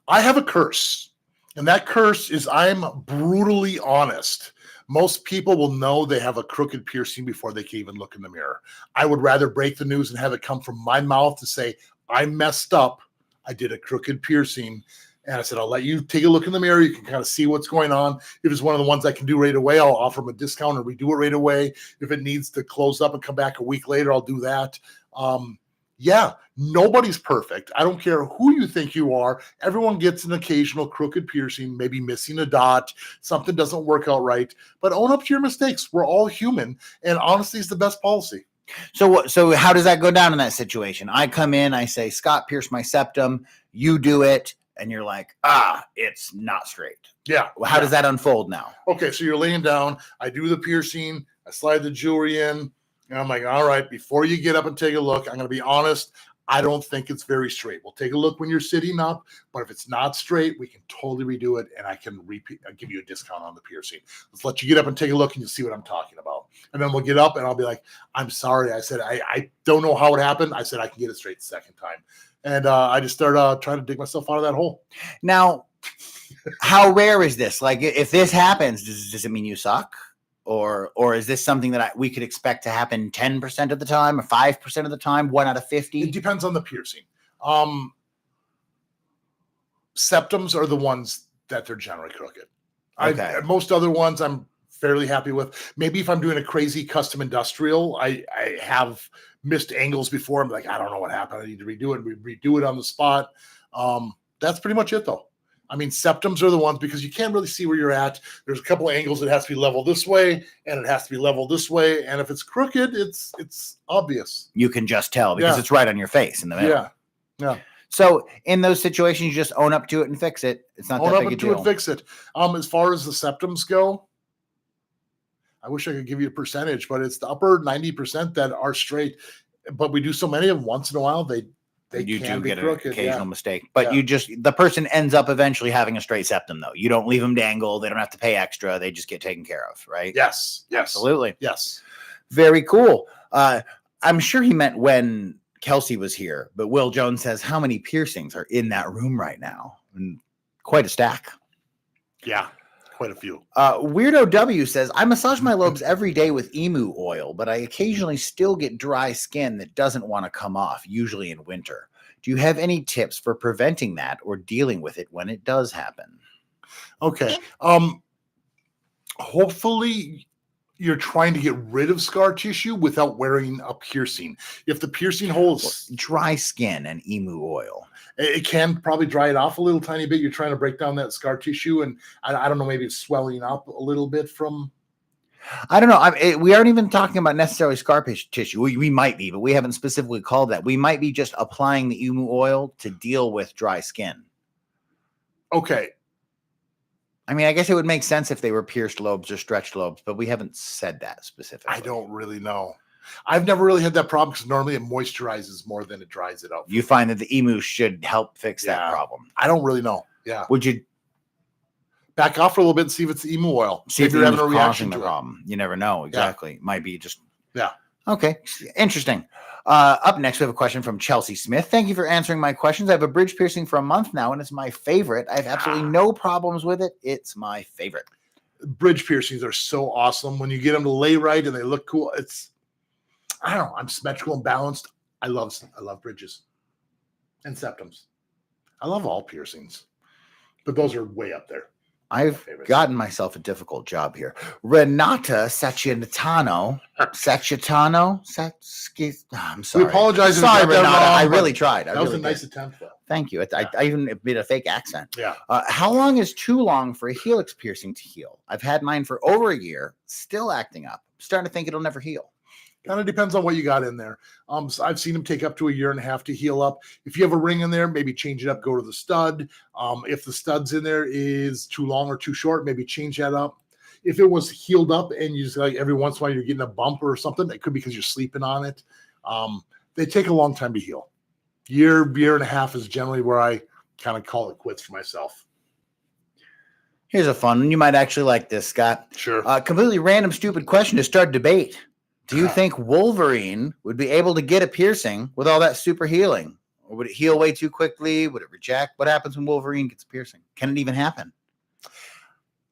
I have a curse, and that curse is I'm brutally honest. Most people will know they have a crooked piercing before they can even look in the mirror. I would rather break the news and have it come from my mouth to say, I messed up. I did a crooked piercing. And I said, I'll let you take a look in the mirror. You can kind of see what's going on. If it's one of the ones I can do right away, I'll offer them a discount or redo it right away. If it needs to close up and come back a week later, I'll do that. Yeah, nobody's perfect. I don't care who you think you are. Everyone gets an occasional crooked piercing, maybe missing a dot. Something doesn't work out right. But own up to your mistakes. We're all human. And honesty is the best policy. So how does that go down in that situation? I come in, I say, Scott, pierce my septum. You do it. And you're like, it's not straight. Yeah. Well, how does that unfold now? Okay, so you're laying down. I do the piercing. I slide the jewelry in. And I'm like, all right, before you get up and take a look, I'm going to be honest. I don't think it's very straight. We'll take a look when you're sitting up, but if it's not straight, we can totally redo it, and I can give you a discount on the piercing. Let's let you get up and take a look, and you'll see what I'm talking about. And then we'll get up, and I'll be like, I'm sorry. I said, I don't know how it happened. I said, I can get it straight the second time. And I just started trying to dig myself out of that hole. Now, how rare is this? Like, if this happens, does it mean you suck? Or is this something that we could expect to happen 10% of the time or 5% of the time, 1 out of 50? It depends on the piercing. Septums are the ones that they're generally crooked. Okay. Most other ones I'm fairly happy with. Maybe if I'm doing a crazy custom industrial, I have missed angles before. I'm like, I don't know what happened. I need to redo it. We redo it on the spot. That's pretty much it, though. I mean, septums are the ones because you can't really see where you're at. There's a couple of angles that has to be level this way, and it has to be level this way. And if it's crooked, it's obvious. You can just tell because it's right on your face in the middle. Yeah, yeah. So in those situations, you just own up to it and fix it. It's not that big a deal. Own up to it, fix it. As far as the septums go, I wish I could give you a percentage, but it's the upper 90% that are straight. But we do so many of them once in a while, you do get crooked, an occasional mistake, but the person ends up eventually having a straight septum though. You don't leave them dangle. They don't have to pay extra. They just get taken care of, right? Yes. Absolutely. Yes. Very cool. I'm sure he meant when Kelsey was here, but Will Jones says how many piercings are in that room right now? And quite a stack. Yeah. Quite a few. Weirdo W says, I massage my lobes every day with emu oil, but I occasionally still get dry skin that doesn't want to come off, usually in winter. Do you have any tips for preventing that or dealing with it when it does happen? Okay. Hopefully you're trying to get rid of scar tissue without wearing a piercing. If the piercing holes dry skin and emu oil, it can probably dry it off a little tiny bit. You're trying to break down that scar tissue, and I don't know, maybe it's swelling up a little bit from. I don't know. We aren't even talking about necessarily scar tissue. We might be, but we haven't specifically called that. We might be just applying the emu oil to deal with dry skin. Okay. I mean, I guess it would make sense if they were pierced lobes or stretched lobes, but we haven't said that specifically. I don't really know. I've never really had that problem because normally it moisturizes more than it dries it out. You find that the emu should help fix that problem. I don't really know. Yeah. Would you back off for a little bit and see if it's the emu oil? See if you're having a reaction to the problem. You never know. Exactly. It might be just. Yeah. Okay. Interesting. Up next, we have a question from Chelsea Smith. Thank you for answering my questions. I have a bridge piercing for a month now, and it's my favorite. I have absolutely no problems with it. It's my favorite. Bridge piercings are so awesome. When you get them to lay right and they look cool, I don't know. I'm symmetrical and balanced. I love bridges and septums. I love all piercings, but those are way up there. I've gotten myself a difficult job here. Renata Sacchiatano. I'm sorry. We apologize. Sorry, Renata. I really tried. That was a nice attempt, though. Thank you. I even made a fake accent. Yeah. How long is too long for a helix piercing to heal? I've had mine for over a year, still acting up. I'm starting to think it'll never heal. Kind of depends on what you got in there. So I've seen them take up to a year and a half to heal up. If you have a ring in there, maybe change it up, go to the stud. If the studs in there is too long or too short, maybe change that up. If it was healed up and you just like every once in a while you're getting a bump or something, it could be because you're sleeping on it. They take a long time to heal. Year and a half is generally where I kind of call it quits for myself. Here's a fun one. You might actually like this, Scott. Sure. Completely random, stupid question to start debate. Do you think Wolverine would be able to get a piercing with all that super healing? Or would it heal way too quickly? Would it reject? What happens when Wolverine gets a piercing? Can it even happen?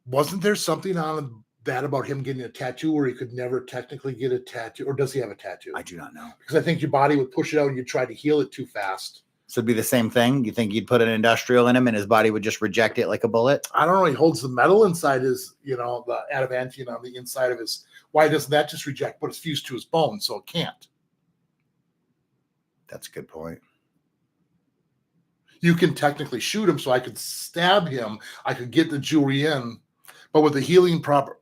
Wasn't there something on that about him getting a tattoo where he could never technically get a tattoo? Or does he have a tattoo? I do not know. Because I think your body would push it out and you'd try to heal it too fast. So it'd be the same thing? You think you'd put an industrial in him and his body would just reject it like a bullet? I don't know. He holds the metal inside his, the adamantine on the inside of his. Why doesn't that just reject? But it's fused to his bone, so it can't. That's a good point. You can technically shoot him, so I could stab him. I could get the jewelry in, but with the healing proper.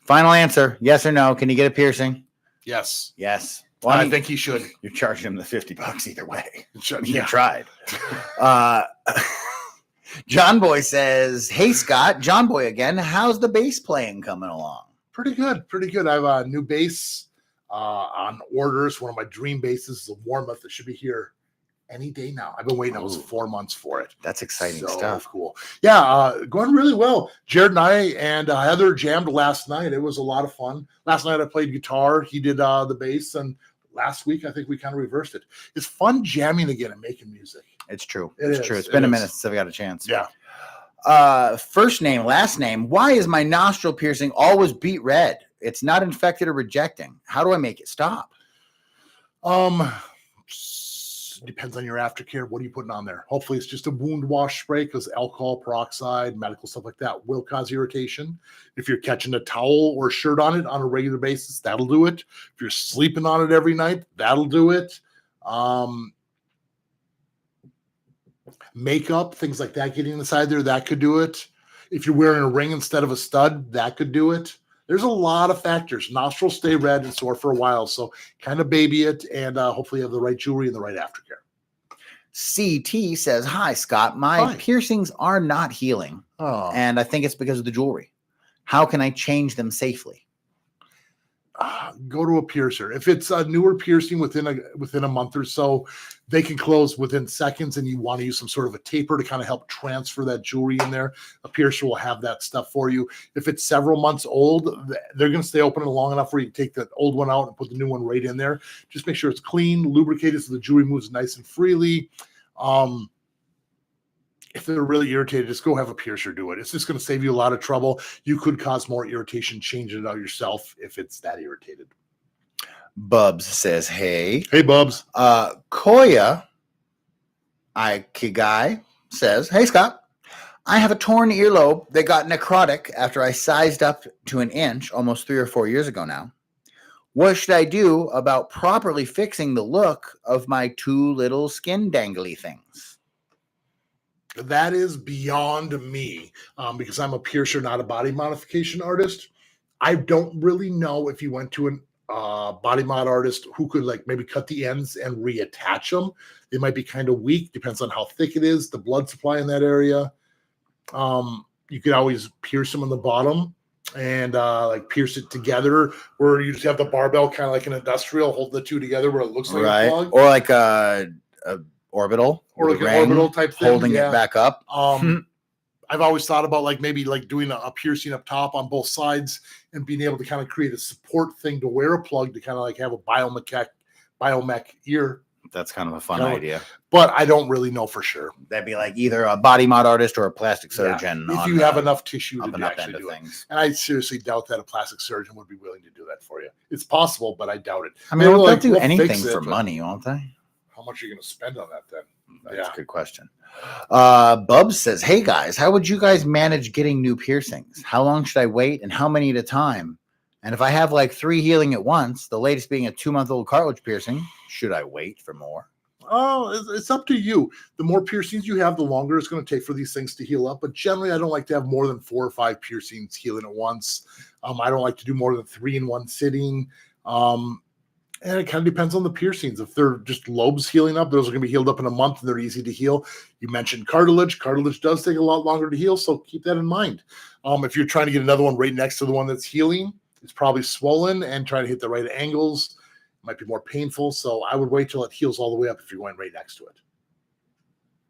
Final answer: yes or no? Can you get a piercing? Yes. Yes. Well, I think he should. You're charging him the $50 either way. Yeah. You tried. John Boy says, "Hey Scott, John Boy again. How's the bass playing coming along?" Pretty good. Pretty good. I have a new bass on orders. One of my dream basses is a Warmouth that should be here any day now. I've been waiting almost 4 months for it. That's exciting stuff. Cool. Yeah, going really well. Jared and I and Heather jammed last night. It was a lot of fun. Last night I played guitar. He did the bass, and last week I think we kind of reversed it. It's fun jamming again and making music. It's true. It's true. It's been a minute since I've got a chance. Yeah. First name, last name. Why is my nostril piercing always beet red? It's not infected or rejecting. How do I make it stop? Depends on your aftercare. What are you putting on there? Hopefully it's just a wound wash spray, because alcohol, peroxide, medical stuff like that will cause irritation. If you're catching a towel or a shirt on it on a regular basis, that'll do it. If you're sleeping on it every night, that'll do it. Makeup, things like that getting inside there, that could do it. If you're wearing a ring instead of a stud, that could do it. There's a lot of factors. Nostrils stay red and sore for a while, so kind of baby it, and hopefully you have the right jewelry and the right aftercare. CT says, "Hi, Scott. My Hi. piercings are not healing, and I think it's because of the jewelry. How can I change them safely?" Go to a piercer. If it's a newer piercing within a month or so, they can close within seconds, and you want to use some sort of a taper to kind of help transfer that jewelry in there. A piercer will have that stuff for you. If it's several months old, they're going to stay open long enough where you can take the old one out and put the new one right in there. Just make sure it's clean, lubricated, so the jewelry moves nice and freely. If they're really irritated, just go have a piercer do it. It's just going to save you a lot of trouble. You could cause more irritation changing it out yourself if it's that irritated. Bubs says, "Hey." Hey, Bubs. Koya Ikigai says, "Hey, Scott. I have a torn earlobe that got necrotic after I sized up to an inch almost 3 or 4 years ago now. What should I do about properly fixing the look of my 2 little skin dangly things?" That is beyond me because I'm a piercer, not a body modification artist. I don't really know if you went to a body mod artist who could like maybe cut the ends and reattach them. They might be kind of weak, depends on how thick it is, the blood supply in that area. You could always pierce them on the bottom and like pierce it together where you just have the barbell kind of like an industrial, hold the two together where it looks like a plug. Or like a orbital, or like an orbital type thing, holding it back up. I've always thought about like maybe like doing a piercing up top on both sides and being able to kind of create a support thing to wear a plug to kind of like have a biomech ear. That's kind of a fun idea. But I don't really know for sure. That'd be like either a body mod artist or a plastic surgeon. If you have enough tissue to actually do things. And I seriously doubt that a plastic surgeon would be willing to do that for you. It's possible, but I doubt it. I mean, they'll do anything for money, won't they? How much are you going to spend on that then? That's a good question. Bubs says, "Hey guys, how would you guys manage getting new piercings? How long should I wait and how many at a time? And if I have like 3 healing at once, the latest being a 2-month-old cartilage piercing, should I wait for more?" Oh, it's up to you. The more piercings you have, the longer it's going to take for these things to heal up. But generally, I don't like to have more than 4 or 5 piercings healing at once. I don't like to do more than 3 in one sitting. And it kind of depends on the piercings. If they're just lobes healing up, those are going to be healed up in a month and they're easy to heal. You mentioned cartilage. Cartilage does take a lot longer to heal, so keep that in mind. If you're trying to get another one right next to the one that's healing, it's probably swollen, and trying to hit the right angles might be more painful. So I would wait till it heals all the way up if you're going right next to it.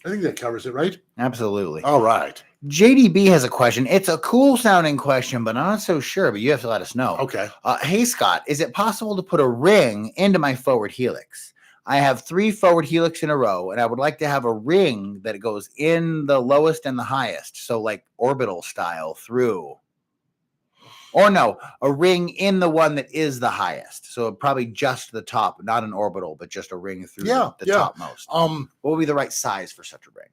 I think that covers it, right? Absolutely. All right. JDB has a question. It's a cool sounding question, but I'm not so sure, but you have to let us know. Okay. Hey, Scott, is it possible to put a ring into my forward helix? I have 3 forward helix in a row, and I would like to have a ring that goes in the lowest and the highest. So like orbital style through. Or no, a ring in the one that is the highest. So probably just the top, not an orbital, but just a ring through the topmost. What would be the right size for such a ring?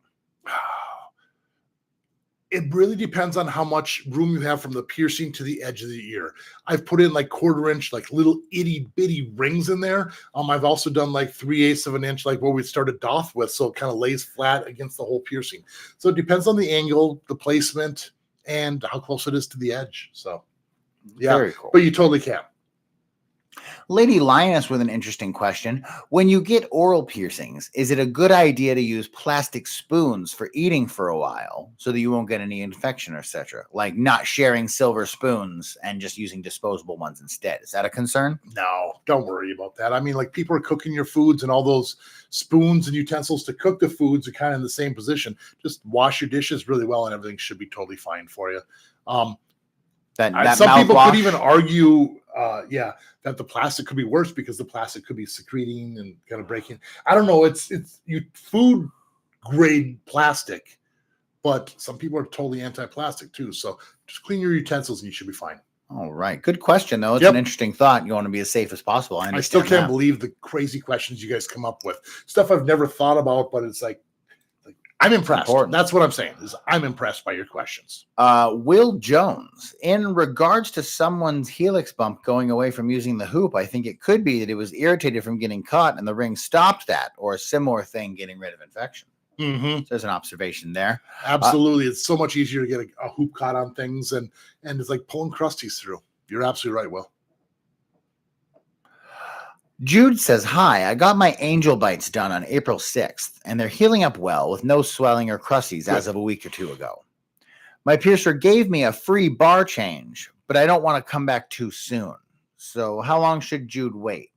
It really depends on how much room you have from the piercing to the edge of the ear. I've put in like 1/4 inch, like little itty bitty rings in there. I've also done like 3/8 of an inch, like what we started Doth with. So it kind of lays flat against the whole piercing. So it depends on the angle, the placement, and how close it is to the edge. So yeah, very cool. But you totally can. Lady Lioness with an interesting question. When you get oral piercings, is it a good idea to use plastic spoons for eating for a while so that you won't get any infection, etc.? Like not sharing silver spoons and just using disposable ones instead. Is that a concern? No, don't worry about that. I mean, like people are cooking your foods and all those spoons and utensils to cook the foods are kind of in the same position. Just wash your dishes really well and everything should be totally fine for you. Some people could even argue, that the plastic could be worse because the plastic could be secreting and kind of breaking. I don't know. It's food grade plastic, but some people are totally anti-plastic too. So just clean your utensils and you should be fine. All right. Good question, though. It's an interesting thought. You want to be as safe as possible. I still can't believe the crazy questions you guys come up with. Stuff I've never thought about, but it's like I'm impressed. That's what I'm saying. Is I'm impressed by your questions. Will Jones, in regards to someone's helix bump going away from using the hoop, I think it could be that it was irritated from getting caught and the ring stopped that, or a similar thing getting rid of infection. Mm-hmm. There's an observation there. Absolutely. It's so much easier to get a hoop caught on things, and it's like pulling crusties through. You're absolutely right, Will. Jude says, hi, I got my angel bites done on April 6th, and they're healing up well with no swelling or crusties as of a week or two ago. My piercer gave me a free bar change, but I don't want to come back too soon. So how long should Jude wait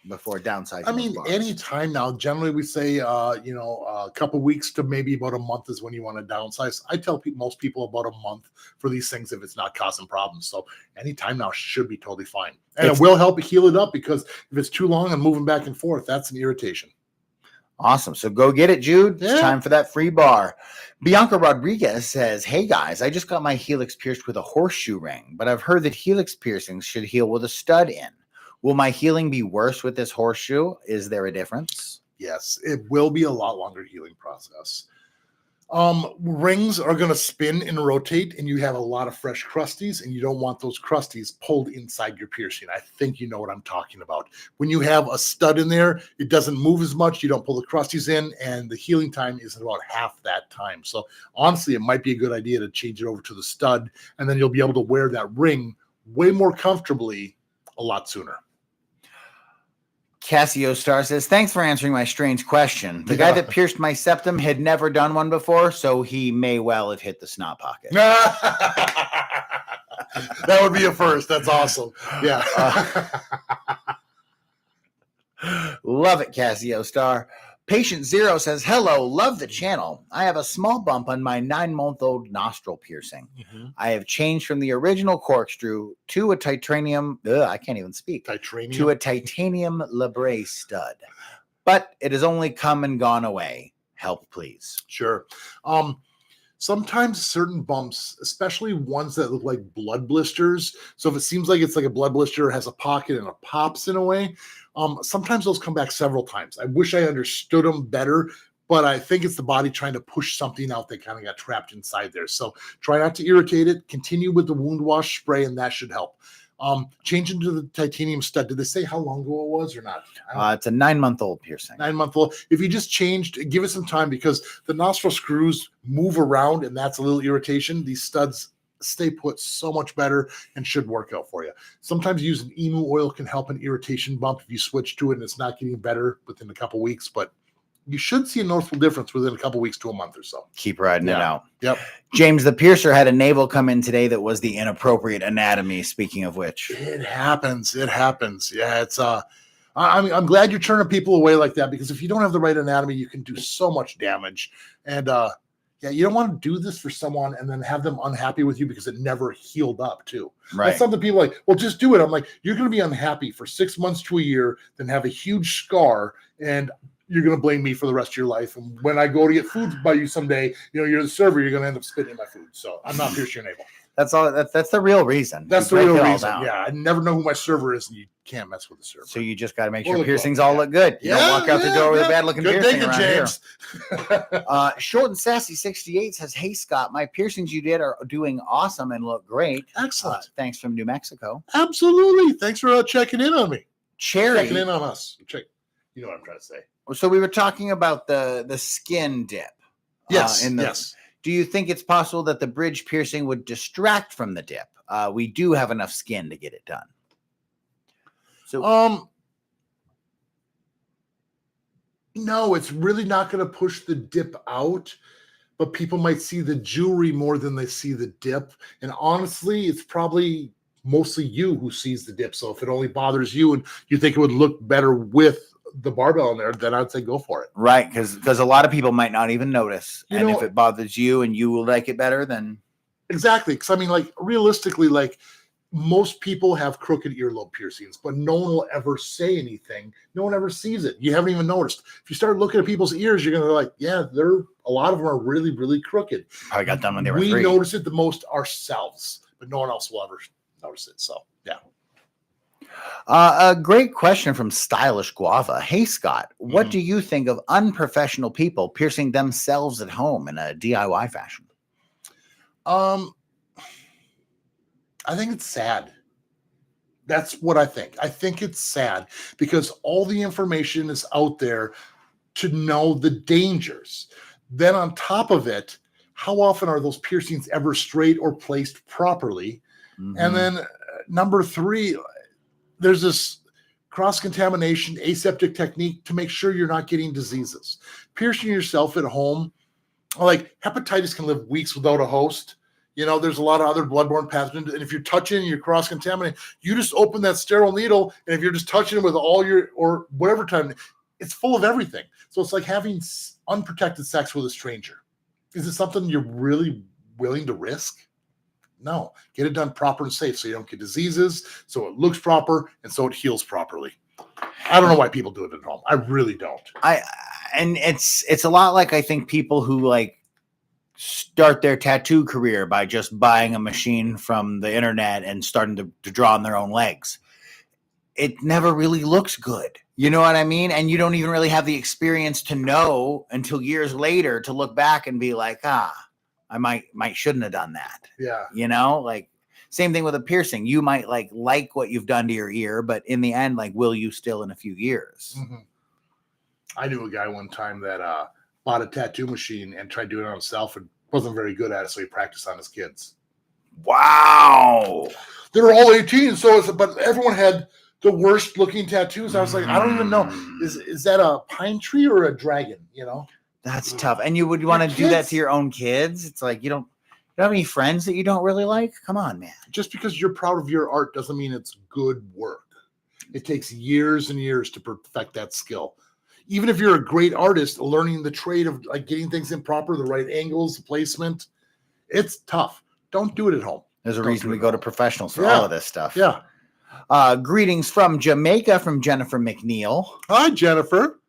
before downsizing? I mean, any time now. Generally, we say, a couple weeks to maybe about a month is when you want to downsize. I tell most people about a month for these things if it's not causing problems. So any time now should be totally fine. And it will help heal it up, because if it's too long and moving back and forth, that's an irritation. Awesome. So go get it, Jude. Yeah. It's time for that free bar. Bianca Rodriguez says, hey guys, I just got my helix pierced with a horseshoe ring, but I've heard that helix piercings should heal with a stud in. Will my healing be worse with this horseshoe? Is there a difference? Yes, it will be a lot longer healing process. Rings are going to spin and rotate, and you have a lot of fresh crusties, and you don't want those crusties pulled inside your piercing. I think you know what I'm talking about. When you have a stud in there, it doesn't move as much. You don't pull the crusties in, and the healing time is about half that time. So honestly, it might be a good idea to change it over to the stud, and then you'll be able to wear that ring way more comfortably a lot sooner. Cassio Star says, thanks for answering my strange question. The guy that pierced my septum had never done one before, so he may well have hit the snot pocket. That would be a first. That's awesome. Yeah. Love it, Cassio Star. Patient Zero says, hello, love the channel. I have a small bump on my 9-month-old nostril piercing. Mm-hmm. I have changed from the original corkscrew to a titanium, I can't even speak, to a titanium labrae stud. But it has only come and gone away. Help, please. Sure. Sometimes certain bumps, especially ones that look like blood blisters. So if it seems like it's like a blood blister, has a pocket and it pops in a way, sometimes those come back several times. I wish I understood them better, but I think it's the body trying to push something out that kind of got trapped inside there. So try not to irritate it. Continue with the wound wash spray, and that should help. Change into the titanium stud. Did they say how long ago it was or not? It's a 9-month-old piercing. 9-month-old. If you just changed, give it some time, because the nostril screws move around, and that's a little irritation. These studs stay put so much better and should work out for you. Sometimes using emu oil can help an irritation bump if you switch to it and it's not getting better within a couple weeks, but you should see a noticeable difference within a couple weeks to a month or so. Keep riding it out. Yep. James the Piercer had a navel come in today that was the inappropriate anatomy, speaking of which. It happens. Yeah, it's I'm glad you're turning people away like that, because if you don't have the right anatomy, you can do so much damage. And you don't want to do this for someone and then have them unhappy with you because it never healed up too. Right. That's something people like, well, just do it. I'm like, you're going to be unhappy for 6 months to a year, then have a huge scar, and you're going to blame me for the rest of your life. And when I go to get food by you someday, you're the server, you're going to end up spitting in my food. So I'm not piercing your navel. That's all. That's the real reason. That's the real reason. Yeah, I never know who my server is, and you can't mess with the server. So you just got to make sure piercings all look good. You don't walk out the door with a bad looking piercing around James. Here. Short and Sassy 68 says, "Hey Scott, my piercings you did are doing awesome and look great. Excellent. Thanks from New Mexico. Absolutely. Thanks for checking in on me. Cherry checking in on us. You know what I'm trying to say. So we were talking about the skin dip. Yes. Yes. Do you think it's possible that the bridge piercing would distract from the dip? We do have enough skin to get it done. So, no, it's really not going to push the dip out, but people might see the jewelry more than they see the dip. And honestly, it's probably mostly you who sees the dip. So if it only bothers you and you think it would look better with the barbell in there, then I'd say go for it. Right, because a lot of people might not even notice. And if it bothers you and you will like it better, then exactly. Because I mean, like realistically, like most people have crooked earlobe piercings, but no one will ever say anything. No one ever sees it. You haven't even noticed. If you start looking at people's ears, you're gonna be like, yeah, a lot of them are really, really crooked. I got done when they were 3. We notice it the most ourselves, but no one else will ever notice it. So yeah. A great question from Stylish Guava. Hey, Scott, what do you think of unprofessional people piercing themselves at home in a DIY fashion? I think it's sad. That's what I think. I think it's sad because all the information is out there to know the dangers. Then on top of it, how often are those piercings ever straight or placed properly? And then number 3, there's this cross-contamination aseptic technique to make sure you're not getting diseases. Piercing yourself at home, like hepatitis can live weeks without a host. There's a lot of other bloodborne pathogens. And if you're touching and you're cross-contaminating, you just open that sterile needle. And if you're just touching it with all or whatever time, it's full of everything. So it's like having unprotected sex with a stranger. Is it something you're really willing to risk? No, get it done proper and safe so you don't get diseases, so it looks proper, and so it heals properly. I don't know why people do it at home. I really don't. And it's a lot like, I think, people who like start their tattoo career by just buying a machine from the internet and starting to draw on their own legs. It never really looks good. You know what I mean? And you don't even really have the experience to know until years later to look back and be like, I might shouldn't have done that. Yeah. Like same thing with a piercing. You might like what you've done to your ear, but in the end, like, will you still in a few years? Mm-hmm. I knew a guy one time that bought a tattoo machine and tried doing it on himself and wasn't very good at it, so he practiced on his kids. Wow. They were all 18, but everyone had the worst looking tattoos. I was like, I don't even know. Is that a pine tree or a dragon? That's tough. And you would want to do that to your own kids? It's like you don't have any friends that you don't really like? Come on, man. Just because you're proud of your art doesn't mean it's good work. It takes years and years to perfect that skill. Even if you're a great artist, learning the trade of like getting things in proper, the right angles, the placement, it's tough. Don't do it at home. There's a reason we go to professionals for all of this stuff. Yeah. Greetings from Jamaica from Jennifer McNeil. Hi, Jennifer.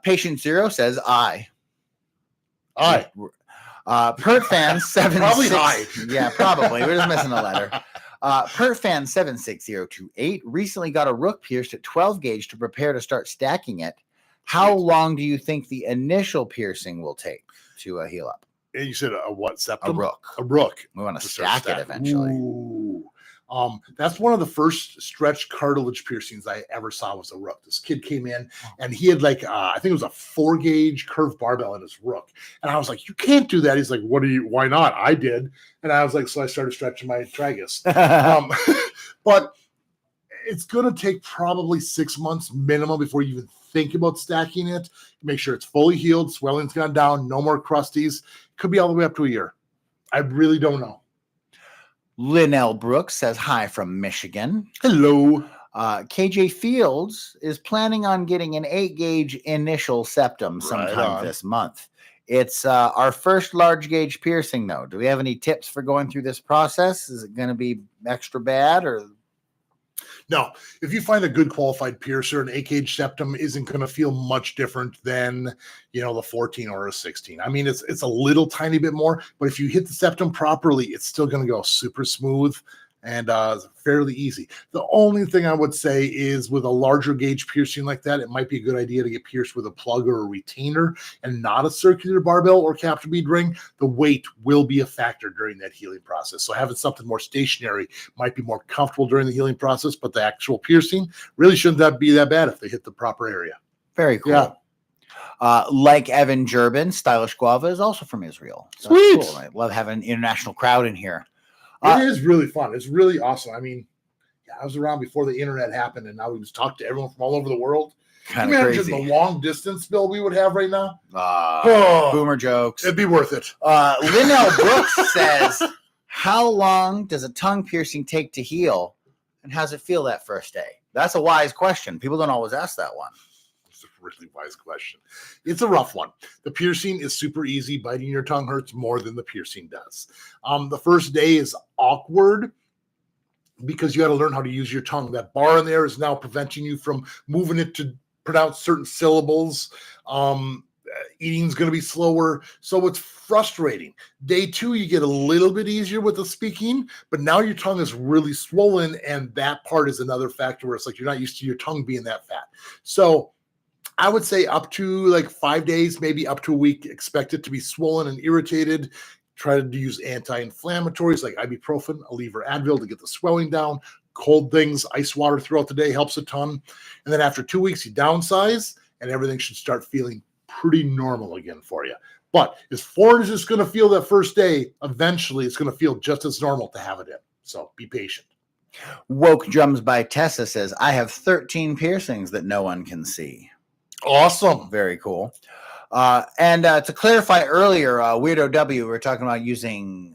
Patient Zero says I. Pert fan 76. Probably I. Yeah, probably. We're just missing a letter. Pert fan 76028 recently got a rook pierced at 12 gauge to prepare to start stacking it. How long do you think the initial piercing will take to heal up? And you said a what? Septum? A rook. A rook. We want to stack it eventually. Ooh. That's one of the first stretched cartilage piercings I ever saw was a rook. This kid came in and he had I think it was a 4 gauge curved barbell in his rook. And I was like, you can't do that. He's like, why not? I did. And I was like, so I started stretching my tragus. But it's going to take probably 6 months minimum before you even think about stacking it. Make sure it's fully healed. Swelling's gone down. No more crusties. Could be all the way up to a year. I really don't know. Linnell Brooks says hi from Michigan. Hello. KJ Fields is planning on getting an 8 gauge initial septum sometime this month. It's our first large gauge piercing, though. Do we have any tips for going through this process? Is it going to be extra bad or? No, if you find a good qualified piercer, an 8 gauge septum isn't going to feel much different than, the 14 or a 16. I mean, it's a little tiny bit more, but if you hit the septum properly, it's still going to go super smooth and fairly easy. The only thing I would say is with a larger gauge piercing like that, it might be a good idea to get pierced with a plug or a retainer and not a circular barbell or capture bead ring. The weight will be a factor during that healing process. So having something more stationary might be more comfortable during the healing process, but the actual piercing really shouldn't be that bad if they hit the proper area. Very cool. Yeah. Like Evan Jerbin, Stylish Guava is also from Israel. So sweet. Cool. I love having an international crowd in here. It is really fun. It's really awesome. I mean, I was around before the internet happened, and now we just talk to everyone from all over the world. Kind of crazy. The long distance bill we would have right now. Boomer jokes. It'd be worth it. Linnell Brooks says, how long does a tongue piercing take to heal, and how does it feel that first day? That's a wise question. People don't always ask that one. It's a really wise question. It's a rough one. The piercing is super easy. Biting your tongue hurts more than the piercing does. The first day is awkward because you got to learn how to use your tongue. That bar in there is now preventing you from moving it to pronounce certain syllables. Eating's going to be slower. So it's frustrating. Day 2, you get a little bit easier with the speaking, but now your tongue is really swollen. And that part is another factor where it's like, you're not used to your tongue being that fat. So I would say up to 5 days, maybe up to a week, expect it to be swollen and irritated. Try to use anti-inflammatories like ibuprofen, Aleve, or Advil to get the swelling down. Cold things, ice water throughout the day helps a ton. And then after 2 weeks, you downsize and everything should start feeling pretty normal again for you. But as foreign as it's going to feel that first day, eventually it's going to feel just as normal to have it in. So be patient. Woke Drums by Tessa says, I have 13 piercings that no one can see. Awesome. Very cool. And to clarify earlier, Weirdo W, we were talking about using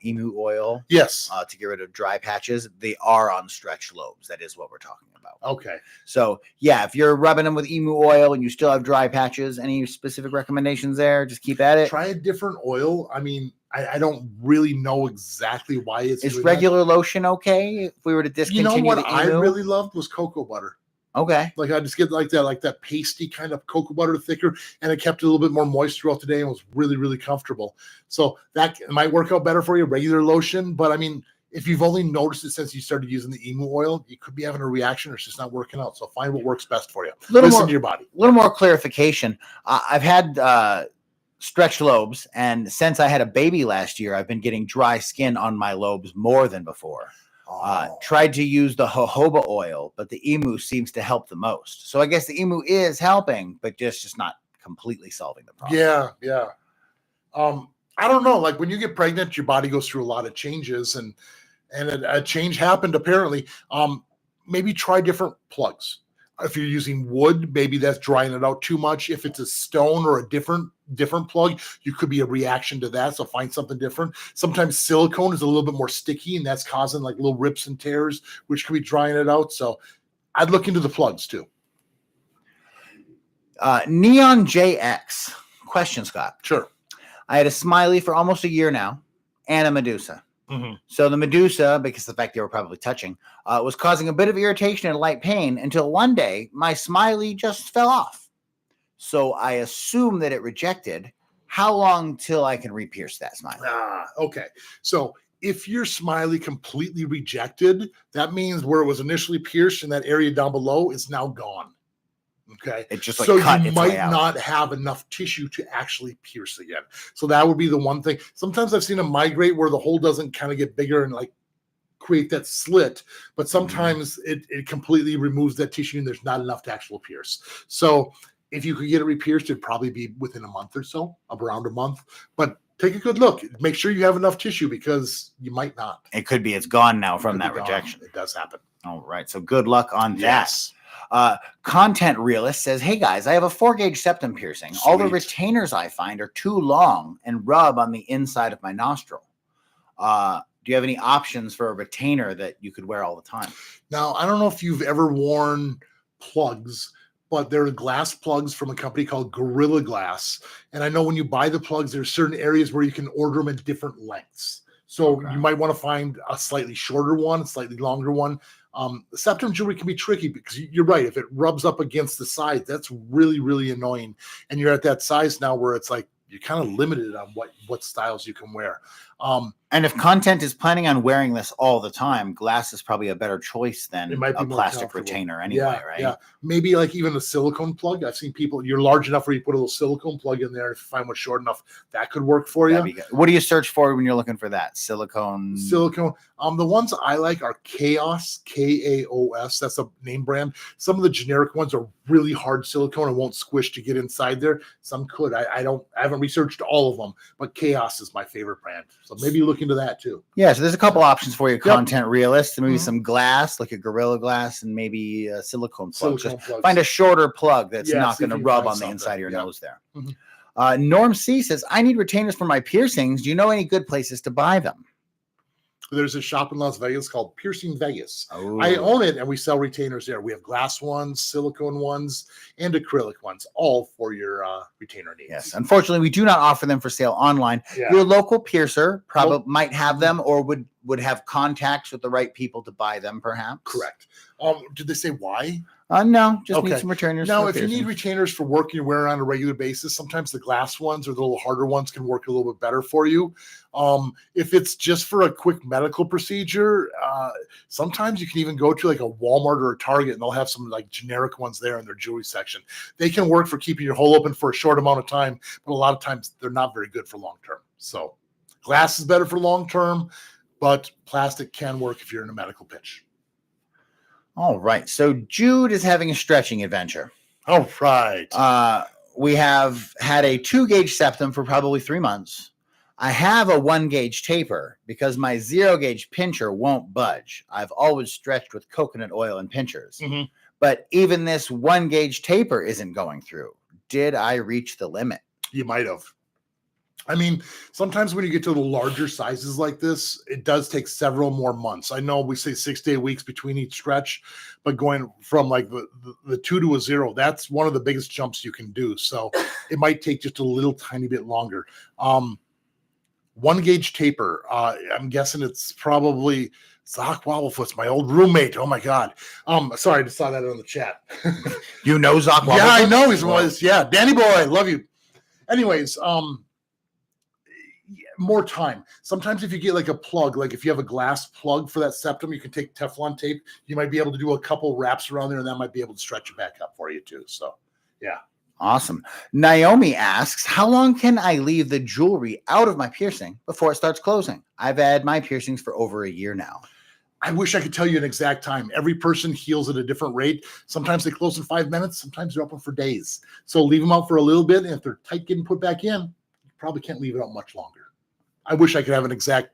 emu oil. Yes. To get rid of dry patches. They are on stretch lobes. That is what we're talking about. Okay. So, yeah, if you're rubbing them with emu oil and you still have dry patches, any specific recommendations there? Just keep at it. Try a different oil. I mean, I don't really know exactly why it's. Is regular lotion okay if we were to discontinue? You know what the I emu? really loved was cocoa butter. Okay. Like I just get like that pasty kind of cocoa butter thicker, and it kept it a little bit more moist throughout the day and was really, really comfortable. So that might work out better for you, regular lotion. But I mean, if you've only noticed it since you started using the emu oil, you could be having a reaction or it's just not working out. So find what works best for you. Listen to your body. A little more clarification. I've had stretch lobes, and since I had a baby last year, I've been getting dry skin on my lobes more than before. Tried to use the jojoba oil, but the emu seems to help the most. So I guess the emu is helping, but just not completely solving the problem. Yeah. I don't know. Like when you get pregnant, your body goes through a lot of changes, and a change happened apparently. Maybe try different plugs. If you're using wood, maybe that's drying it out too much. If it's a stone or a different plug, you could be a reaction to that. So find something different. Sometimes silicone is a little bit more sticky, and that's causing like little rips and tears, which could be drying it out. So I'd look into the plugs too. Neon JX question, Scott. Sure. I had a smiley for almost a year now and a Medusa. Mm-hmm. So the Medusa, because of the fact they were probably touching, was causing a bit of irritation and light pain until one day my smiley just fell off. So I assume that it rejected. How long till I can re-pierce that smiley? Okay. So if your smiley completely rejected, that means where it was initially pierced in that area down below is now gone. Okay. It just like so cut you its way might out. not have enough tissue to actually pierce again. So that would be the one thing. Sometimes I've seen them migrate where the hole doesn't kind of get bigger and like create that slit, but sometimes it completely removes that tissue and there's not enough to actually pierce. So if you could get it re-pierced, it'd probably be within a month or so, around a month. But take a good look. Make sure you have enough tissue because you might not. It could be it's gone now from that rejection. It does happen. All right. So good luck on Yes. that. Content Realist says, hey guys, I have a 4-gauge septum piercing. Sweet. All the retainers I find are too long and rub on the inside of my nostril. Do you have any options for a retainer that you could wear all the time? Now, I don't know if you've ever worn plugs, but they're glass plugs from a company called Gorilla Glass. And I know when you buy the plugs, there's certain areas where you can order them in different lengths. So you might want to find a slightly shorter one, a slightly longer one. Septum jewelry can be tricky because you're right. If it rubs up against the side, that's really, really annoying. And you're at that size now where it's like you're kind of limited on what styles you can wear. And if Content is planning on wearing this all the time, glass is probably a better choice than It might be a more plastic comfortable. retainer anyway, right? Yeah. Maybe like even a silicone plug. I've seen people, you're large enough where you put a little silicone plug in there. If you find one short enough, that could work for That'd you. be good. What do you search for when you're looking for that? Silicone? Silicone. The ones I like are Chaos, Kaos. That's a name brand. Some of the generic ones are really hard silicone and won't squish to get inside there. Some could. I haven't researched all of them, but Chaos is my favorite brand. So maybe look into that too. Yeah, so there's a couple options for you, Yep. Content Realist. Maybe Mhm. some glass, like a Gorilla Glass, and maybe a silicone plug. Silicone Just plugs. find a shorter plug that's Yeah, not see if going to you can rub find on the something. inside of your Yeah. nose there. Mhm. Norm C says, I need retainers for my piercings. Do you know any good places to buy them? There's a shop in Las Vegas called Piercing Vegas. Oh. I own it, and we sell retainers there. We have glass ones, silicone ones, and acrylic ones, all for your retainer needs. Yes. Unfortunately, we do not offer them for sale online. Yeah. Your local piercer probably might have them or would have contacts with the right people to buy them, perhaps. Correct. Did they say why? No, just need Okay. some retainers. Now, for if you need piercings. retainers for work you wear on a regular basis, sometimes the glass ones or the little harder ones can work a little bit better for you. If it's just for a quick medical procedure, sometimes you can even go to like a Walmart or a Target and they'll have some like generic ones there in their jewelry section. They can work for keeping your hole open for a short amount of time, but a lot of times they're not very good for long term. So glass is better for long term, but plastic can work if you're in a medical pitch. All right. So Jude is having a stretching adventure. All right. we have had a 2-gauge septum for probably 3 months. I have a 1-gauge taper because my 0-gauge pincher won't budge. I've always stretched with coconut oil and pinchers. But even this 1-gauge taper isn't going through. Did I reach the limit? You might have. I mean, sometimes when you get to the larger sizes like this, it does take several more months. I know we say 6 to 8 weeks between each stretch, but going from like the 2 to a 0, that's one of the biggest jumps you can do. So it might take just a little tiny bit longer. 1-gauge taper. I'm guessing it's probably Zach Wobblefoot's my old roommate. Oh my God. Sorry, I just saw that on the chat. You know Zach Wobblefoot? Yeah, I know he's one of his. Yeah, Danny boy, love you. Anyways, more time. Sometimes if you get like a plug, like if you have a glass plug for that septum, you can take Teflon tape. You might be able to do a couple wraps around there, and that might be able to stretch it back up for you too. So, yeah. Awesome. Naomi asks, how long can I leave the jewelry out of my piercing before it starts closing? I've had my piercings for over a year now. I wish I could tell you an exact time. Every person heals at a different rate. Sometimes they close in 5 minutes. Sometimes they're open for days. So leave them out for a little bit. And if they're tight getting put back in, you probably can't leave it out much longer. I wish I could have an exact.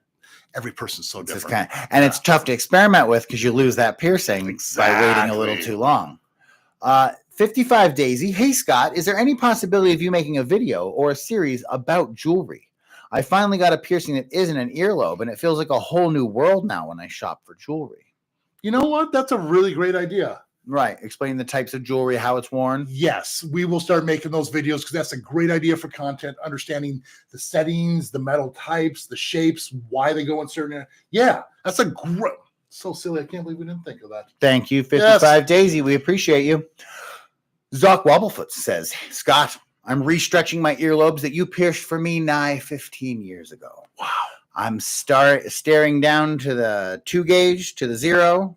Every person's so different. It's tough to experiment with because you lose that piercing by waiting a little too long. 55 Daisy. Hey, Scott, is there any possibility of you making a video or a series about jewelry? I finally got a piercing that isn't an earlobe, and it feels like a whole new world now when I shop for jewelry. You know what? That's a really great idea. Right. Explain the types of jewelry, how it's worn. Yes, we will start making those videos because that's a great idea for content, understanding the settings, the metal types, the shapes, why they go in certain. Yeah, that's a great. So silly. I can't believe we didn't think of that. Thank you, 55 Daisy. We appreciate you. Zoc Wobblefoot says, Scott, I'm restretching my earlobes that you pierced for me nigh 15 years ago. Wow. I'm staring down to the 2-gauge, to the 0.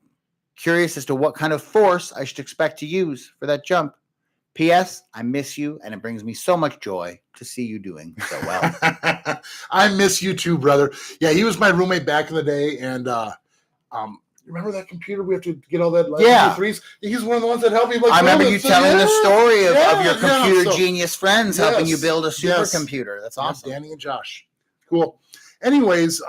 Curious as to what kind of force I should expect to use for that jump. P.S. I miss you, and it brings me so much joy to see you doing so well. I miss you too, brother. Yeah, he was my roommate back in the day, and remember that computer? We have to get all that. Yeah. Threes. He's one of the ones that helped me. I remember you telling the story of your computer genius friends helping you build a supercomputer. That's awesome. Danny and Josh. Cool. Anyways,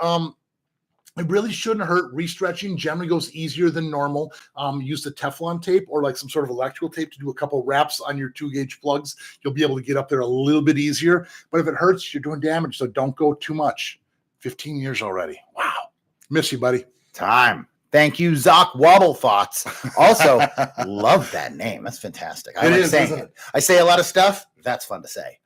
it really shouldn't hurt. Restretching generally goes easier than normal. Use the Teflon tape or like some sort of electrical tape to do a couple wraps on your 2-gauge plugs. You'll be able to get up there a little bit easier. But if it hurts, you're doing damage. So don't go too much. 15 years already. Wow. Miss you, buddy. Time. Thank you, Zoc Wobblefots. Also, love that name. That's fantastic. I like saying it. I say a lot of stuff. That's fun to say.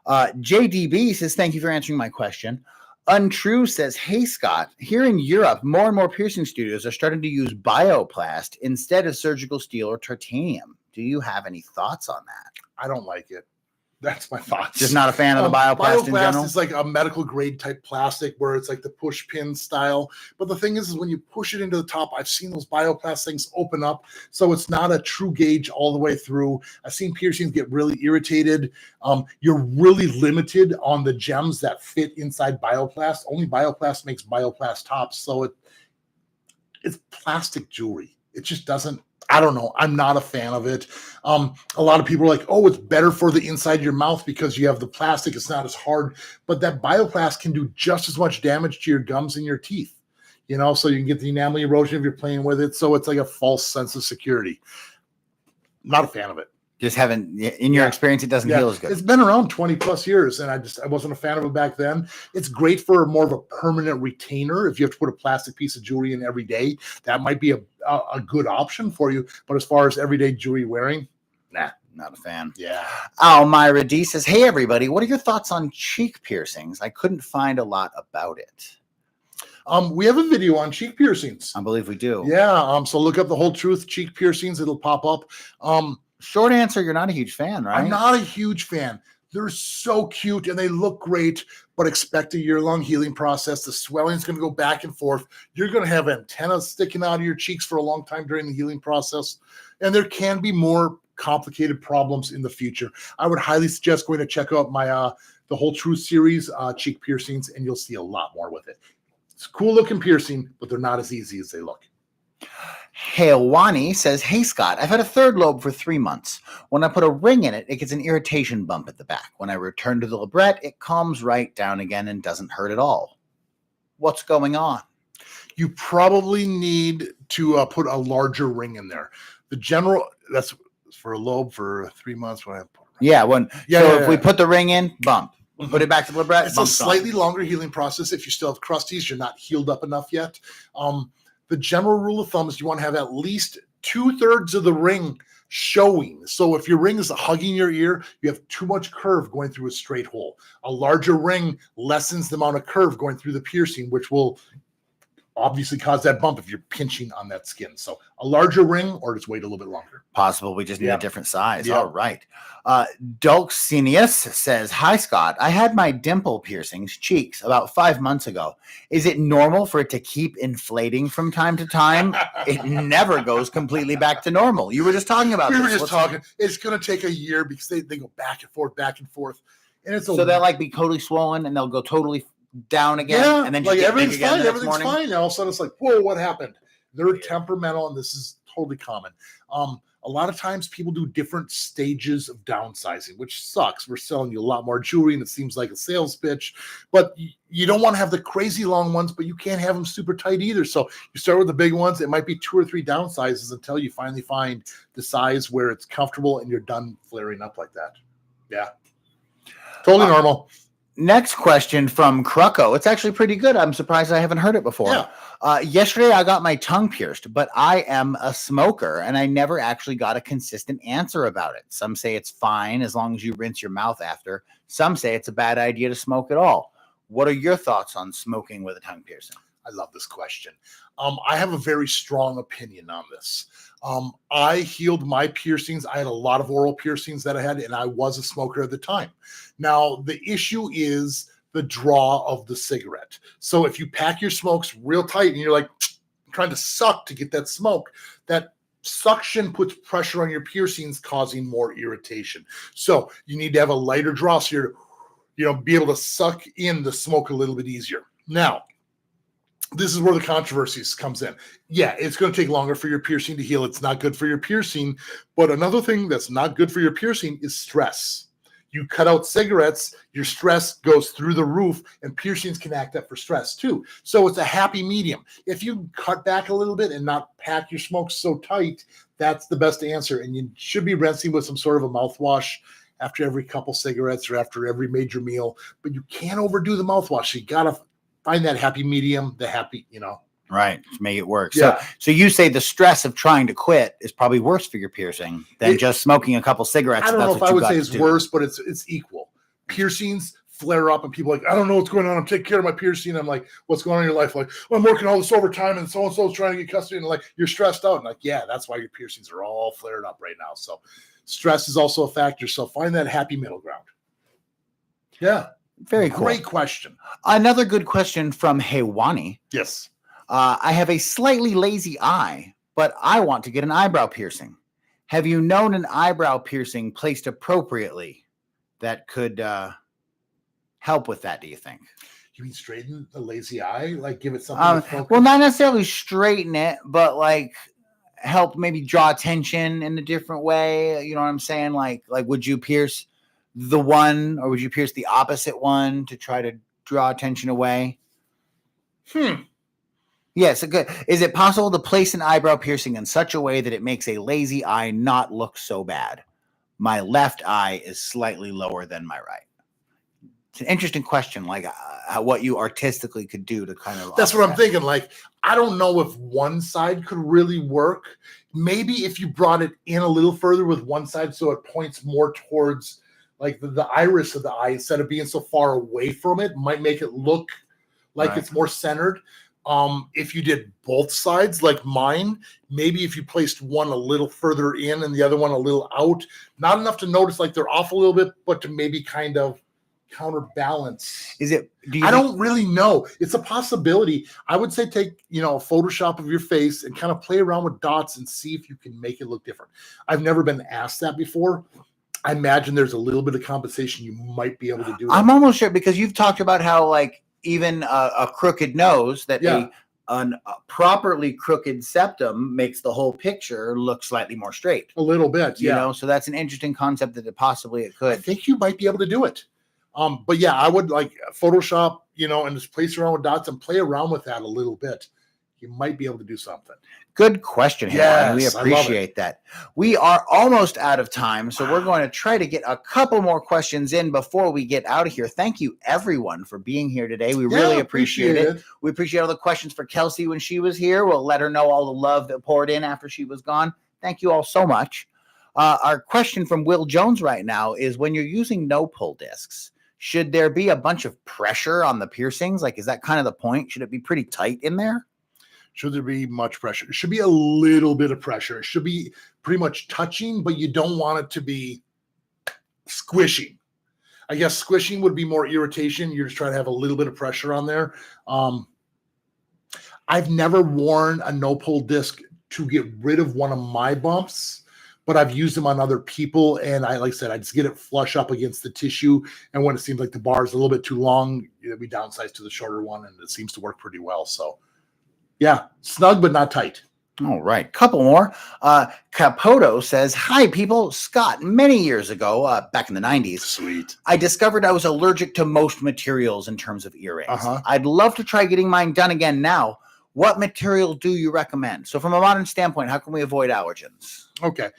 JDB says, thank you for answering my question. Untrue says, hey, Scott, here in Europe, more and more piercing studios are starting to use bioplast instead of surgical steel or titanium. Do you have any thoughts on that? I don't like it. That's my thoughts. Just not a fan of the bioplast in general? Bioplast is like a medical grade type plastic where it's like the push pin style. But the thing is when you push it into the top, I've seen those bioplast things open up. So it's not a true gauge all the way through. I've seen piercings get really irritated. You're really limited on the gems that fit inside bioplast. Only bioplast makes bioplast tops. So it's plastic jewelry. It just doesn't. I don't know. I'm not a fan of it. A lot of people are like, oh, it's better for the inside of your mouth because you have the plastic. It's not as hard. But that bioplast can do just as much damage to your gums and your teeth, so you can get the enamel erosion if you're playing with it. So it's like a false sense of security. Not a fan of it. Just haven't, in your experience, it doesn't feel as good. It's been around 20 plus years, and I wasn't a fan of it back then. It's great for more of a permanent retainer. If you have to put a plastic piece of jewelry in every day, that might be a good option for you. But as far as everyday jewelry wearing, nah, not a fan. Yeah. Myra D says, hey, everybody, what are your thoughts on cheek piercings? I couldn't find a lot about it. We have a video on cheek piercings. I believe we do. Yeah. So look up The Whole Truth cheek piercings. It'll pop up. Short answer, you're not a huge fan, right? I'm not a huge fan. They're so cute and they look great, but expect a year-long healing process. The swelling is going to go back and forth. You're going to have antennas sticking out of your cheeks for a long time during the healing process. And there can be more complicated problems in the future. I would highly suggest going to check out my The Whole Truth series, cheek piercings, and you'll see a lot more with it. It's a cool looking piercing, but they're not as easy as they look. Heawani says, "Hey Scott, I've had a third lobe for 3 months. When I put a ring in it, it gets an irritation bump at the back. When I return to the labret, it calms right down again and doesn't hurt at all. What's going on?" You probably need to put a larger ring in there. That's for a lobe for 3 months. When I put if we put the ring in, bump. Put it back to the labret. It's a slightly longer healing process. If you still have crusties, you're not healed up enough yet. The general rule of thumb is you want to have at least 2/3 of the ring showing. So if your ring is hugging your ear, you have too much curve going through a straight hole. A larger ring lessens the amount of curve going through the piercing, which will obviously cause that bump if you're pinching on that skin. So a larger ring, or just wait a little bit longer. Possible. We just need a different size. Yeah. All right. Dulcinius says, "Hi, Scott. I had my dimple piercings, cheeks, about 5 months ago. Is it normal for it to keep inflating from time to time? It never goes completely back to normal." You were just talking about We this. were just talking. It's going to take a year because they go back and forth, back and forth. And it's So they'll be totally swollen and they'll go totally down again, and then like everything's fine. Everything's fine. And all of a sudden, it's like, whoa, what happened? They're temperamental, and this is totally common. A lot of times, people do different stages of downsizing, which sucks. We're selling you a lot more jewelry, and it seems like a sales pitch. But you don't want to have the crazy long ones, but you can't have them super tight either. So you start with the big ones. It might be 2 or 3 downsizes until you finally find the size where it's comfortable and you're done flaring up like that. Yeah, totally normal. Next question from Krucko. It's actually pretty good. I'm surprised I haven't heard it before. Yeah. Yesterday, I got my tongue pierced, but I am a smoker, and I never actually got a consistent answer about it. Some say it's fine as long as you rinse your mouth after. Some say it's a bad idea to smoke at all. What are your thoughts on smoking with a tongue piercing? I love this question. I have a very strong opinion on this. I healed my piercings. I had a lot of oral piercings that I had, and I was a smoker at the time. Now, the issue is the draw of the cigarette. So if you pack your smokes real tight and you're like trying to suck to get that smoke, that suction puts pressure on your piercings, causing more irritation. So you need to have a lighter draw so you're, be able to suck in the smoke a little bit easier. Now, this is where the controversies comes in. Yeah, it's going to take longer for your piercing to heal. It's not good for your piercing. But another thing that's not good for your piercing is stress. You cut out cigarettes, your stress goes through the roof, and piercings can act up for stress too. So it's a happy medium. If you cut back a little bit and not pack your smokes so tight, that's the best answer. And you should be rinsing with some sort of a mouthwash after every couple cigarettes or after every major meal. But you can't overdo the mouthwash. You got to find that happy medium, Right, to make it work. Yeah. So you say the stress of trying to quit is probably worse for your piercing than just smoking a couple cigarettes. I don't know if I would say it's worse, but it's equal. Piercings flare up and people are like, I don't know what's going on. I'm taking care of my piercing. I'm like, what's going on in your life? Like, well, I'm working all this overtime and so-and-so's trying to get custody. And like, you're stressed out. And like, yeah, that's why your piercings are all flared up right now. So stress is also a factor. So find that happy middle ground. Yeah. Very cool. Great question. Another good question from Heawani. Yes. I have a slightly lazy eye, but I want to get an eyebrow piercing. Have you known an eyebrow piercing placed appropriately that could help with that, do you think? You mean straighten the lazy eye? Like give it something to focus? Well, not necessarily straighten it, but like help maybe draw attention in a different way. You know what I'm saying? Like would you pierce the one or would you pierce the opposite one to try to draw attention away? Yes, good. Is it possible to place an eyebrow piercing in such a way that it makes a lazy eye not look so bad? My left eye is slightly lower than my right. It's an interesting question, like what you artistically could do to kind of. That's what I'm thinking. Like, I don't know if one side could really work. Maybe if you brought it in a little further with one side so it points more towards like the iris of the eye instead of being so far away from it, might make it look like it's more centered. If you did both sides like mine, maybe if you placed one a little further in and the other one a little out, not enough to notice like they're off a little bit, but to maybe kind of counterbalance. I don't really know. It's a possibility. I would say take, a Photoshop of your face and kind of play around with dots and see if you can make it look different. I've never been asked that before. I imagine there's a little bit of compensation you might be able to do. I'm almost sure because you've talked about how like even a crooked nose that a properly crooked septum makes the whole picture look slightly more straight. A little bit, You know, so that's an interesting concept that it I could. think you might be able to do it. But yeah, I would like Photoshop, and just place around with dots and play around with that a little bit. You might be able to do something. Good question, Helen. We Yes, I love appreciate that. We are almost out of time, so we're going to try to get a couple more questions in before we get out of here. Thank you, everyone, for being here today. We really appreciate it. We appreciate all the questions for Kelsey when she was here. We'll let her know all the love that poured in after she was gone. Thank you all so much. Our question from Will Jones right now is, when you're using no-pull discs, should there be a bunch of pressure on the piercings? Like, is that kind of the point? Should it be pretty tight in there? Should there be much pressure? It should be a little bit of pressure. It should be pretty much touching, but you don't want it to be squishing. I guess squishing would be more irritation. You're just trying to have a little bit of pressure on there. I've never worn a no-pull disc to get rid of one of my bumps, but I've used them on other people. And like I said, I just get it flush up against the tissue. And when it seems like the bar is a little bit too long, we downsize to the shorter one, and it seems to work pretty well. So yeah, snug, but not tight. All right. Couple more. Capoto says, hi, people. Scott, many years ago, back in the 90s, Sweet. I discovered I was allergic to most materials in terms of earrings. I'd love to try getting mine done again now. What material do you recommend? So from a modern standpoint, how can we avoid allergens? Okay.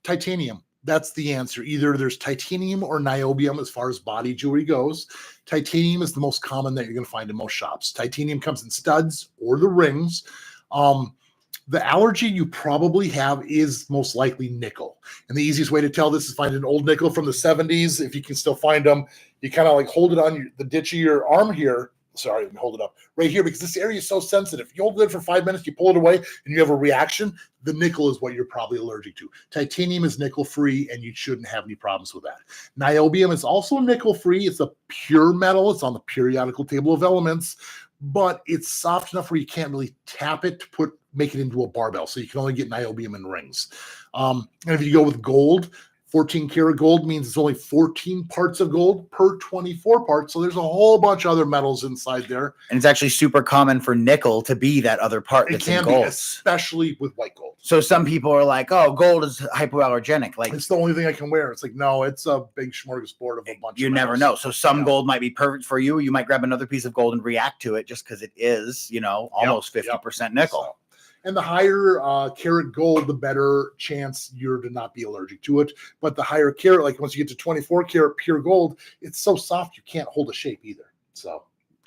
Titanium. That's the answer. Either there's titanium or niobium as far as body jewelry goes. Titanium is the most common that you're going to find in most shops. Titanium comes in studs or the rings. The allergy you probably have is most likely nickel. And the easiest way to tell this is find an old nickel from the 70s. If you can still find them, you kind of like hold it on the ditch of your arm here. Sorry, hold it up right here, because this area is so sensitive. You hold it for 5 minutes, you pull it away, and you have a reaction. The nickel is what you're probably allergic to. Titanium is nickel-free, and you shouldn't have any problems with that. Niobium is also nickel-free. It's a pure metal. It's on the periodical table of elements, but it's soft enough where you can't really tap it to make it into a barbell. So you can only get niobium in rings. And if you go with gold, 14 karat gold means it's only 14 parts of gold per 24 parts. So there's a whole bunch of other metals inside there. And it's actually super common for nickel to be that other part that's in gold. Especially with white gold. So some people are like, oh, gold is hypoallergenic. Like, it's the only thing I can wear. It's like, no, it's a big smorgasbord of a bunch you of never metals. know. So some gold might be perfect for you. You might grab another piece of gold and react to it just because it is, almost 50% nickel. So, and the higher carat gold, the better chance you're to not be allergic to it. But the higher carat, like once you get to 24 karat pure gold, it's so soft you can't hold a shape either. So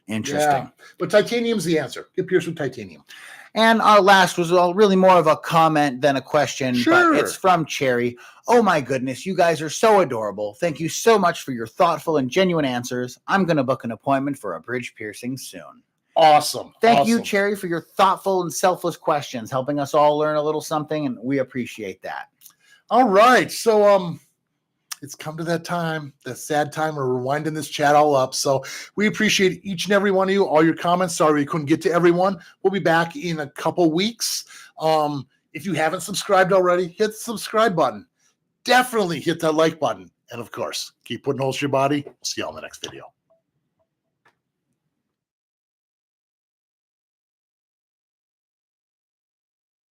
interesting. Yeah. But titanium's the answer. Get pierced with titanium. And our last was really more of a comment than a question, Sure. But it's from Cherry. Oh my goodness, you guys are so adorable. Thank you so much for your thoughtful and genuine answers. I'm going to book an appointment for a bridge piercing soon. Awesome. Thank you, Cherry, for your thoughtful and selfless questions, helping us all learn a little something, and we appreciate that. All right. So it's come to that time, that sad time where we're winding this chat all up. So we appreciate each and every one of you, all your comments. Sorry we couldn't get to everyone. We'll be back in a couple weeks. If you haven't subscribed already, hit the subscribe button. Definitely hit that like button. And of course, keep putting holes in your body. We'll see you all in the next video.